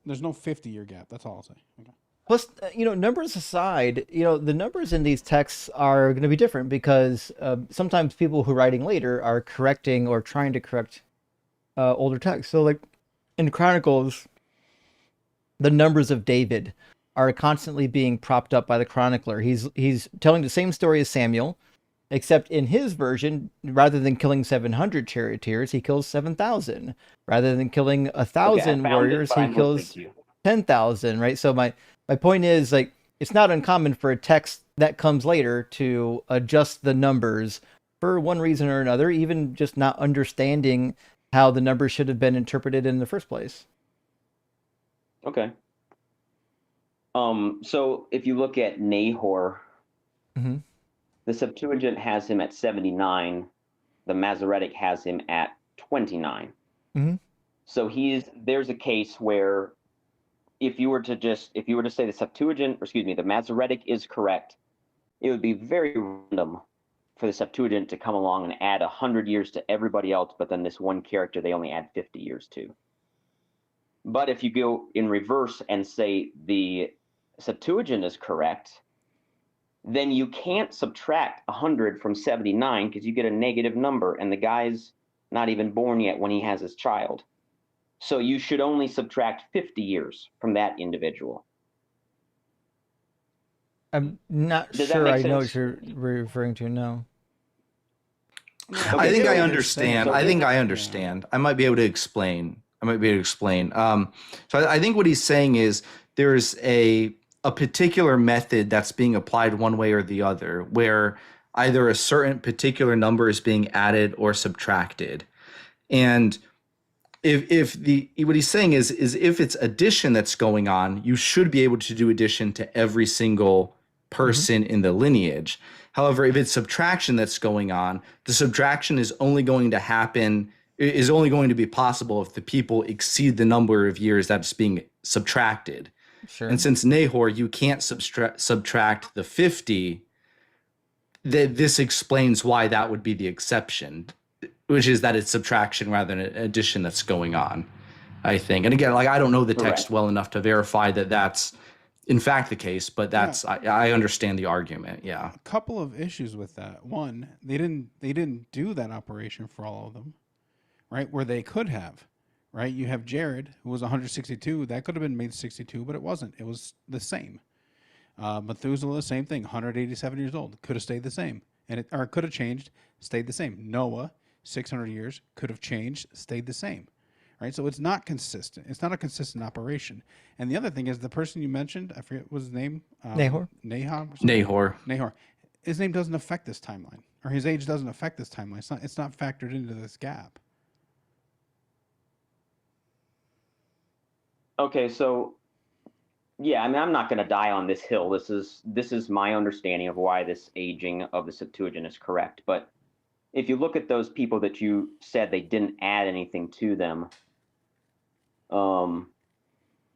there's no 50-year gap. That's all I'll say. Okay. Plus, numbers aside, the numbers in these texts are going to be different because sometimes people who are writing later are correcting or trying to correct older texts. So, like in Chronicles, the numbers of David are constantly being propped up by the chronicler. He's telling the same story as Samuel, except in his version, rather than killing 700 charioteers, he kills 7,000. Rather than killing 1,000 warriors, he kills 10,000. Right. So my point is, it's not uncommon for a text that comes later to adjust the numbers for one reason or another, even just not understanding how the numbers should have been interpreted in the first place. Okay. So if you look at Nahor, the Septuagint has him at 79. The Masoretic has him at 29. So there's a case where if you were to say the Septuagint, the Masoretic is correct, it would be very random for the Septuagint to come along and add 100 years to everybody else, but then this one character they only add 50 years to. But if you go in reverse and say the Septuagint is correct, then you can't subtract 100 from 79 because you get a negative number, and the guy's not even born yet when he has his child. So you should only subtract 50 years from that individual. I'm not sure I know what you're referring to, no. Okay, I think I understand. I might be able to explain. So I think what he's saying is there's a particular method that's being applied one way or the other, where either a certain particular number is being added or subtracted. And what he's saying is if it's addition that's going on, you should be able to do addition to every single person in the lineage. However, if it's subtraction that's going on, the subtraction is only going to be possible if the people exceed the number of years that's being subtracted. Sure. And since Nahor, you can't subtract the 50, this explains why that would be the exception, which is that it's subtraction rather than addition that's going on, I think. And again, I don't know the text well enough to verify that that's in fact the case, but I understand the argument. Yeah. A couple of issues with that. One, they didn't do that operation for all of them, right? Where they could have, right? You have Jared, who was 162. That could have been made 62, but it wasn't. It was the same. Methuselah, the same thing, 187 years old. Could have stayed the same. Or it could have changed, stayed the same. Noah, 600 years, could have changed, stayed the same. Right? So it's not consistent. It's not a consistent operation. And the other thing is the person you mentioned, I forget what his name. Nahor. Nahor. His name doesn't affect this timeline. or his age doesn't affect this timeline. It's not factored into this gap. Okay, so yeah, I mean, I'm not going to die on this hill. This is my understanding of why this aging of the Septuagint is correct. But if you look at those people that you said they didn't add anything to them, oh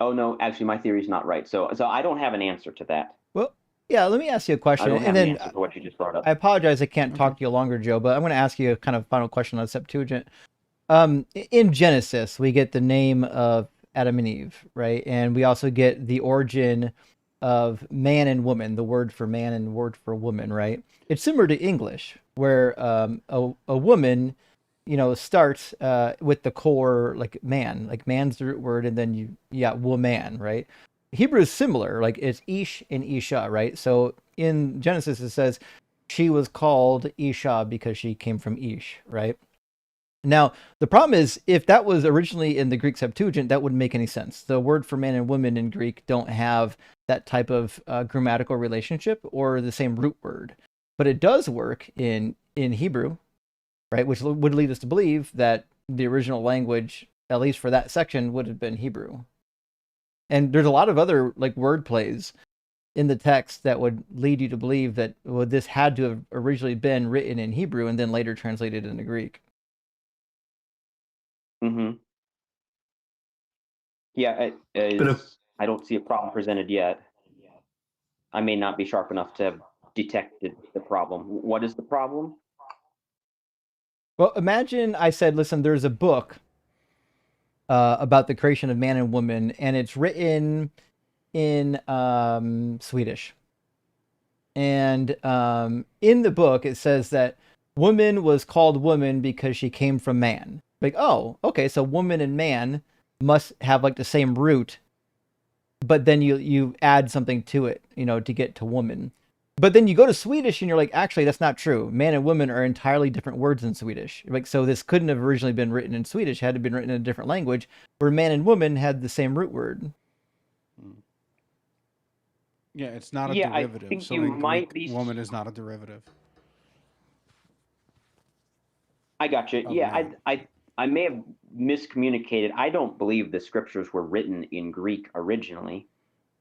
no, actually, my theory is not right. So I don't have an answer to that. Well, yeah, let me ask you a I question, don't have and an then answer to what you just brought up. I apologize I can't Okay. talk to you longer, Joe, but I'm going to ask you a kind of final question on Septuagint. In Genesis, we get the name of Adam and Eve, right? And we also get the origin of man and woman, the word for man and word for woman, right? It's similar to English, where a woman, starts with the core like man, like man's the root word, and then you got woman, right? Hebrew is similar, like it's Ish and Isha, right? So in Genesis it says she was called Isha because she came from Ish, right? Now, the problem is, if that was originally in the Greek Septuagint, that wouldn't make any sense. The word for man and woman in Greek don't have that type of grammatical relationship or the same root word. But it does work in Hebrew, right? Which would lead us to believe that the original language, at least for that section, would have been Hebrew. And there's a lot of other like word plays in the text that would lead you to believe that this had to have originally been written in Hebrew and then later translated into Greek. Mm-hmm. Yeah, I don't see a problem presented yet. I may not be sharp enough to have detected the problem. What is the problem? Well, imagine I said, listen, there's a book about the creation of man and woman, and it's written in Swedish. And in the book, it says that woman was called woman because she came from man. Like, oh, okay, so woman and man must have like the same root, but then you add something to it, to get to woman. But then you go to Swedish and you're like, actually, that's not true. Man and woman are entirely different words in Swedish. Like, so this couldn't have originally been written in Swedish, had to been written in a different language, where man and woman had the same root word. Yeah, it's not a Yeah, I derivative. think So you in might Greek, be- woman is not a derivative. I got you. Of Yeah, man. I may have miscommunicated. I don't believe the scriptures were written in Greek originally.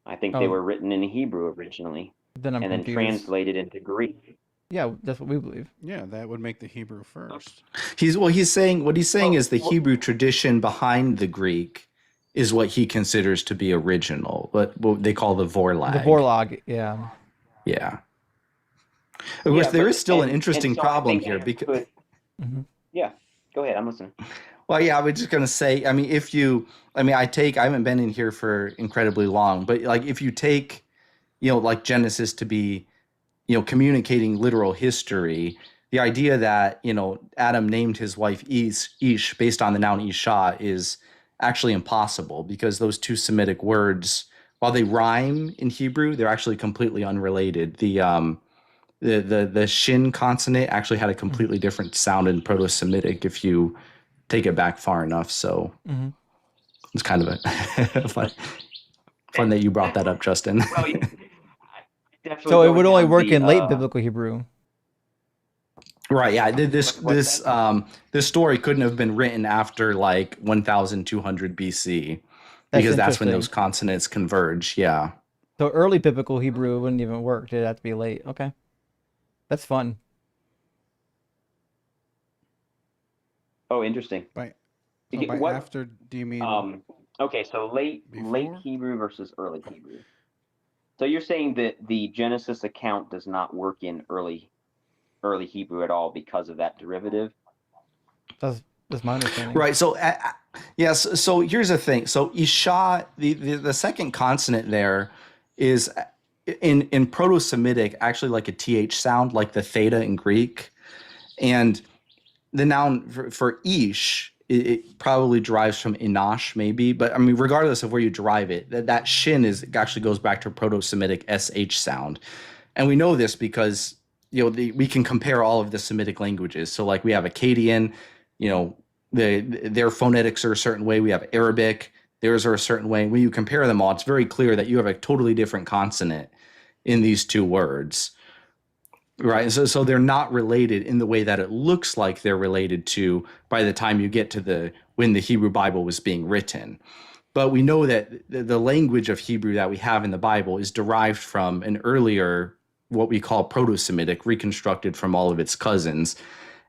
I think they Oh. were written in Hebrew originally Then I'm and then confused. translated into Greek. Yeah, that's what we believe. Yeah, that would make the Hebrew first. He's saying is the well- Hebrew tradition behind the Greek is what he considers to be original, what they call the Vorlag. The Vorlag, yeah. Yeah. Of course, there is still an interesting so I problem think here I because. could- Mhm. Yeah, go ahead. I'm listening. Well, yeah, I was just gonna say. I mean, I haven't been in here for incredibly long, but like if you take, like Genesis to be, communicating literal history, the idea that Adam named his wife Ish based on the noun Isha is actually impossible because those two Semitic words, while they rhyme in Hebrew, they're actually completely unrelated. The shin consonant actually had a completely different sound in Proto-Semitic if you take it back far enough. So Mhm. it's kind of a fun that you brought that up, Justin. Well, yeah, definitely So it go would only down work the, in late biblical Hebrew. Right. Yeah. This What's this story couldn't have been written after like 1200 BC That's because that's when interesting. those consonants converge. Yeah. So early biblical Hebrew wouldn't even work. It'd have to be late. Okay. That's fun. Oh, interesting. By What- after, do you mean Okay, so late Before? Hebrew versus early Hebrew. So you're saying that the Genesis account does not work in early Hebrew at all because of that derivative? That's my understanding. Right. So yes. So here's the thing. So Isha, the second consonant there is in Proto-Semitic actually like a th sound, like the theta in Greek, and the noun for Ish, it probably derives from Inash, maybe. But I mean, regardless of where you derive it, that shin actually goes back to Proto-Semitic sh sound, and we know this because we can compare all of the Semitic languages. So like we have Akkadian, their phonetics are a certain way. We have Arabic, theirs are a certain way. When you compare them all, it's very clear that you have a totally different consonant in these two words. Right. So they're not related in the way that it looks like they're related to by the time you get to when the Hebrew Bible was being written. But we know that the language of Hebrew that we have in the Bible is derived from an earlier, what we call Proto-Semitic, reconstructed from all of its cousins.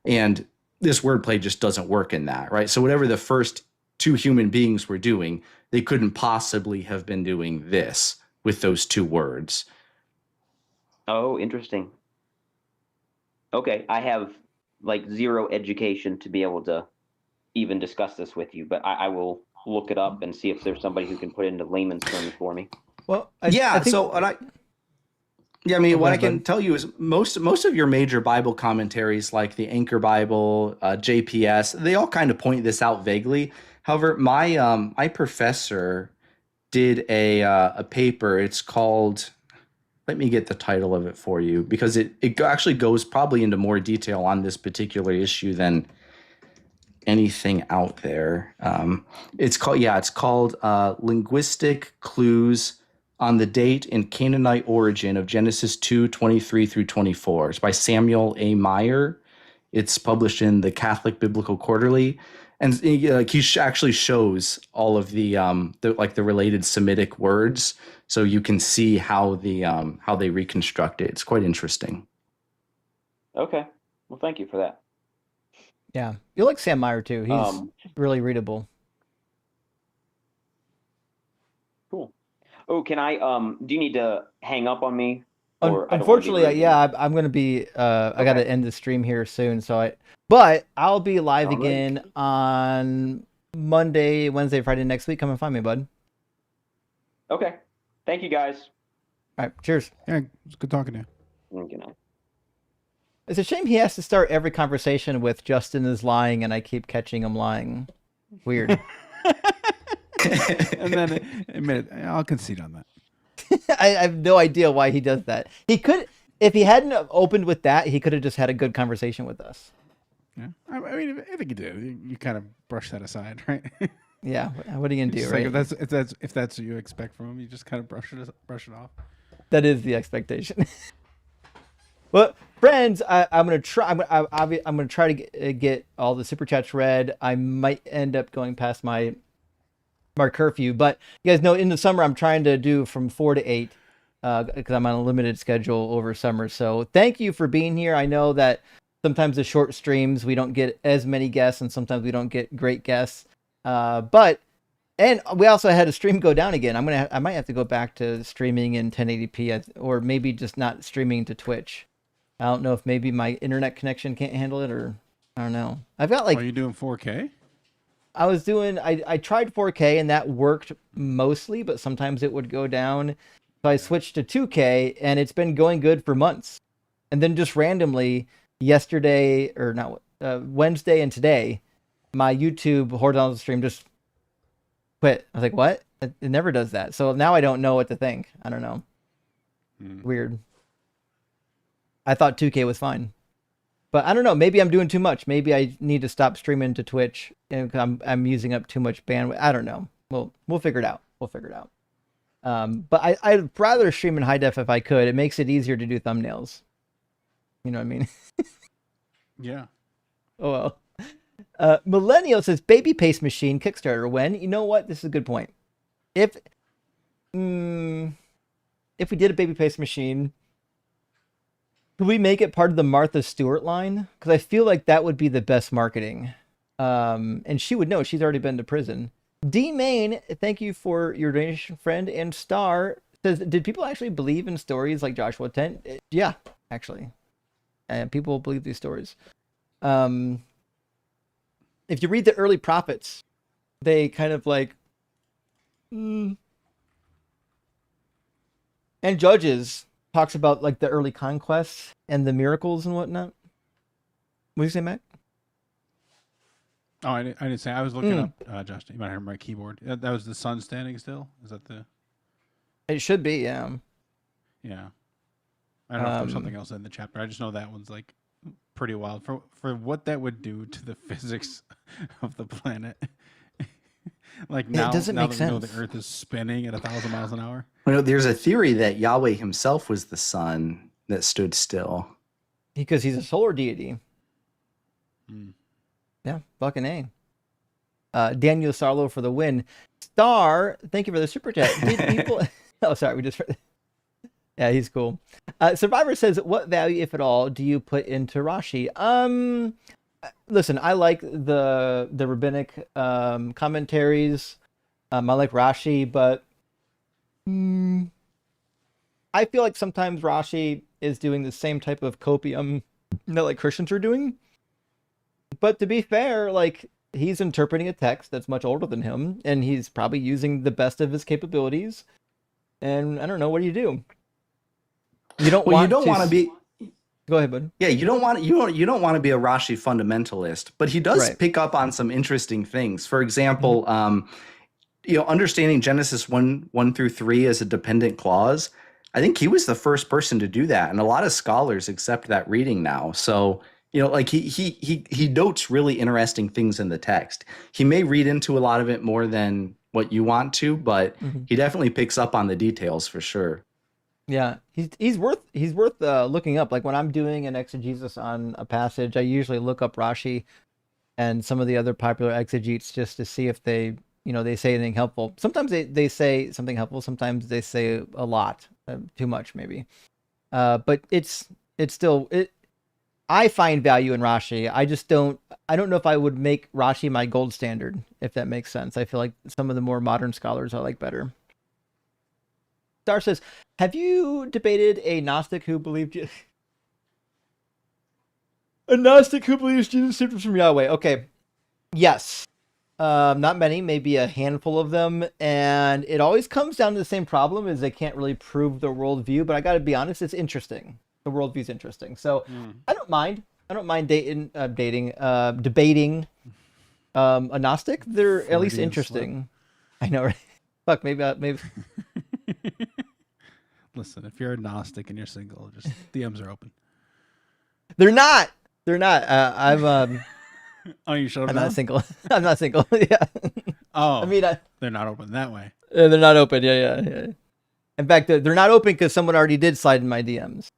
And this wordplay just doesn't work in that, right? So whatever the first two human beings were doing, they couldn't possibly have been doing this with those two words. Oh, interesting. Okay, I have like zero education to be able to even discuss this with you, but I will look it up and see if there's somebody who can put it into layman's terms for me. Well, I think, what I can tell you is most of your major Bible commentaries, like the Anchor Bible, JPS, they all kind of point this out vaguely. However, my professor did a paper. It's called, let me get the title of it for you, because it actually goes probably into more detail on this particular issue than anything out there. It's called Linguistic Clues on the Date and Canaanite Origin of Genesis 2:23 through 24. It's by Samuel A. Meyer. It's published in the Catholic Biblical Quarterly, and he actually shows all of the related Semitic words, so you can see how they reconstruct it. It's quite interesting. Okay, well, thank you for that. Yeah, you like Sam Meyer too. He's really readable. Cool. Oh, can I? Do you need to hang up on me? Unfortunately, I'm going to be. I got to end the stream here soon, but I'll be live again on Monday, Wednesday, Friday next week. Come and find me, bud. Okay. Thank you, guys. All right. Cheers. Yeah, it's good talking to you. Good night. It's a shame he has to start every conversation with Justin is lying, and I keep catching him lying. Weird. And then admit it, I'll concede on that. I have no idea why he does that. He could, if he hadn't opened with that, he could have just had a good conversation with us. Yeah, I mean, I think you did. You kind of brush that aside, right? Yeah. What are you gonna do, right? Like if that's what you expect from him, you just kind of brush it off. That is the expectation. Well, friends, I'm gonna try. I'm gonna try to get all the super chats read. I might end up going past my curfew, but you guys know in the summer I'm trying to do from 4 to 8 because I'm on a limited schedule over summer. So thank you for being here. I know that sometimes the short streams we don't get as many guests, and sometimes we don't get great guests. But we also had a stream go down again. I might have to go back to streaming in 1080p, or maybe just not streaming to Twitch. I don't know if maybe my internet connection can't handle it, or I don't know. I've got like. Are you doing 4K? I tried 4K and that worked mostly, but sometimes it would go down. So I switched to 2K and it's been going good for months. And then just randomly Wednesday and today, my YouTube horizontal stream just quit. I was like, what? It never does that. So now I don't know what to think. I don't know. Weird. I thought 2K was fine. But I don't know. Maybe I'm doing too much. Maybe I need to stop streaming to Twitch and I'm using up too much bandwidth. I don't know. We'll figure it out. But I'd rather stream in high def if I could. It makes it easier to do thumbnails. You know what I mean? Yeah. Oh well. Millennial says baby paste machine Kickstarter. When? You know what? This is a good point. If we did a baby paste machine, could we make it part of the Martha Stewart line? Because I feel like that would be the best marketing. And she would know. She's already been to prison. D Main, thank you for your donation, friend. And Star says, did people actually believe in stories like Joshua 10? Yeah, actually. And people believe these stories. If you read the early prophets, they kind of like... And Judges talks about like the early conquests and the miracles and whatnot. What do you say, Matt? Oh, I didn't say. I was looking up, Justin. You might have my keyboard. That was the sun standing still? Is that the... It should be, yeah. Yeah. I don't know if there's something else in the chapter. I just know that one's like pretty wild for what that would do to the physics of the planet. Like now, it doesn't now make that sense. we know the Earth is spinning at 1,000 miles an hour. There's a theory that Yahweh himself was the sun that stood still. Because he's a solar deity. Mm. Yeah, fucking A. Daniel Sarlo for the win. Star, thank you for the super chat. Did people? Oh, sorry, we just. Yeah, he's cool. Survivor says, "What value, if at all, do you put into Rashi?" Listen, I like the rabbinic commentaries. I like Rashi, but I feel like sometimes Rashi is doing the same type of copium that like Christians are doing. But to be fair, like he's interpreting a text that's much older than him, and he's probably using the best of his capabilities. And I don't know, what do? You don't Well, want you don't want to be. Go ahead, bud. Yeah, you don't want to be a Rashi fundamentalist, but he does Right. pick up on some interesting things. For example, understanding Genesis 1 through 3 as a dependent clause. I think he was the first person to do that, and a lot of scholars accept that reading now. So, like he notes really interesting things in the text. He may read into a lot of it more than what you want to, but he definitely picks up on the details for sure. Yeah, he's worth looking up. Like when I'm doing an exegesis on a passage, I usually look up Rashi and some of the other popular exegetes just to see if they say anything helpful. Sometimes they say something helpful. Sometimes they say a lot, too much maybe. But it's still it. I find value in Rashi. I don't know if I would make Rashi my gold standard, if that makes sense. I feel like some of the more modern scholars I like better. Star says, have you debated a Gnostic who believed a Gnostic who believes Jesus is from Yahweh? Okay. Yes. Not many, maybe a handful of them. And it always comes down to the same problem, is they can't really prove the worldview, but I got to be honest, it's interesting. The worldview's interesting. So I don't mind debating a Gnostic. They're at least interesting. I know, right? Fuck, maybe. Listen, if you're agnostic and you're single, just DMs are open. They're not. I'm. Oh, you showed up. I'm not single. I'm not single. Yeah. Oh, I mean, they're not open that way. They're not open. Yeah. In fact, they're not open because someone already did slide in my DMs.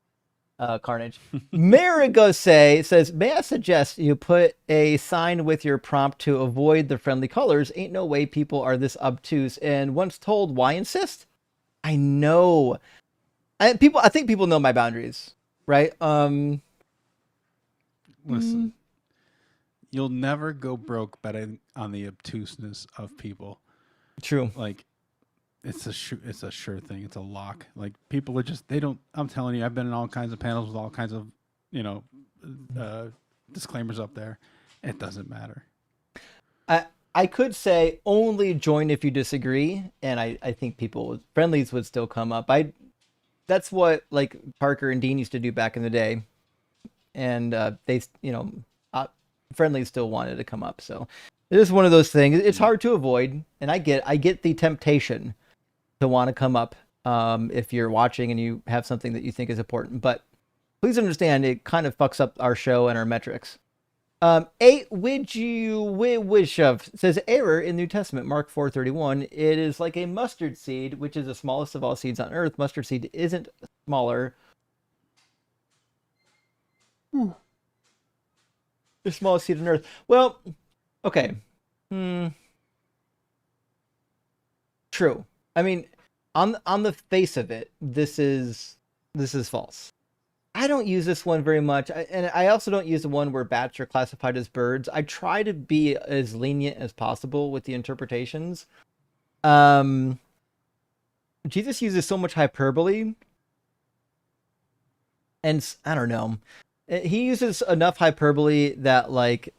Carnage. Marigose says, may I suggest you put a sign with your prompt to avoid the friendly colors? Ain't no way people are this obtuse. And once told, why insist? I know. I think people know my boundaries, right? Listen, you'll never go broke betting on the obtuseness of people. True. Like, it's a sure thing. It's a lock. Like, people are just, they don't, I'm telling you, I've been in all kinds of panels with all kinds of, disclaimers up there. It doesn't matter. I could say only join if you disagree, and I think friendlies would still come up. That's what like Parker and Dean used to do back in the day, and they friendlies still wanted to come up. So it is one of those things. It's hard to avoid, and I get the temptation to want to come up if you're watching and you have something that you think is important. But please understand, it kind of fucks up our show and our metrics. Wishuv says, error in New Testament, Mark 4:31. It is like a mustard seed, which is the smallest of all seeds on earth. Mustard seed isn't smaller. The smallest seed on earth. Well, okay. True. I mean, on the face of it, this is false. I don't use this one very much, and I also don't use the one where bats are classified as birds. I try to be as lenient as possible with the interpretations. Jesus uses so much hyperbole, and I don't know. He uses enough hyperbole that, like,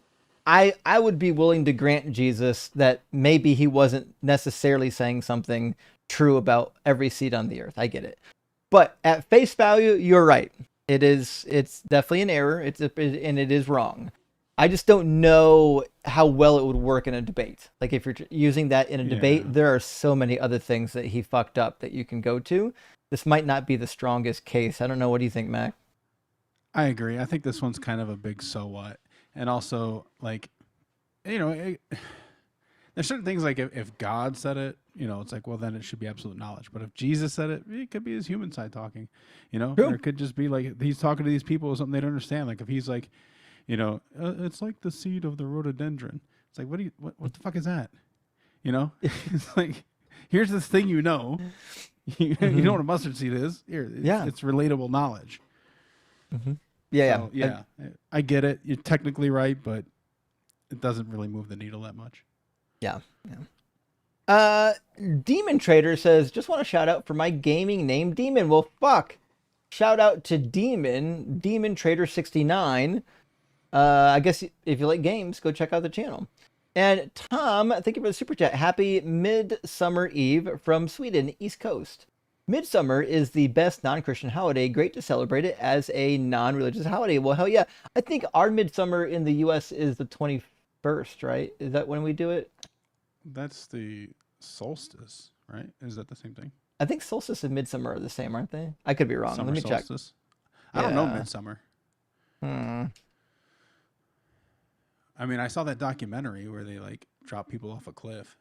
I would be willing to grant Jesus that maybe he wasn't necessarily saying something true about every seed on the earth. I get it. But at face value, you're right. It's definitely an error. And it is wrong. I just don't know how well it would work in a debate. Like, if you're using that in a debate, there are so many other things that he fucked up that you can go to. This might not be the strongest case. I don't know. What do you think, Mac? I agree. I think this one's kind of a big so what. And also, like, There's certain things like if God said it, it's like, well, then it should be absolute knowledge. But if Jesus said it, it could be his human side talking. True. There could just be like he's talking to these people with something they don't understand. Like if he's like, it's like the seed of the rhododendron. It's like, what the fuck is that? It's like, here's this thing you know what a mustard seed is. Here, it's relatable knowledge. Mm-hmm. I get it. You're technically right, but it doesn't really move the needle that much. Yeah. Demon Trader says, just want to shout out for my gaming name, Demon. Well, fuck. Shout out to Demon Trader 69. I guess if you like games, go check out the channel. And Tom, thank you for the super chat. Happy Midsummer Eve from Sweden, East Coast. Midsummer is the best non-Christian holiday. Great to celebrate it as a non-religious holiday. Well, hell yeah. I think our Midsummer in the U.S. is the 21st, right? Is that when we do it? That's the solstice, right? Is that the same thing? I think solstice and midsummer are the same, aren't they? I could be wrong. Summer Let me solstice. check. I don't know midsummer. Hmm. I mean, I saw that documentary where they like drop people off a cliff.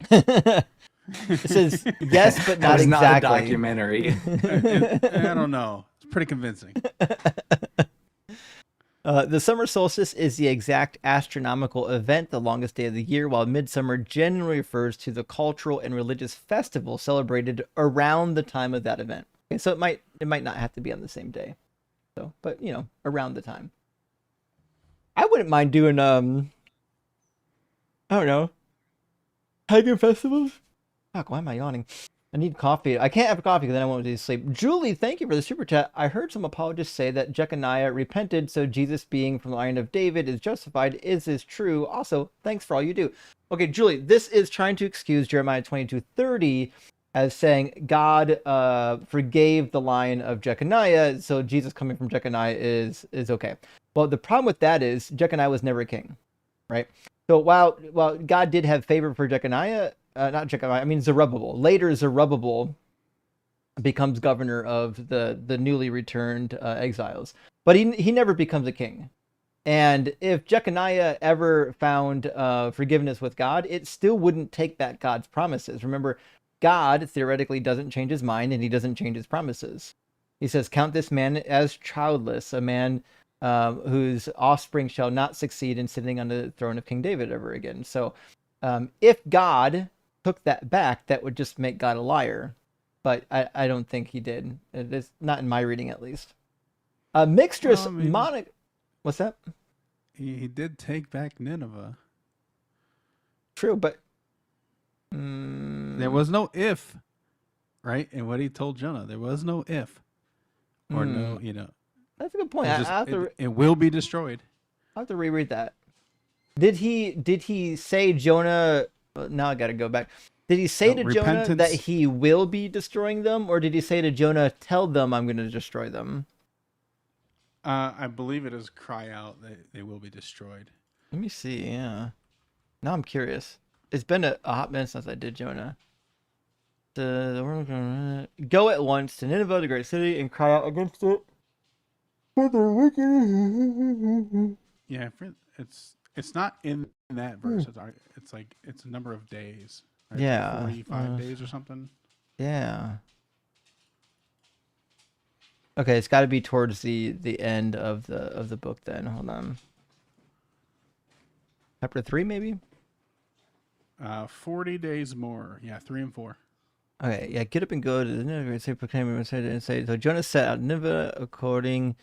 It says yes, but not That was exactly. not a documentary. I don't know. It's pretty convincing. The summer solstice is the exact astronomical event, the longest day of the year, while midsummer generally refers to the cultural and religious festival celebrated around the time of that event. Okay, so it might not have to be on the same day. So, but around the time. I wouldn't mind doing I don't know, pagan festivals. Fuck, why am I yawning? I need coffee. I can't have coffee because then I won't be able to sleep. Julie, thank you for the super chat. I heard some apologists say that Jeconiah repented, so Jesus being from the line of David is justified. Is this true? Also, thanks for all you do. Okay, Julie, this is trying to excuse Jeremiah 22:30 as saying God forgave the line of Jeconiah, so Jesus coming from Jeconiah is okay. Well, the problem with that is Jeconiah was never a king, right? So while God did have favor for Jeconiah, not Jeconiah, I mean Zerubbabel. Later, Zerubbabel becomes governor of the newly returned exiles, but he never becomes a king. And if Jeconiah ever found forgiveness with God, it still wouldn't take back God's promises. Remember, God theoretically doesn't change his mind, and he doesn't change his promises. He says, "Count this man as childless, a man whose offspring shall not succeed in sitting on the throne of King David ever again." So if God took that back, that would just make God a liar. But I don't think he did. It's not in my reading, at least. Mixtress Monica. What's that? He did take back Nineveh. True, but there was no if, right? And what he told Jonah, there was no if, or no, That's a good point. It will be destroyed. I'll have to reread that. Did he say Jonah? Now I got to go back. Did he say to Jonah that he will be destroying them, or did he say to Jonah, "Tell them I'm going to destroy them"? I believe it is cry out that they will be destroyed. Let me see. Yeah. Now I'm curious. It's been a hot minute since I did Jonah. Go at once to Nineveh, the great city, and cry out against it. For the wicked. Yeah, it's not in that verse. It's a number of days. Right? Yeah, 45 days or something. Yeah. Okay, it's got to be towards the end of the book then. Hold on. Chapter 3, maybe. 40 days more. Yeah, 3 and 4. Okay, yeah. Get up and go to the Nineveh. Say, proclaim and say. So Jonah set out Nineveh according to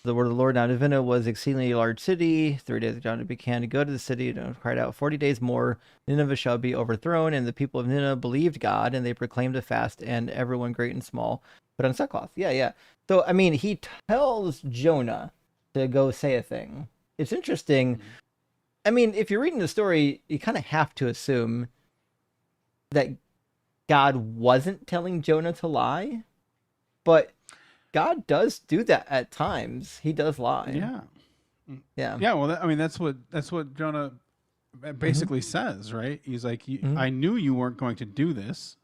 the word of the Lord. Now Nineveh was an exceedingly large city. 3 days Jonah began to go to the city and cried out, 40 days more, Nineveh shall be overthrown. And the people of Nineveh believed God, and they proclaimed a fast, and everyone great and small put on sackcloth. Yeah. So I mean, he tells Jonah to go say a thing. It's interesting. Mm-hmm. I mean, if you're reading the story, you kind of have to assume that God wasn't telling Jonah to lie, but God does do that at times. He does lie. Yeah. Well, that's what Jonah basically says, right? He's like, I knew you weren't going to do this,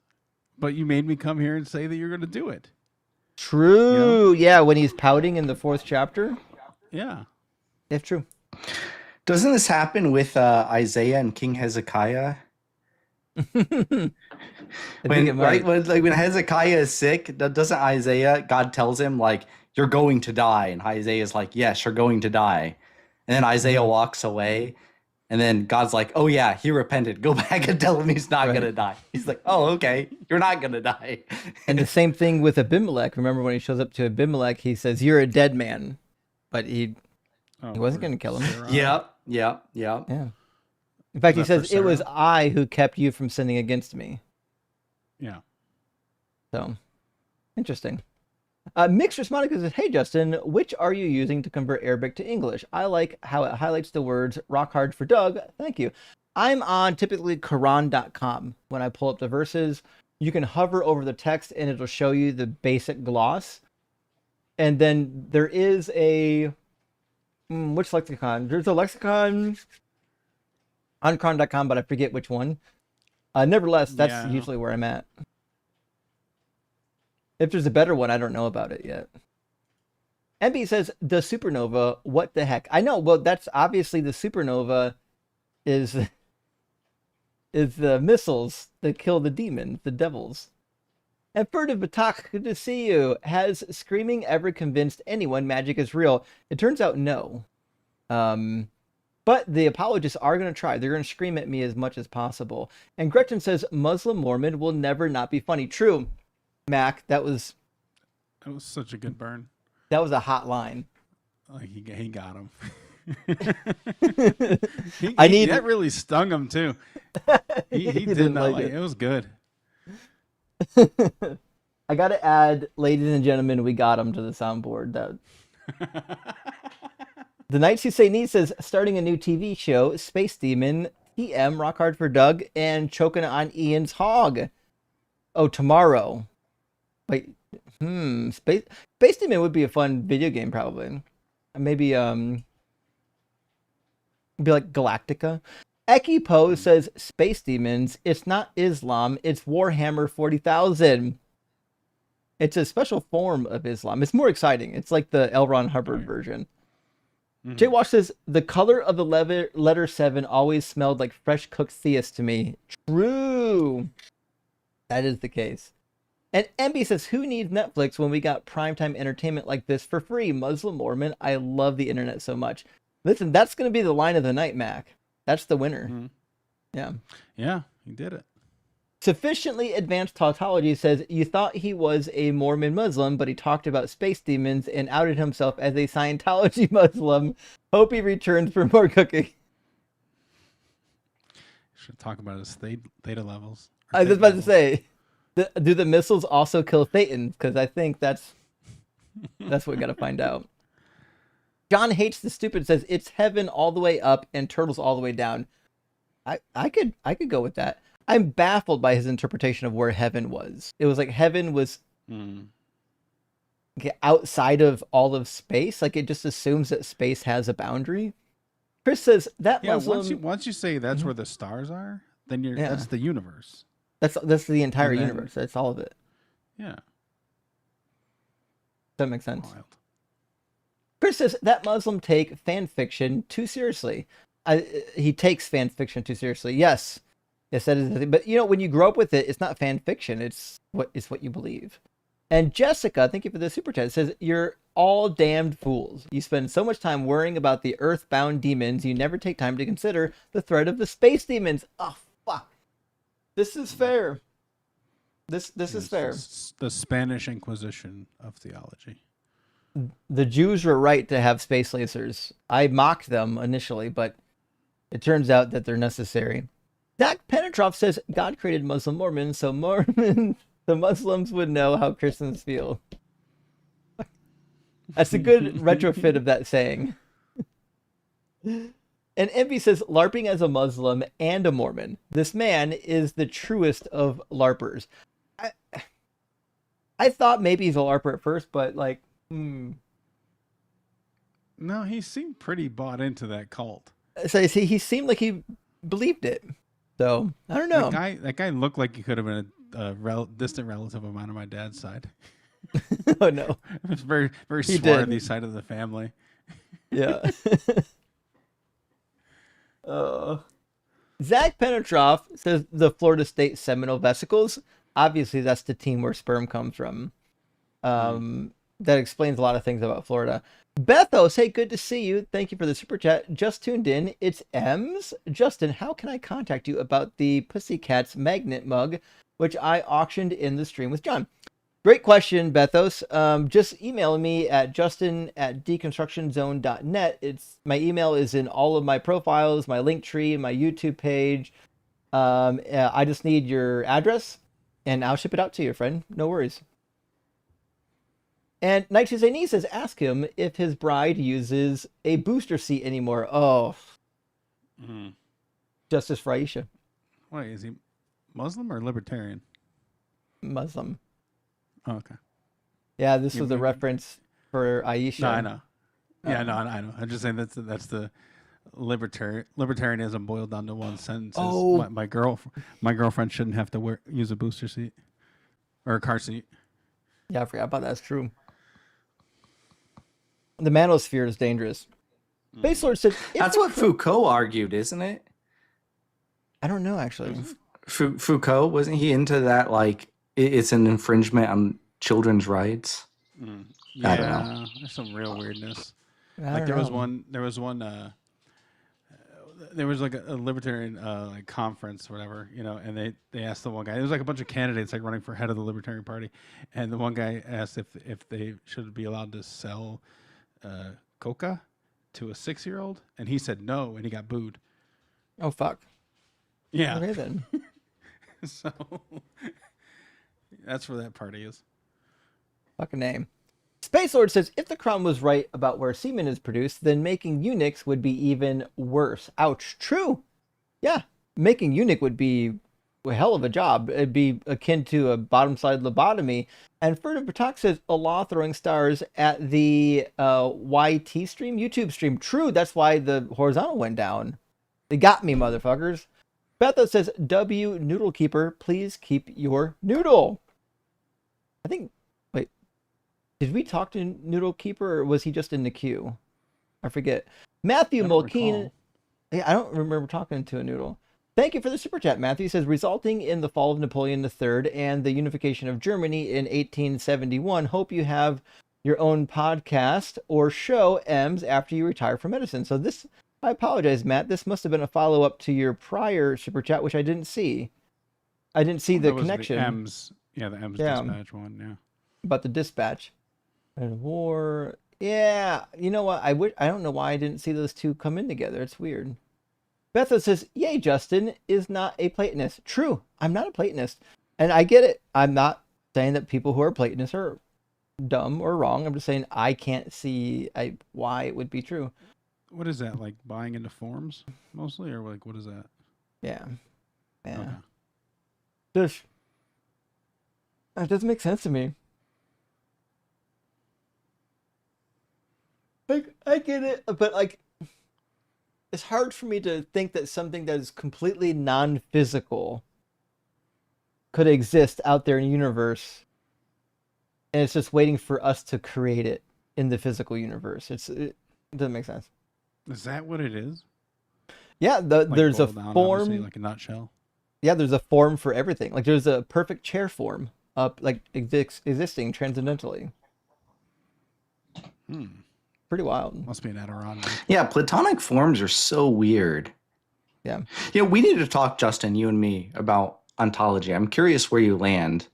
but you made me come here and say that you're going to do it. True. Yeah, when he's pouting in the 4th chapter. Yeah. It's true. Doesn't this happen with Isaiah and King Hezekiah? I think it When might. when Hezekiah is sick, doesn't Isaiah, God tells him like, you're going to die, and Isaiah's like, yes, you're going to die, and then Isaiah Mhm. walks away, and then God's like, oh yeah, he repented, go back and tell him he's not Right. gonna die. He's like, oh okay, you're not gonna die. And the same thing with Abimelech. Remember when he shows up to Abimelech, he says, "You're a dead man," but he wasn't going to kill him. Yep. Yeah. In fact, he Was that for says, "It was Sarah? I who kept you from sinning against me." Yeah. So interesting. Mixed Monica says, "Hey Justin, which are you using to convert Arabic to English? I like how it highlights the words rock hard for Doug. Thank you." I'm on typically Quran.com. When I pull up the verses, you can hover over the text and it'll show you the basic gloss. And then there is a which lexicon? There's a lexicon on Quran.com, but I forget which one. Nevertheless, that's Yeah. usually where I'm at. If there's a better one, I don't know about it yet. MB says, the supernova, what the heck? I know, well, that's obviously the supernova is the missiles that kill the demons, the devils. And Furtive Batak, good to see you. Has screaming ever convinced anyone magic is real? It turns out no. But the apologists are going to try. They're going to scream at me as much as possible. And Gretchen says, Muslim Mormon will never not be funny. True, Mac, that was such a good burn. a hot line. Like he got him. That really stung him too. He did didn't not like like it. It was good. I got to add, ladies and gentlemen, we got him to the soundboard. That The Nights You Say Need says, starting a new TV show, Space Demon, TM, Rock Hard for Doug, and choking on Ian's hog. Oh, tomorrow. Wait, Space Demon would be a fun video game, probably. Maybe, be like Galactica. Eki Poe says, Space Demons, it's not Islam, it's Warhammer 40,000. It's a special form of Islam. It's more exciting. It's like the L. Ron Hubbard version. Mhm. Jay Wash says, the color of the letter 7 always smelled like fresh cooked theist to me. True. That is the case. And MB says, who needs Netflix when we got primetime entertainment like this for free? Muslim Mormon, I love the internet so much. Listen, that's going to be the line of the night, Mac. That's the winner. Mhm. Yeah. Yeah, he did it. Sufficiently Advanced Tautology says, you thought he was a Mormon Muslim, but he talked about space demons and outed himself as a Scientology Muslim. Hope he returns for more cooking. Should talk about his theta levels. I was about to say, do the missiles also kill Satan? Because I think that's what we got to find out. John Hates the Stupid says, it's heaven all the way up and turtles all the way down. I could go with that. I'm baffled by his interpretation of where heaven was. It was like heaven was outside of all of space. Like it just assumes that space has a boundary. Chris says that Muslim. Once you say that's where the stars are, then that's the universe. That's the entire universe. That's all of it. Yeah. That makes sense. Wild. Chris says that Muslim take fan fiction too seriously. He takes fan fiction too seriously. Yes, that is the thing. But when you grow up with it, it's not fan fiction. It's what you believe. And Jessica, thank you for the super chat, says you're all damned fools. You spend so much time worrying about the earthbound demons, you never take time to consider the threat of the space demons. Oh fuck! This is fair. This is fair. The Spanish Inquisition of theology. The Jews were right to have space lasers. I mocked them initially, but it turns out that they're necessary. Dak Penetroff says God created Muslim Mormons, so the Muslims would know how Christians feel. That's a good retrofit of that saying. And Envy says, LARPing as a Muslim and a Mormon. This man is the truest of LARPers. I thought maybe he's a LARPer at first, but No, he seemed pretty bought into that cult. So he seemed like he believed it. So I don't know. That guy looked like he could have been a distant relative of mine on my dad's side. Oh no, It was very He swarthy did. side of the family. Yeah. Zach Penetroff says the Florida State Seminole vesicles. Obviously, that's the team where sperm comes from. That explains a lot of things about Florida. Bethos, hey, good to see you. Thank you for the super chat. Just tuned in. It's Ems. Justin, how can I contact you about the Pussycats magnet mug, which I auctioned in the stream with John? Great question, Bethos. Just email me at justin@deconstructionzone.net. My email is in all of my profiles, my link tree, my YouTube page. I just need your address, and I'll ship it out to you, friend. No worries. And Night Tuesday says, ask him if his bride uses a booster seat anymore. Oh, Justice for Aisha. Wait, is he Muslim or libertarian? Muslim. Oh, okay. Yeah, this was a reference for Aisha. No, I know. Yeah, no, I know. I'm just saying that's the libertarianism boiled down to one sentence. Oh. My girlfriend shouldn't have to use a booster seat or a car seat. Yeah, I forgot about that. That's true. The manosphere is dangerous. Space Lord said... That's what Foucault argued, isn't it? I don't know, actually. Foucault, wasn't he into that, like, it's an infringement on children's rights? Yeah, I don't know. There's some real weirdness. There was like a libertarian like conference or whatever, and they asked the one guy. There was like a bunch of candidates like running for head of the Libertarian Party, and the one guy asked if they should be allowed to sell coca to a 6-year-old, and he said no, and he got booed. Oh, fuck. Yeah. Okay, then. So that's where that party is. Fucking name. Space Lord says, if the Crown was right about where semen is produced, then making eunuchs would be even worse. Ouch. True. Yeah. Making eunuch would be a hell of a job. It'd be akin to a bottom side lobotomy. And Furtive Patak says, Allah throwing stars at the YT stream, YouTube stream. True. That's why the horizontal went down. They got me, motherfuckers. Betha says, W Noodle Keeper, please keep your noodle. I think, wait, did we talk to Noodle Keeper or was he just in the queue? I forget. Matthew Mulkeen. Yeah, I don't remember talking to a noodle. Thank you for the super chat, Matthew. Says, resulting in the fall of Napoleon III and the unification of Germany in 1871. Hope you have your own podcast or show, Ems, after you retire from medicine. So this, I apologize, Matt. This must have been a follow-up to your prior super chat, which I didn't see. I didn't see the connection. The Ems, the Ems dispatch one, yeah. About the dispatch. And war. Yeah, you know what? I don't know why I didn't see those two come in together. It's weird. Betha says, yay, Justin is not a Platonist. True, I'm not a Platonist. And I get it. I'm not saying that people who are Platonists are dumb or wrong. I'm just saying I can't see why it would be true. What is that, like buying into forms mostly? Or like, what is that? Yeah. Okay. That doesn't make sense to me. Like, I get it, but like, it's hard for me to think that something that is completely non-physical could exist out there in the universe, and it's just waiting for us to create it in the physical universe. It doesn't make sense. Is that what it is? Yeah, there's a down, form, like a nutshell. Yeah, there's a form for everything. Like there's a perfect chair form like existing transcendentally. Pretty wild. Must be an Adirondack. Yeah, Platonic forms are so weird. Yeah. We need to talk, Justin, you and me, about ontology. I'm curious where you land.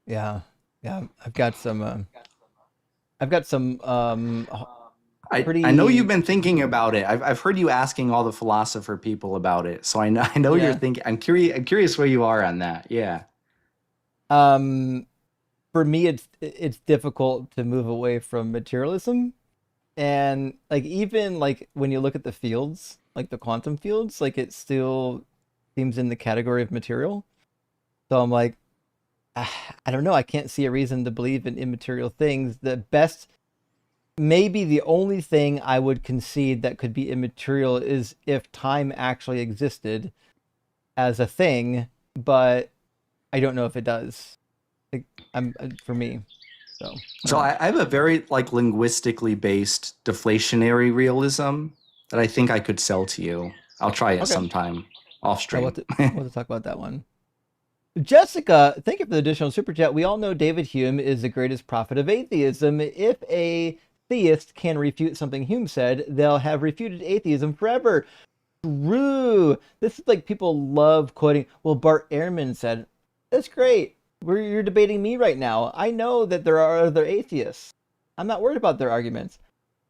Yeah. I've got some. I know you've been thinking about it. I've heard you asking all the philosopher people about it. So I know you're thinking. I'm curious where you are on that. Yeah. For me, it's difficult to move away from materialism. And like even like when you look at the fields, like the quantum fields, like it still seems in the category of material. So I'm like, I don't know. I can't see a reason to believe in immaterial things. The best, maybe the only thing I would concede that could be immaterial is if time actually existed as a thing, but I don't know if it does. Like, for me. So I have a very linguistically based deflationary realism that I think I could sell to you. I'll try it Okay. sometime off Yeah, stream. we'll have to talk about that one. Jessica, thank you for the additional super chat. We all know David Hume is the greatest prophet of atheism. If a theist can refute something Hume said, they'll have refuted atheism forever. True. This is like people love quoting. Well, Bart Ehrman said, that's great. You're debating me right now. I know that there are other atheists. I'm not worried about their arguments.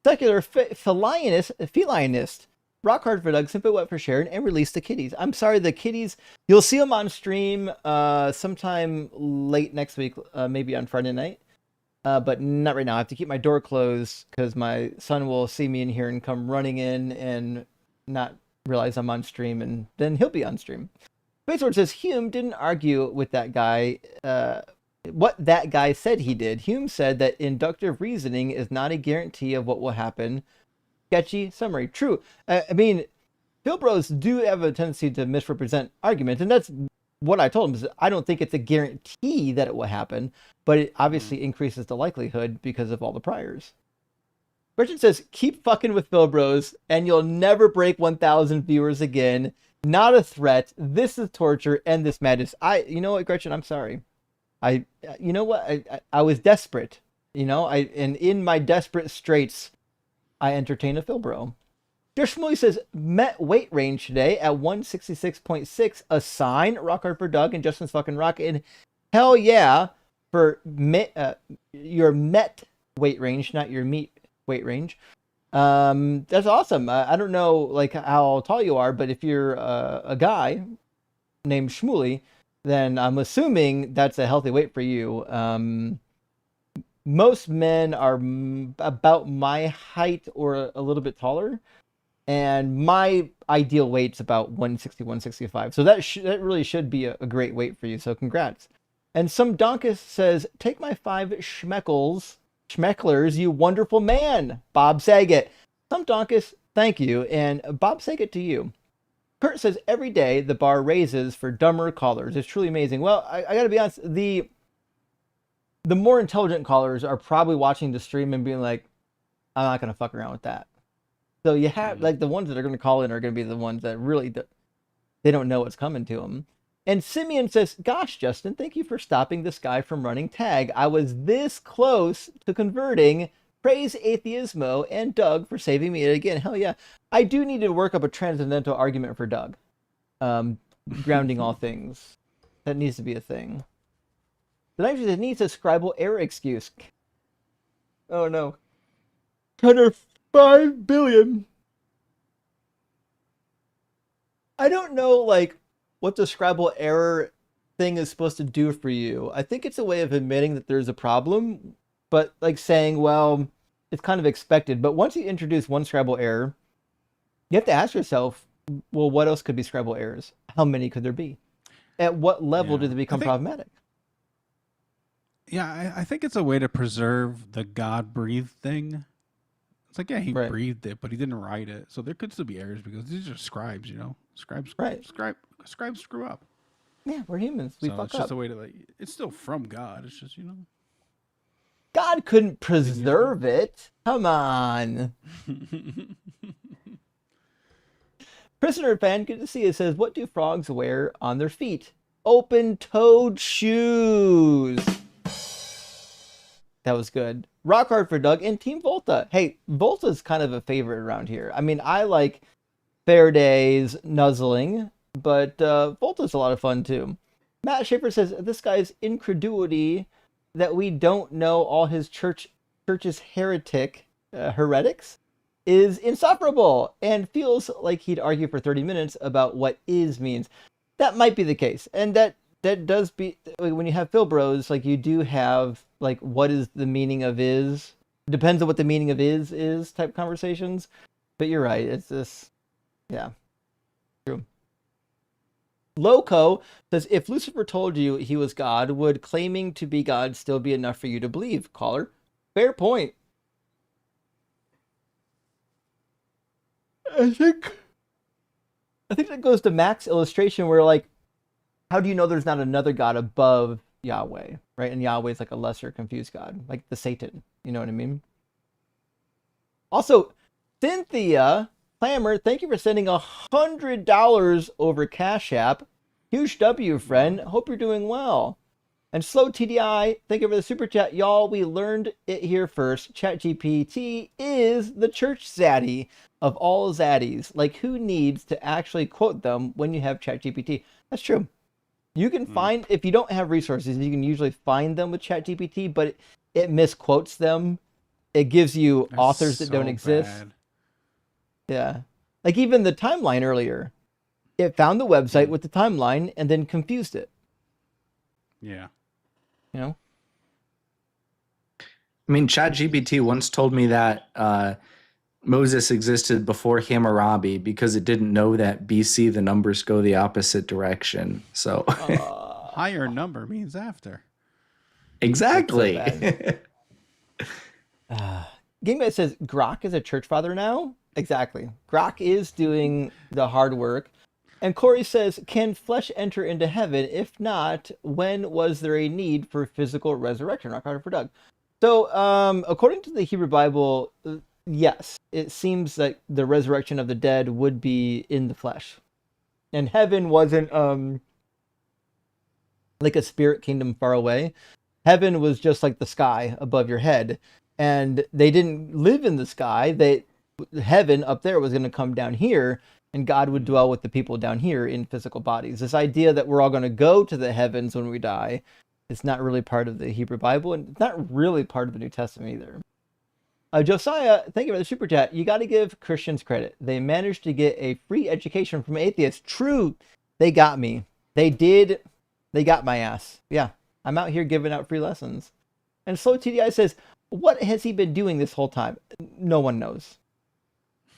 Secular felinist. Rock hard for Doug, simply wet for Sharon, and release the kitties. I'm sorry, the kitties. You'll see them on stream sometime late next week, maybe on Friday night. But not right now. I have to keep my door closed because my son will see me in here and come running in and not realize I'm on stream, and then he'll be on stream. Space says Hume didn't argue with that guy. What that guy said he did. Hume said that inductive reasoning is not a guarantee of what will happen. Sketchy summary. True. I mean, Phil Bros do have a tendency to misrepresent arguments, and that's what I told him. Is I don't think it's a guarantee that it will happen, but it obviously increases the likelihood because of all the priors. Richard says, keep fucking with Phil Bros, and you'll never break 1,000 viewers again. Not a threat. This is torture, and this madness. You know what, Gretchen? I'm sorry. You know what? I was desperate. And in my desperate straits, I entertain a Phil Bro. Josh Shmuley says, met weight range today at 166.6. A sign, rock hard for Doug and Justin's fucking rock. And hell yeah, for your met weight range, not your meat weight range. That's awesome. I don't know like how tall you are, but if you're a guy named Shmuley, then I'm assuming that's a healthy weight for you. Most men are about my height or a little bit taller, and my ideal weight's about 160, 165. So that really should be a great weight for you. So congrats. And some Donkus says, take my 5 schmecklers, you wonderful man, Bob Saget. Some Donkus, thank you, and Bob Saget to you. Kurt says, every day the bar raises for dumber callers. It's truly amazing. Well, I got to be honest, the more intelligent callers are probably watching the stream and being like, I'm not going to fuck around with that. So you have, like, the ones that are going to call in are going to be the ones that really, they don't know what's coming to them. And Simeon says, gosh, Justin, thank you for stopping this guy from running tag. I was this close to converting. Praise Atheismo and Doug for saving me again. Hell yeah. I do need to work up a transcendental argument for Doug. Grounding all things. That needs to be a thing. But actually, it needs a scribal error excuse. Oh no. 105 billion. I don't know, like, what the scribal error thing is supposed to do for you. I think it's a way of admitting that there's a problem, but like saying, well, it's kind of expected. But once you introduce one scribal error, you have to ask yourself, well, what else could be scribal errors? How many could there be? At what level do they become problematic? Yeah, I think it's a way to preserve the God breathed thing. It's like, yeah, he breathed it, but he didn't write it. So there could still be errors because these are scribes, Scribes screw up. Yeah, we're humans. We fuck up. It's just a way to, like, it's still from God. It's just, God couldn't preserve it. Come on. Prisoner fan, good to see you, says, what do frogs wear on their feet? Open-toed shoes. That was good. Rock hard for Doug and Team Volta. Hey, Volta's kind of a favorite around here. I mean, I like Faraday's nuzzling, but Volta's a lot of fun too. Matt Schaefer says, this guy's incredulity that we don't know all his church's heretics is insufferable and feels like he'd argue for 30 minutes about what is means. That might be the case. And that does be, when you have Phil Bros, like, you do have, like, what is the meaning of is? Depends on what the meaning of is type conversations. But you're right. It's this, yeah. True. Loco says, if Lucifer told you he was God, would claiming to be God still be enough for you to believe? Caller, fair point. I think that goes to Mac's illustration where, like, how do you know there's not another God above Yahweh, right? And Yahweh is like a lesser confused God, like the Satan. You know what I mean? Also, Cynthia Clamor, thank you for sending $100 over Cash App. Huge W, friend. Hope you're doing well. And Slow TDI, thank you for the super chat. Y'all, we learned it here first. ChatGPT is the church zaddy of all zaddies. Like, who needs to actually quote them when you have ChatGPT? That's true. You can find, if you don't have resources, you can usually find them with ChatGPT, but it misquotes them. It gives you That's authors that don't so exist. bad. Yeah. Like even the timeline earlier, it found the website with the timeline and then confused it. Yeah. You know? I mean, ChatGPT once told me that Moses existed before Hammurabi because it didn't know that BC the numbers go the opposite direction. So Higher number means after. exactly. GameGuy says Grok is a church father now. Exactly. Grok is doing the hard work. And Corey says, can flesh enter into heaven? If not, when was there a need for physical resurrection? Rock harder for Doug. So, according to the Hebrew Bible, yes, it seems that the resurrection of the dead would be in the flesh. And heaven wasn't like a spirit kingdom far away. Heaven was just like the sky above your head. And they didn't live in the sky. Heaven up there was going to come down here, and God would dwell with the people down here in physical bodies. This idea that we're all going to go to the heavens when we die is not really part of the Hebrew Bible, and it's not really part of the New Testament either. Josiah, thank you for the super chat. You got to give Christians credit. They managed to get a free education from atheists. True, they got me. They did. They got my ass. Yeah, I'm out here giving out free lessons. And Slow TDI says, what has he been doing this whole time? No one knows.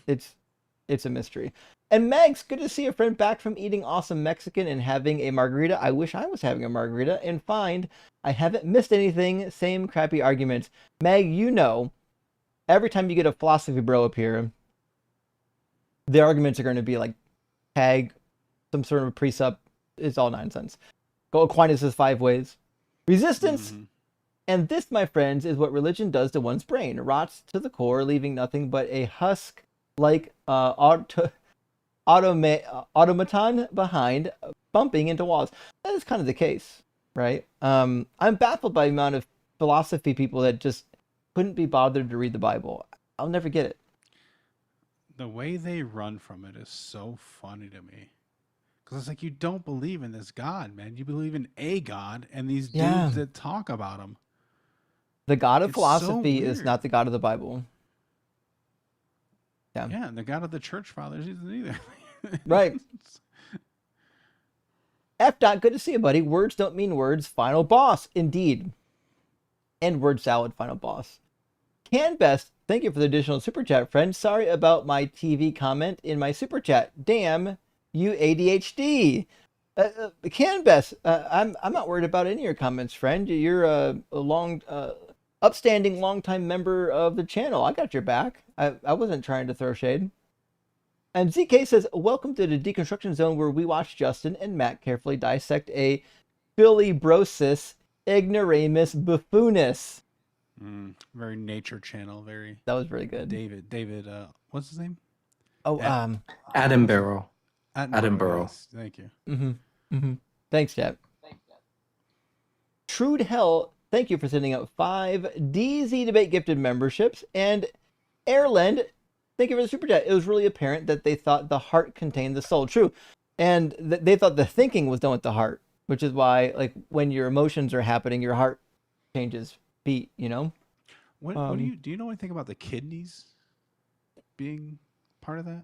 It's a mystery. And Megs, good to see a friend back from eating awesome Mexican and having a margarita. I wish I was having a margarita. And find I haven't missed anything. Same crappy arguments. Meg, you know, every time you get a philosophy bro up here, the arguments are going to be like tag, some sort of precept. It's all nonsense. Go Aquinas' 5 ways. Resistance. Mhm. And this, my friends, is what religion does to one's brain. Rots to the core, leaving nothing but a husk like automaton behind, bumping into walls. That is kind of the case, right? I'm baffled by the amount of philosophy people that just couldn't be bothered to read the Bible. I'll never get it. The way they run from it is so funny to me. Because it's like, you don't believe in this God, man. You believe in a God and these dudes that talk about him. The God of It's so philosophy is weird. not the God of the Bible. Yeah. Yeah, and the God of the church fathers isn't either. Right. F. Dot, good to see you, buddy. Words don't mean words. Final boss, indeed. And word salad, final boss. Can best, thank you for the additional super chat, friend. Sorry about my TV comment in my super chat. Damn, you ADHD. Can best, I'm not worried about any of your comments, friend. You're a long, upstanding, long-time member of the channel. I got your back. I wasn't trying to throw shade. And ZK says, welcome to the deconstruction zone where we watch Justin and Matt carefully dissect a filibrosis ignoramus buffoonus. Very nature channel, very That was really good. David, what's his name? Oh, Adam Barrow. Attenborough. Yes, thank you. Thanks, chat. Trude Hell, thank you for sending out 5 DZ Debate gifted memberships. And Airland, thank you for the super chat. It was really apparent that they thought the heart contained the soul. True. And they thought the thinking was done with the heart, which is why, like, when your emotions are happening, your heart changes beat, you know? What do you know anything about the kidneys being part of that?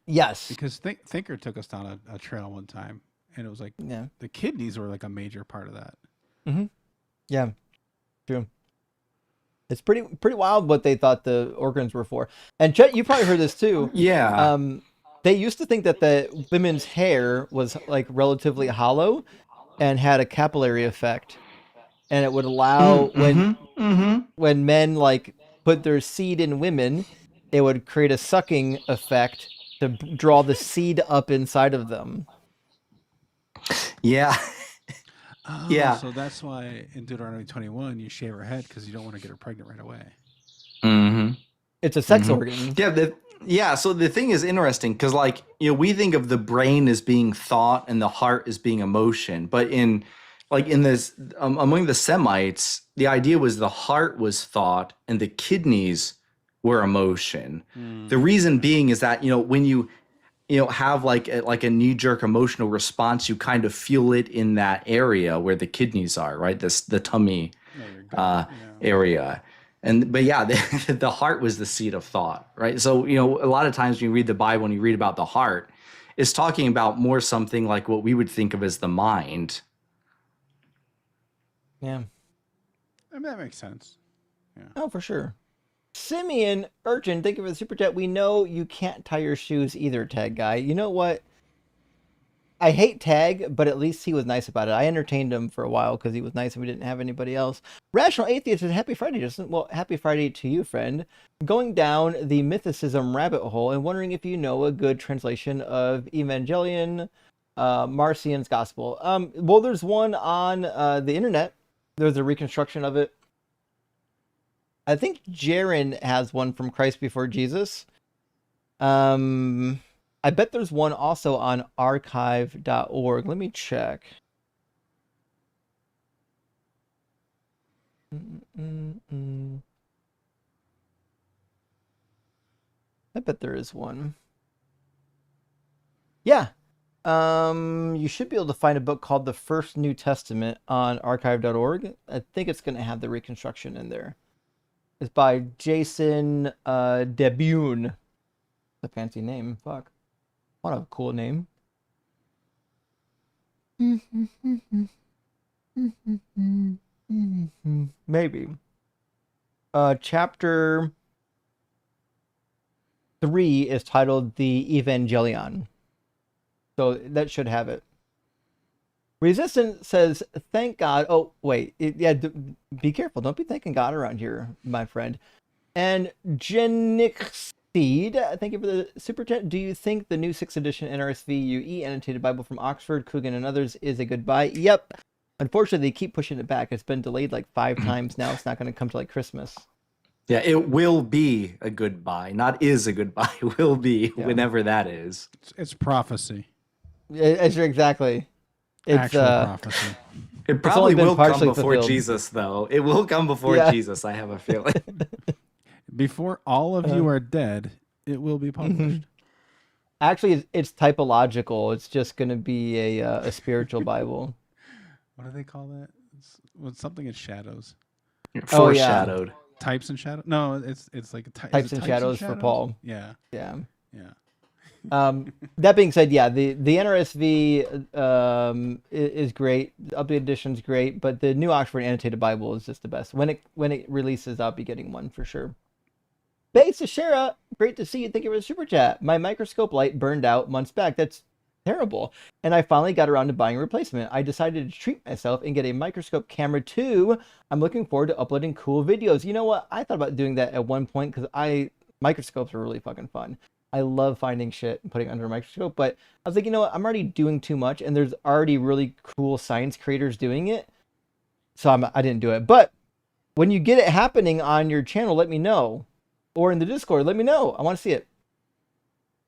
Yes. Because Thinker took us down a trail one time, and it was like the kidneys were like a major part of that. Mm-hmm. Yeah, true. It's pretty wild what they thought the organs were for. And Chet, you probably heard this too. Yeah. They used to think that the women's hair was like relatively hollow and had a capillary effect, and it would allow when men like put their seed in women, it would create a sucking effect to draw the seed up inside of them. Yeah. Oh, Yeah. So that's why in Deuteronomy 21 you shave her head because you don't want to get her pregnant right away. Mm-hmm. It's a sex organ. Yeah, Yeah, so the thing is interesting because, like, we think of the brain as being thought and the heart as being emotion, but in this among the Semites, the idea was the heart was thought and the kidneys were emotion. The reason being is that when you have like a knee jerk emotional response, you kind of feel it in that area where the kidneys are, right? The tummy area. But yeah, the heart was the seat of thought, right? So, a lot of times when you read the Bible and you read about the heart, it's talking about more something like what we would think of as the mind. Yeah. I mean, that makes sense. Oh, for sure. Simeon Urchin, thank you for the super chat. We know you can't tie your shoes either, Tag Guy. You know what? I hate Tag, but at least he was nice about it. I entertained him for a while because he was nice and we didn't have anybody else. Rational Atheist says, Happy Friday, Justin. Well, happy Friday to you, friend. Going down the mythicism rabbit hole and wondering if you know a good translation of Evangelion, Marcion's Gospel. Well, there's one on the internet. There's a reconstruction of it. I think Jaron has one from Christ Before Jesus. I bet there's one also on archive.org. Let me check. I bet there is one. Yeah. You should be able to find a book called The First New Testament on archive.org. I think it's going to have the reconstruction in there. It's by Jason Debune. A fancy name. Fuck. What a cool name. Maybe. Chapter 3 is titled The Evangelion. So that should have it. Resistant says, thank God. Oh, wait. Be careful. Don't be thanking God around here, my friend. And Genix Seed, thank you for the super chat. Do you think the new 6th edition NRSV UE annotated Bible from Oxford, Coogan, and others is a good buy? Yep. Unfortunately, they keep pushing it back. It's been delayed like 5 times now. It's not going to come to like Christmas. Yeah, it will be a good buy. Not is a good buy. Will be whenever that is. It's prophecy. Exactly. It's actual prophecy. It probably will come before fulfilled. Jesus, though. It will come before Jesus, I have a feeling. Before all of you are dead, it will be published. Actually, it's typological. It's just going to be a spiritual Bible. What do they call that? It's something in shadows. Foreshadowed. Types and shadows? No, it's like types and shadows for Paul. Yeah. That being said, yeah, the NRSV is great. The updated edition's great, but the new Oxford Annotated Bible is just the best. When it releases, I'll be getting one for sure. Base Ashera, great to see you. Thank you for the super chat. My microscope light burned out months back. That's terrible. And I finally got around to buying a replacement. I decided to treat myself and get a microscope camera too. I'm looking forward to uploading cool videos. You know what? I thought about doing that at one point because microscopes are really fucking fun. I love finding shit and putting it under a microscope, but I was like, you know what? I'm already doing too much, and there's already really cool science creators doing it, so I didn't do it. But when you get it happening on your channel, let me know, or in the Discord, let me know. I want to see it.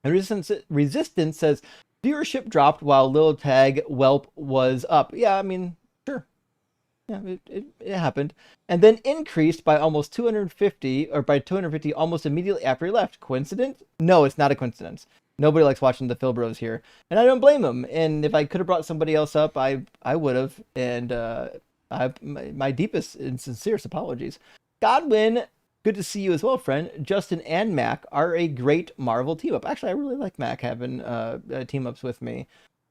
And Resistance says viewership dropped while Lil Tag Whelp was up. Yeah, I mean, sure. Yeah, it happened. And then increased by almost 250, or by 250 almost immediately after he left. Coincidence? No, it's not a coincidence. Nobody likes watching the Phil Bros here. And I don't blame them. And if I could have brought somebody else up, I would have. And my deepest and sincerest apologies. Godwin, good to see you as well, friend. Justin and Mac are a great Marvel team-up. Actually, I really like Mac having team-ups with me.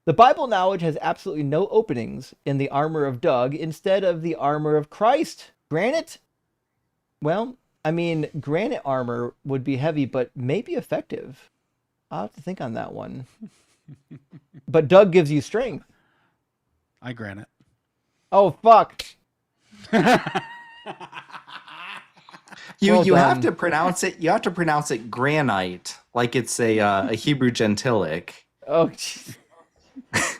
The Bible knowledge has absolutely no openings in the armor of Doug instead of the armor of Christ. Granite? Well, I mean, granite armor would be heavy, but maybe effective. I'll have to think on that one. But Doug gives you strength. I granite. Oh, fuck. You have to pronounce it. You have to pronounce it granite, like it's a Hebrew gentilic. Oh, jeez.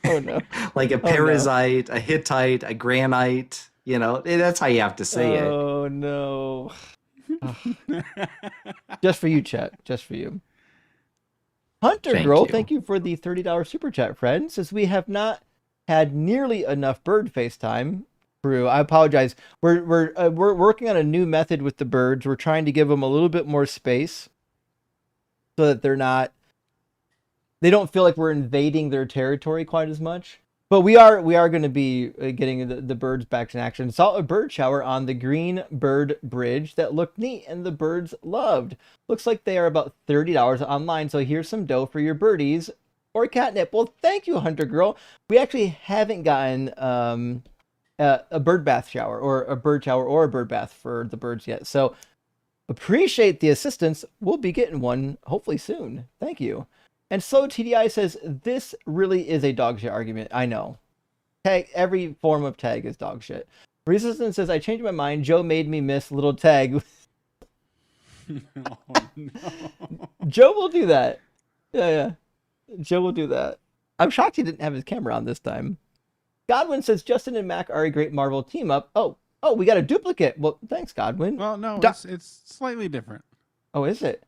Oh no! Like a Perizzite, a Hittite, a granite. That's how you have to say it. Oh no! Just for you, chat. Just for you. Hunter Thank Girl, you. thank you for the $30 super chat, friend. Says we have not had nearly enough bird FaceTime. True. I apologize. We're working on a new method with the birds. We're trying to give them a little bit more space so that they don't feel like we're invading their territory quite as much. But we are going to be getting the birds back in action. Saw a bird shower on the Green Bird Bridge that looked neat and the birds loved. Looks like they are about $30 online. So here's some dough for your birdies or catnip. Well, thank you, Hunter Girl. We actually haven't gotten a bird bath shower or a bird shower or a bird bath for the birds yet. So appreciate the assistance. We'll be getting one hopefully soon. Thank you. And Slow TDI says, this really is a dog shit argument. I know. Tag, every form of tag is dog shit. Resistance says, I changed my mind. Joe made me miss little tag. Oh, no. Joe will do that. Yeah. Joe will do that. I'm shocked he didn't have his camera on this time. Godwin says, Justin and Mac are a great Marvel team up. Oh, we got a duplicate. Well, thanks, Godwin. Well, no, it's slightly different. Oh, is it?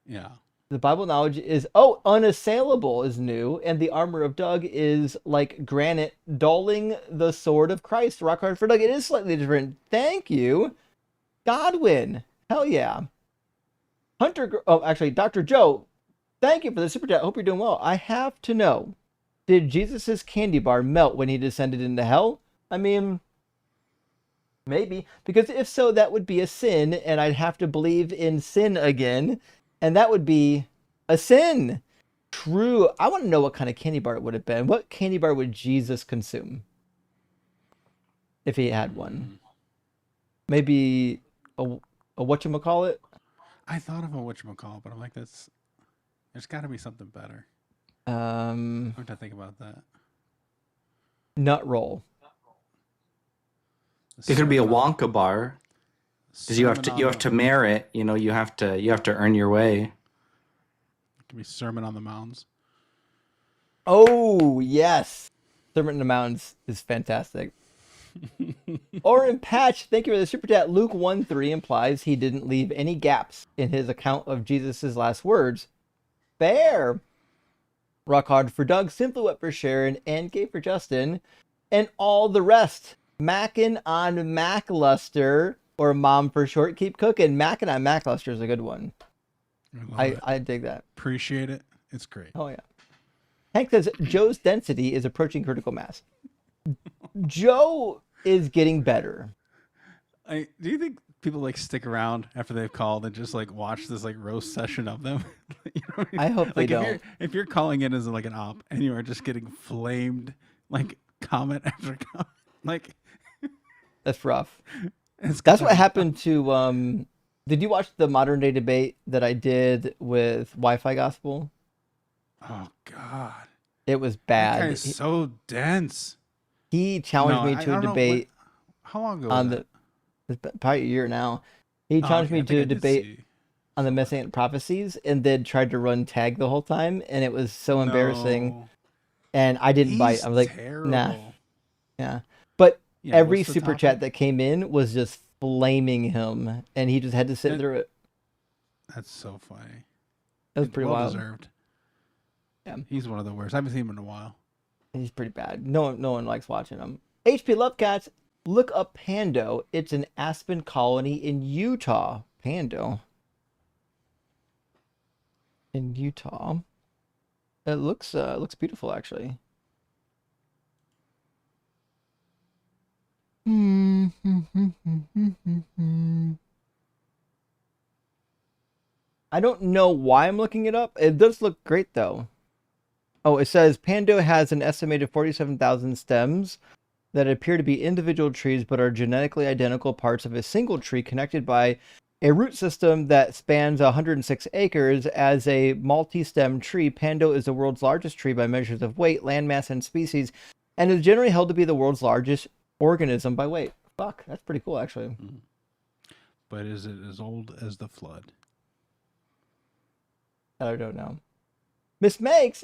Yeah. The Bible knowledge is, unassailable is new, and the armor of Doug is like granite, dulling the sword of Christ. Rock hard for Doug. It is slightly different. Thank you, Godwin. Hell yeah. Dr. Joe, thank you for the super chat. Hope you're doing well. I have to know, did Jesus's candy bar melt when he descended into hell? I mean, maybe, because if so, that would be a sin, and I'd have to believe in sin again. And that would be a sin. True. I want to know what kind of candy bar it would have been. What candy bar would Jesus consume if he had one? Maybe a whatchamacallit? I thought of a whatchamacallit, but I'm like, there's got to be something better. Um, I have to think about that. Nut roll. It could be a Wonka bar. Because you have to merit, you have to earn your way. It could be Sermon on the Mounds. Oh yes, Sermon on the Mountains is fantastic. Oren Patch, thank you for the super chat. Luke 1:3 implies he didn't leave any gaps in his account of Jesus' last words. Fair. Rock hard for Doug, simply wet for Sharon, and gay for Justin, and all the rest. Mackin' on Macluster. Or Mom for short, keep cooking. Mackin' on Macluster is a good one. I dig that. Appreciate it. It's great. Oh, yeah. Hank says, Joe's density is approaching critical mass. Joe is getting better. Do you think people like stick around after they've called and just like watch this like roast session of them? You know what I mean? I hope they don't. If you're calling in as like an op and you are just getting flamed like comment after comment, like that's rough. That's what happened to did you watch the modern day debate that I did with Wi-Fi Gospel? Oh God. It was bad. That guy is so dense. He challenged me to a debate. How long ago was that? It's probably a year now. He challenged me to a debate on the Messianic prophecies and then tried to run tag the whole time, and it was so embarrassing. And I didn't bite. I was like, terrible. Nah. Yeah. But every what's the super topic? chat that came in was just flaming him, and he just had to sit through it. That's so funny. That was pretty wild. Deserved. Yeah. He's one of the worst. I haven't seen him in a while. He's pretty bad. No one likes watching him. HP Lovecats, look up Pando. It's an aspen colony in Utah. Pando. In Utah. It looks beautiful actually. I don't know why I'm looking it up. It does look great though. Oh, it says Pando has an estimated 47,000 stems that appear to be individual trees but are genetically identical parts of a single tree connected by a root system that spans 106 acres. As a multi-stem tree, Pando is the world's largest tree by measures of weight, landmass, and species, and is generally held to be the world's largest organism by weight. Fuck, that's pretty cool actually. But is it as old as the flood? I don't know. Miss Megs,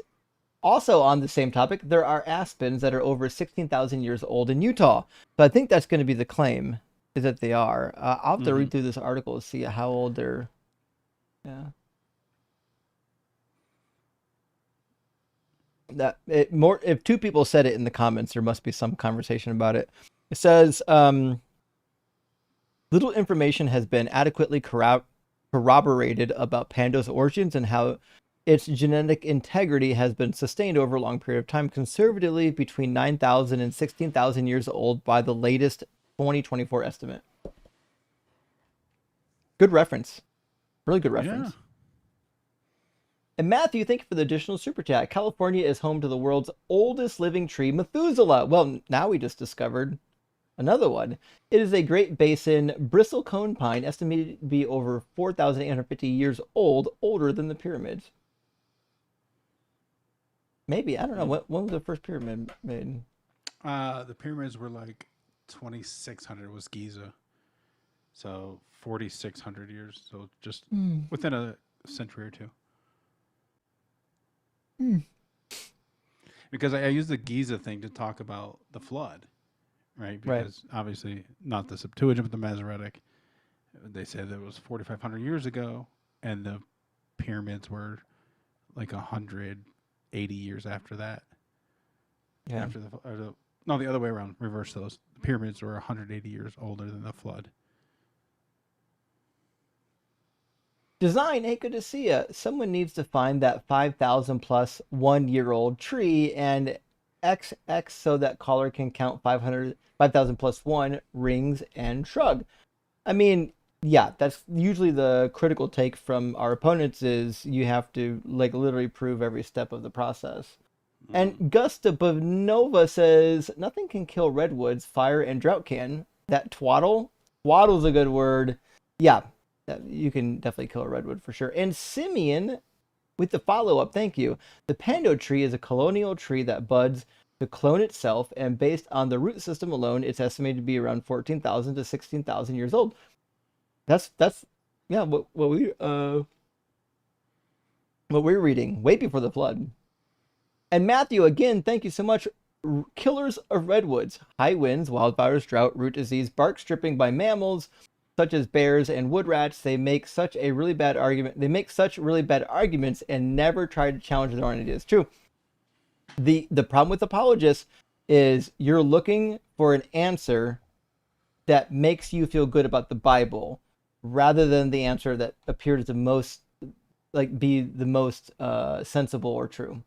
also on the same topic, there are aspens that are over 16,000 years old in Utah. So I think that's going to be the claim, is that they are. I'll have to read through this article to see how old they're. Yeah. that more if two people said it in the comments, there must be some conversation about it. It says little information has been adequately corroborated about Pando's origins and how its genetic integrity has been sustained over a long period of time, conservatively between 9,000 and 16,000 years old by the latest 2024 estimate. Good reference. Really good reference. Yeah. And Matthew, thank you for the additional super chat. California is home to the world's oldest living tree, Methuselah. Well, now we just discovered another one. It is a Great Basin bristlecone pine, estimated to be over 4,850 years old, older than the pyramids. Maybe, I don't know. When was the first pyramid made? The pyramids were like 2,600 was Giza. So 4,600 years. So just within a century or two. Because I use the Giza thing to talk about the flood, right? Because obviously not the Septuagint, but the Masoretic. They said that it was 4,500 years ago, and the pyramids were like 180 years after that. Yeah. After no, the other way around. Reverse those. The pyramids were 180 years older than the flood. Design, hey, good to see you. Someone needs to find that 5,000 plus 1 year old tree and XX so that caller can count 5,000 plus 1 rings and shrug. I mean, yeah, that's usually the critical take from our opponents is you have to like literally prove every step of the process. And Gusta Bavnova says, nothing can kill redwoods, fire and drought can. That twaddle? Twaddle's a good word. Yeah. You can definitely kill a redwood for sure. And Simeon, with the follow-up, thank you. The pando tree is a colonial tree that buds to clone itself, and based on the root system alone, it's estimated to be around 14,000 to 16,000 years old. That's yeah, what we're reading way before the flood. And Matthew, again, thank you so much. Killers of redwoods, high winds, wildfires, drought, root disease, bark stripping by mammals, such as bears and wood rats. They make such really bad arguments and never try to challenge their own ideas. True. The problem with apologists is you're looking for an answer that makes you feel good about the Bible rather than the answer that appears the most be the most sensible or true.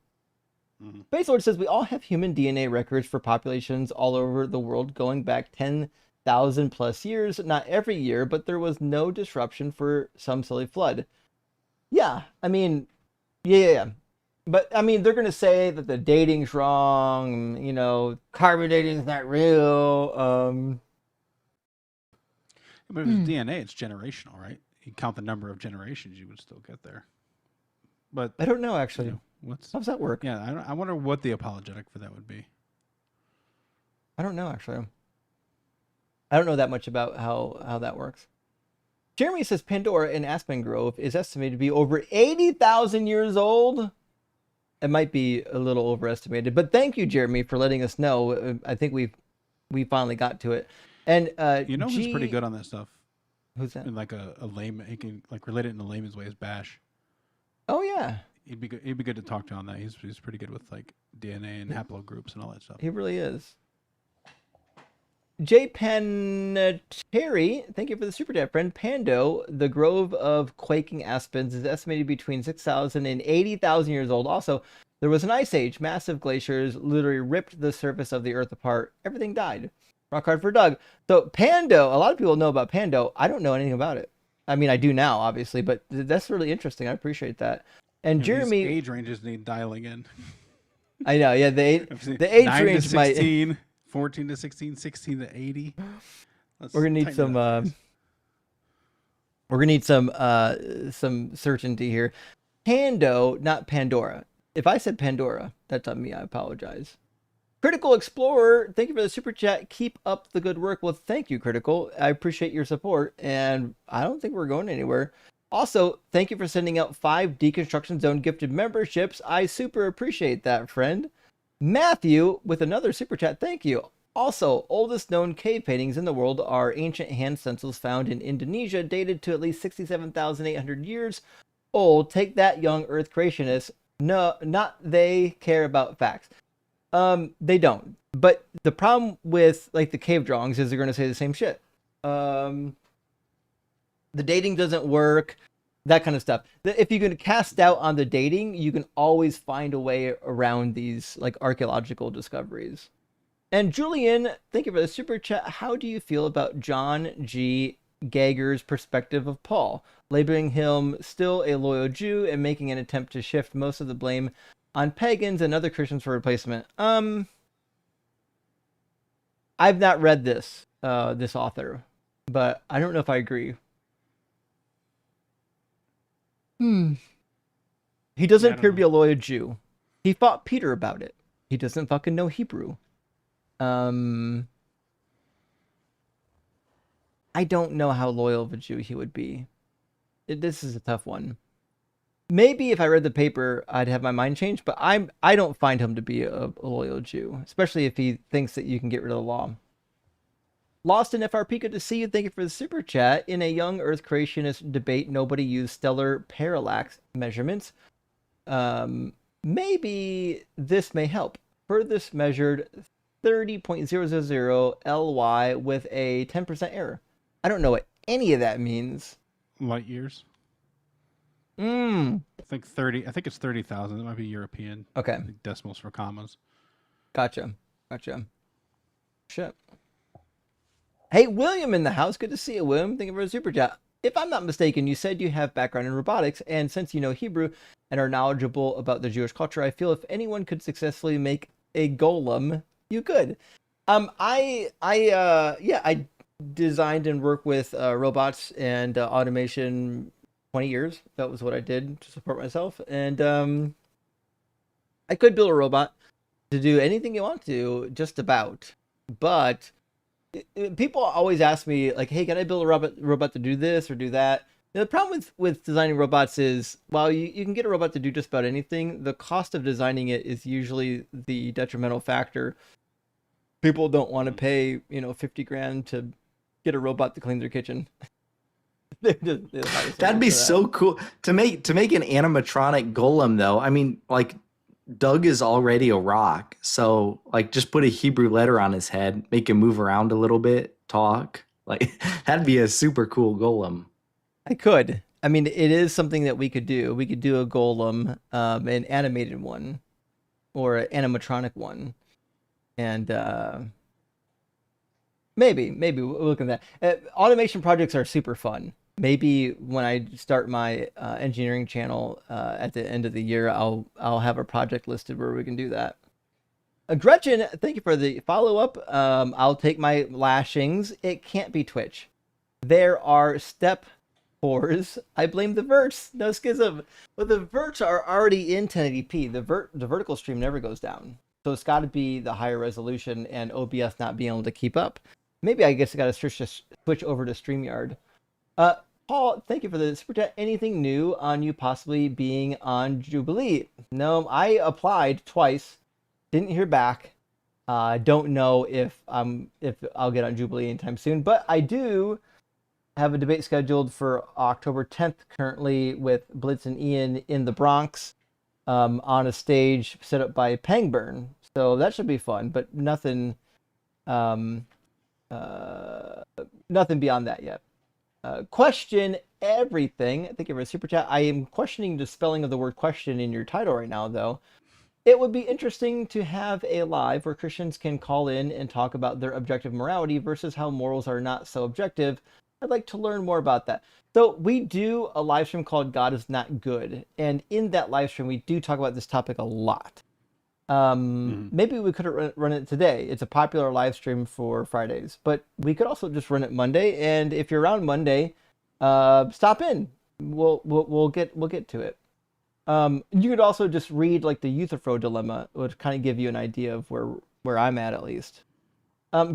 Space Lord says we all have human DNA records for populations all over the world going back 10,000 plus years, not every year, but there was no disruption for some silly flood. Yeah, I mean, yeah. But I mean, they're going to say that the dating's wrong, you know, carbon dating's not real. But if it's DNA, it's generational, right? You count the number of generations, you would still get there. But I don't know, actually. You know, how does that work? Yeah, I wonder what the apologetic for that would be. I don't know, actually. I don't know that much about how that works. Jeremy says Pandora in Aspen Grove is estimated to be over 80,000 years old. It might be a little overestimated, but thank you, Jeremy, for letting us know. I think we finally got to it. And you know who's pretty good on that stuff? Who's that? In like a layman, he can like relate it in a layman's way. Is Bash. Oh yeah. He'd be good to talk to on that. He's pretty good with like DNA and haplogroups and all that stuff. He really is. J. Panetary, thank you for the super chat, friend. Pando, the grove of quaking aspens, is estimated between 6,000 and 80,000 years old. Also, there was an ice age. Massive glaciers literally ripped the surface of the earth apart. Everything died. Rock hard for Doug. So Pando, a lot of people know about Pando. I don't know anything about it. I mean, I do now, obviously, but that's really interesting. I appreciate that. And Jeremy, these age ranges need dialing in. I know, yeah. The age 9 range to 16, might 14 to 16, 16 to 80. We're gonna need some. We're gonna need some certainty here. Pando, not Pandora. If I said Pandora, that's on me. I apologize. Critical Explorer, thank you for the super chat. Keep up the good work. Well, thank you, Critical. I appreciate your support, and I don't think we're going anywhere. Also, thank you for sending out 5 Deconstruction Zone gifted memberships. I super appreciate that, friend. Matthew, with another super chat, thank you. Also, oldest known cave paintings in the world are ancient hand stencils found in Indonesia, dated to at least 67,800 years old. Take that, young Earth creationists. No, not they care about facts. They don't. But the problem with like the cave drawings is they're going to say the same shit. The dating doesn't work, that kind of stuff. If you can cast doubt on the dating, you can always find a way around these like archaeological discoveries. And Julian, thank you for the super chat. How do you feel about John G. Gager's perspective of Paul, labeling him still a loyal Jew and making an attempt to shift most of the blame on pagans and other Christians for replacement? I've not read this author, but I don't know if I agree. He doesn't appear to be a loyal Jew. He fought Peter about it. He doesn't fucking know Hebrew. I don't know how loyal of a Jew he would be. This is a tough one. Maybe if I read the paper, I'd have my mind changed, but I don't find him to be a loyal Jew, especially if he thinks that you can get rid of the law. Lost in FRP, good to see you. Thank you for the super chat. In a young Earth creationist debate, nobody used stellar parallax measurements. Maybe this may help. Furthest measured 30.000 LY with a 10% error. I don't know what any of that means. Light years. I think 30. I think it's 30,000. It might be European. Okay. Like decimals for commas. Gotcha. Shit. Hey, William in the house. Good to see you, William. Thank you for the super chat. If I'm not mistaken, you said you have background in robotics, and since you know Hebrew and are knowledgeable about the Jewish culture, I feel if anyone could successfully make a golem, you could. I designed and worked with robots and automation 20 years. That was what I did to support myself. And I could build a robot to do anything you want to, just about. But people always ask me, like, hey, can I build a robot to do this or do that? The problem with designing robots is, while you can get a robot to do just about anything, the cost of designing it is usually the detrimental factor. People don't want to pay, $50,000 to get a robot to clean their kitchen. That'd be so cool to make an animatronic golem, though. I mean, like, Doug is already a rock, so like just put a Hebrew letter on his head, make him move around a little bit, talk. Like, that'd be a super cool golem. I could. I mean, it is something that we could do. We could do a golem, an animated one, or an animatronic one, and maybe we'll look at that. Automation projects are super fun. Maybe when I start my engineering channel at the end of the year, I'll have a project listed where we can do that. Gretchen, thank you for the follow-up. I'll take my lashings. It can't be Twitch. There are step 4s. I blame the verts. No schism. But the verts are already in 1080p. The vertical stream never goes down. So it's got to be the higher resolution and OBS not being able to keep up. Maybe I guess I got to switch over to StreamYard. Paul, thank you for the super chat. Anything new on you possibly being on Jubilee? No, I applied twice. Didn't hear back. Don't know if I'll get on Jubilee anytime soon, but I do have a debate scheduled for October 10th currently with Blitz and Ian in the Bronx on a stage set up by Pangburn. So that should be fun, but nothing beyond that yet. Question everything. Thank you for a super chat. I am questioning the spelling of the word question in your title right now, though. It would be interesting to have a live where Christians can call in and talk about their objective morality versus how morals are not so objective. I'd like to learn more about that. So we do a live stream called God is Not Good. And in that live stream, we do talk about this topic a lot. Maybe we could run it today. It's a popular live stream for Fridays, but we could also just run it Monday. And if you're around Monday, stop in. We'll get to it. You could also just read like the Euthyphro dilemma, which kind of give you an idea of where I'm at least.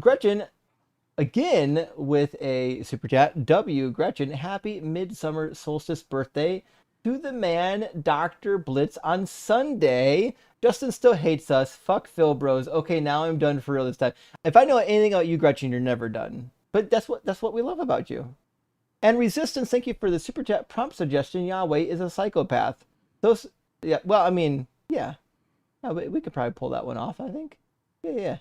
Gretchen, again with a super chat. Gretchen, happy midsummer solstice birthday to the man, Dr. Blitz, on Sunday. Justin still hates us. Fuck Phil Bros. Okay, now I'm done for real this time. If I know anything about you, Gretchen, you're never done. But that's what we love about you. And Resistance, thank you for the super chat prompt suggestion. Yahweh is a psychopath. Yeah. Well, I mean, yeah. No, we could probably pull that one off, I think. Yeah.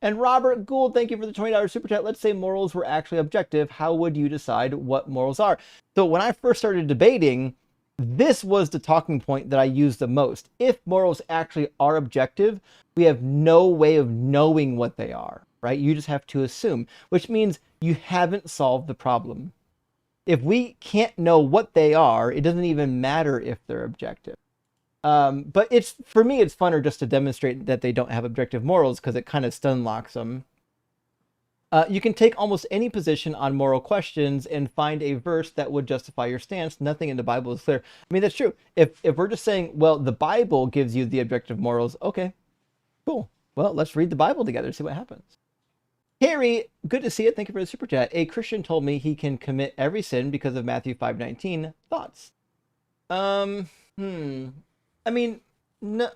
And Robert Gould, thank you for the $20 super chat. Let's say morals were actually objective. How would you decide what morals are? So when I first started debating, this was the talking point that I used the most. If morals actually are objective, we have no way of knowing what they are, right? You just have to assume, which means you haven't solved the problem. If we can't know what they are, it doesn't even matter if they're objective. But for me, it's funner just to demonstrate that they don't have objective morals because it kind of stun locks them. You can take almost any position on moral questions and find a verse that would justify your stance. Nothing in the Bible is clear. I mean, that's true. If we're just saying, well, the Bible gives you the objective morals, okay, cool. Well, let's read the Bible together, see what happens. Harry, good to see it. Thank you for the super chat. A Christian told me he can commit every sin because of Matthew 5:19. Thoughts? I mean, no.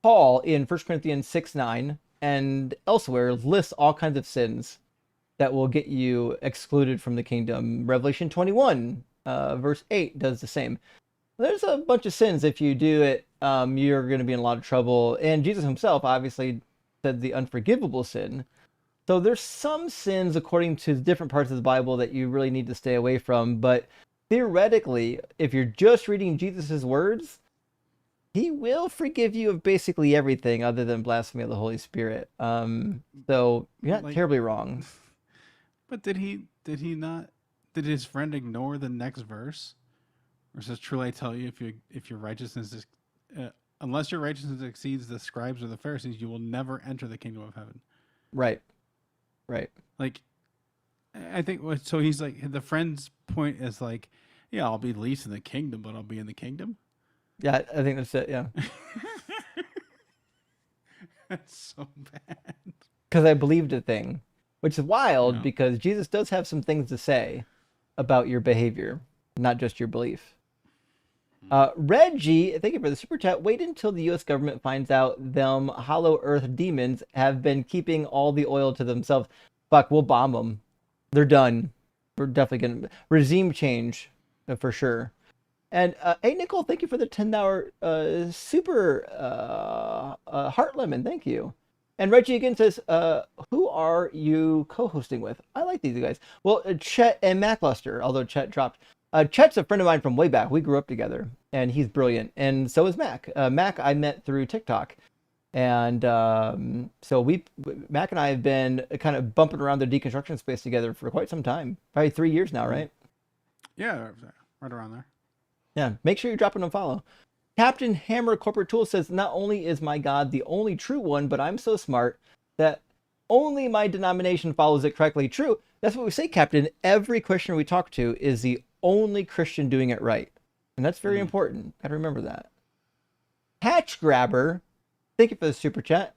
Paul in 1 Corinthians 6:9 and elsewhere lists all kinds of sins that will get you excluded from the kingdom. Revelation 21, verse 8 does the same. There's a bunch of sins. If you do it, you're going to be in a lot of trouble. And Jesus himself obviously said the unforgivable sin. So there's some sins according to different parts of the Bible that you really need to stay away from. But theoretically, if you're just reading Jesus's words, he will forgive you of basically everything other than blasphemy of the Holy Spirit. So you're not terribly wrong. But did his friend ignore the next verse? Or says, truly I tell you, if your righteousness is, unless your righteousness exceeds the scribes or the Pharisees, you will never enter the kingdom of heaven. Right. Like, I think, so he's like, the friend's point is like, yeah, I'll be least in the kingdom, but I'll be in the kingdom. Yeah, I think that's it, yeah. That's so bad. Because I believed a thing, which is wild because Jesus does have some things to say about your behavior, not just your belief. Reggie, thank you for the super chat. Wait until the U.S. government finds out them hollow earth demons have been keeping all the oil to themselves. Fuck, we'll bomb them. They're done. We're definitely going to... Regime change, for sure. And, hey, Nicole, thank you for the $10 super heart lemon. Thank you. And Reggie again says, who are you co-hosting with? I like these guys. Well, Chet and Mackluster, although Chet dropped. Chet's a friend of mine from way back. We grew up together, and he's brilliant. And so is Mac. Mac I met through TikTok. And so Mac and I have been kind of bumping around the deconstruction space together for quite some time. Probably 3 years now, right? Yeah, right around there. Yeah, make sure you're dropping a follow. Captain Hammer Corporate Tool says, not only is my God the only true one, but I'm so smart that only my denomination follows it correctly. True. That's what we say, Captain. Every Christian we talk to is the only Christian doing it right. And that's very important. Gotta remember that. Hatch Grabber, thank you for the super chat.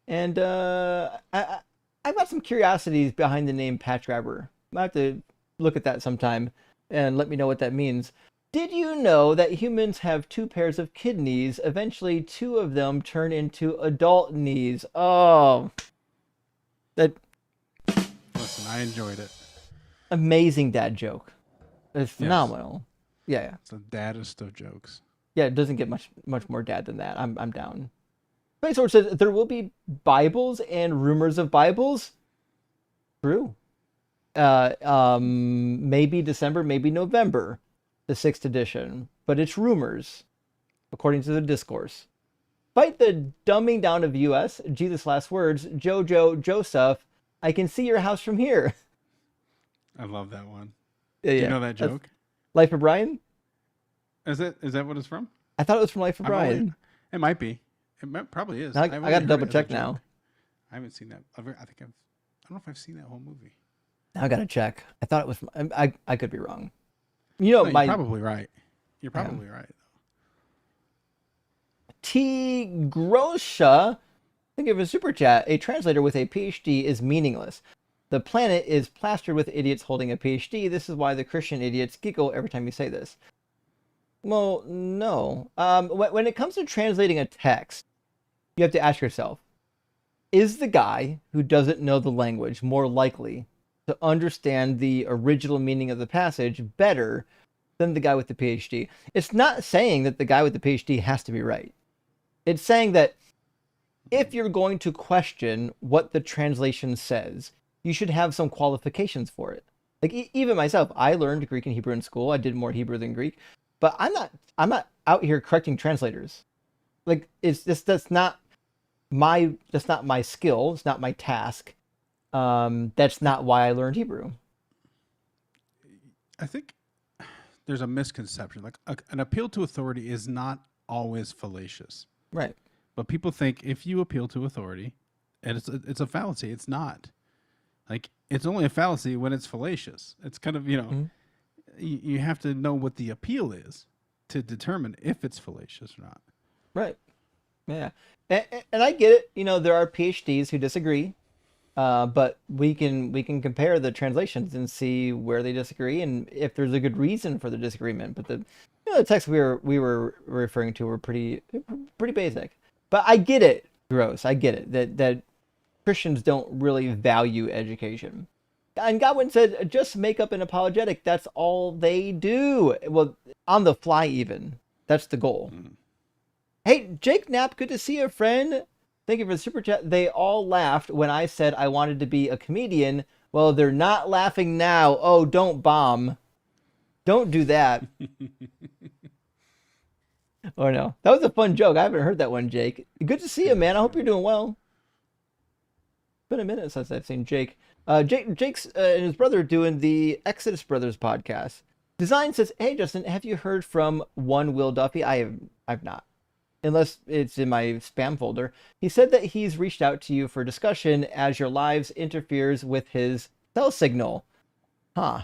And I've got some curiosities behind the name Patch Grabber. I have to look at that sometime and let me know what that means. Did you know that humans have 2 pairs of kidneys? Eventually, 2 of them turn into adult knees. Oh, that... Listen, I enjoyed it. Amazing dad joke. It's phenomenal. Yes. Yeah. It's the daddest of jokes. Yeah, it doesn't get much more dad than that. I'm down. Space Sword says there will be Bibles and rumors of Bibles. True. Maybe December, maybe November, the 6th edition, but it's rumors, according to the discourse. Despite the dumbing down of U.S., Jesus' last words, Jojo, Joseph, I can see your house from here. I love that one. Yeah, Do you know that joke? Life of Brian? Is that what it's from? I thought it was from Life of Brian. It might be. Probably is. I got to double check now. I haven't seen that. I don't know if I've seen that whole movie. Now I got to check. I thought it was from, I could be wrong. You know, no, you're probably right. You're probably right. T. Grosha, thank you for a super chat. A translator with a PhD is meaningless. The planet is plastered with idiots holding a PhD. This is why the Christian idiots giggle every time you say this. Well, no. When it comes to translating a text, you have to ask yourself, is the guy who doesn't know the language more likely to understand the original meaning of the passage better than the guy with the PhD. It's not saying that the guy with the PhD has to be right. It's saying that if you're going to question what the translation says, you should have some qualifications for it. Like even myself, I learned Greek and Hebrew in school. I did more Hebrew than Greek, but I'm not out here correcting translators. Like that's not my skill. It's not my task. That's not why I learned Hebrew. I think there's a misconception. Like an appeal to authority is not always fallacious. Right. But people think if you appeal to authority, and it's a fallacy. It's not. Like it's only a fallacy when it's fallacious. It's kind of, you have to know what the appeal is to determine if it's fallacious or not. Right. Yeah. And I get it. There are PhDs who disagree. But we can compare the translations and see where they disagree and if there's a good reason for the disagreement. But the texts we were referring to were pretty basic. But I get it, Gross. I get it that Christians don't really value education. And Godwin said, just make up an apologetic. That's all they do. Well, on the fly even. That's the goal. Hey, Jake Knapp, good to see you, friend. Thank you for the super chat. They all laughed when I said I wanted to be a comedian. Well, they're not laughing now. Oh, don't bomb. Don't do that. Oh, no. That was a fun joke. I haven't heard that one, Jake. Good to see you, man. I hope you're doing well. It's been a minute since I've seen Jake. Jake's and his brother doing the Exodus Brothers podcast. Design says, hey, Justin, have you heard from one Will Duffy? I've not. Unless it's in my spam folder. He said that he's reached out to you for discussion as your lives interferes with his cell signal. Huh.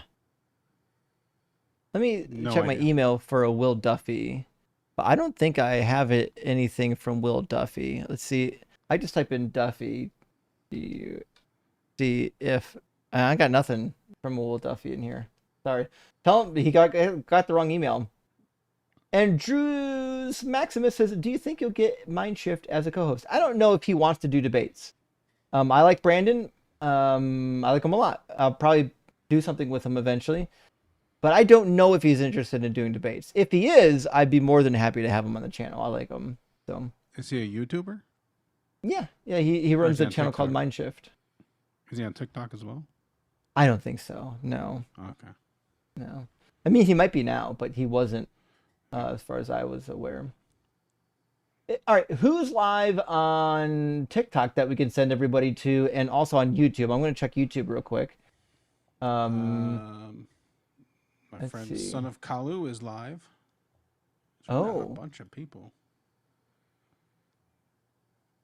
Let me check my email for a Will Duffy. But I don't think I have anything from Will Duffy. Let's see. I just type in Duffy. See if I got nothing from Will Duffy in here. Sorry. Tell him he got the wrong email. And Drew's Maximus says, do you think you'll get Mindshift as a co-host? I don't know if he wants to do debates. I like Brandon. I like him a lot. I'll probably do something with him eventually. But I don't know if he's interested in doing debates. If he is, I'd be more than happy to have him on the channel. I like him. So. Is he a YouTuber? Yeah. He runs a channel called Mindshift. Is he on TikTok as well? I don't think so. No. Okay. No. I mean, he might be now, but he wasn't. As far as I was aware. All right, who's live on TikTok that we can send everybody to, and also on YouTube? I'm going to check YouTube real quick. My friend Son of Kalu is live. So a bunch of people.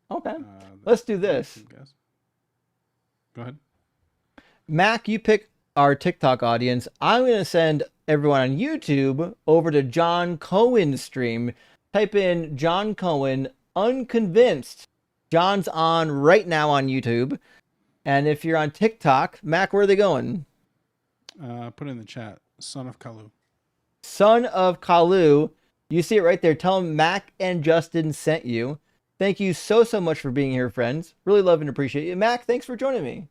Okay, let's do this. Go ahead. Mac, you pick our TikTok audience. I'm going to send everyone on YouTube over to John Cohen's stream. Type in John Cohen Unconvinced. John's on right now on YouTube. And if you're on TikTok, Mac, where are they going? Put it in the chat. Son of Kalu. Son of Kalu. You see it right there. Tell him Mac and Justin sent you. Thank you so much for being here, friends. Really love and appreciate you. Mac, thanks for joining me.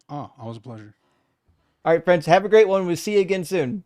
Oh, always a pleasure. All right, friends, have a great one. We'll see you again soon.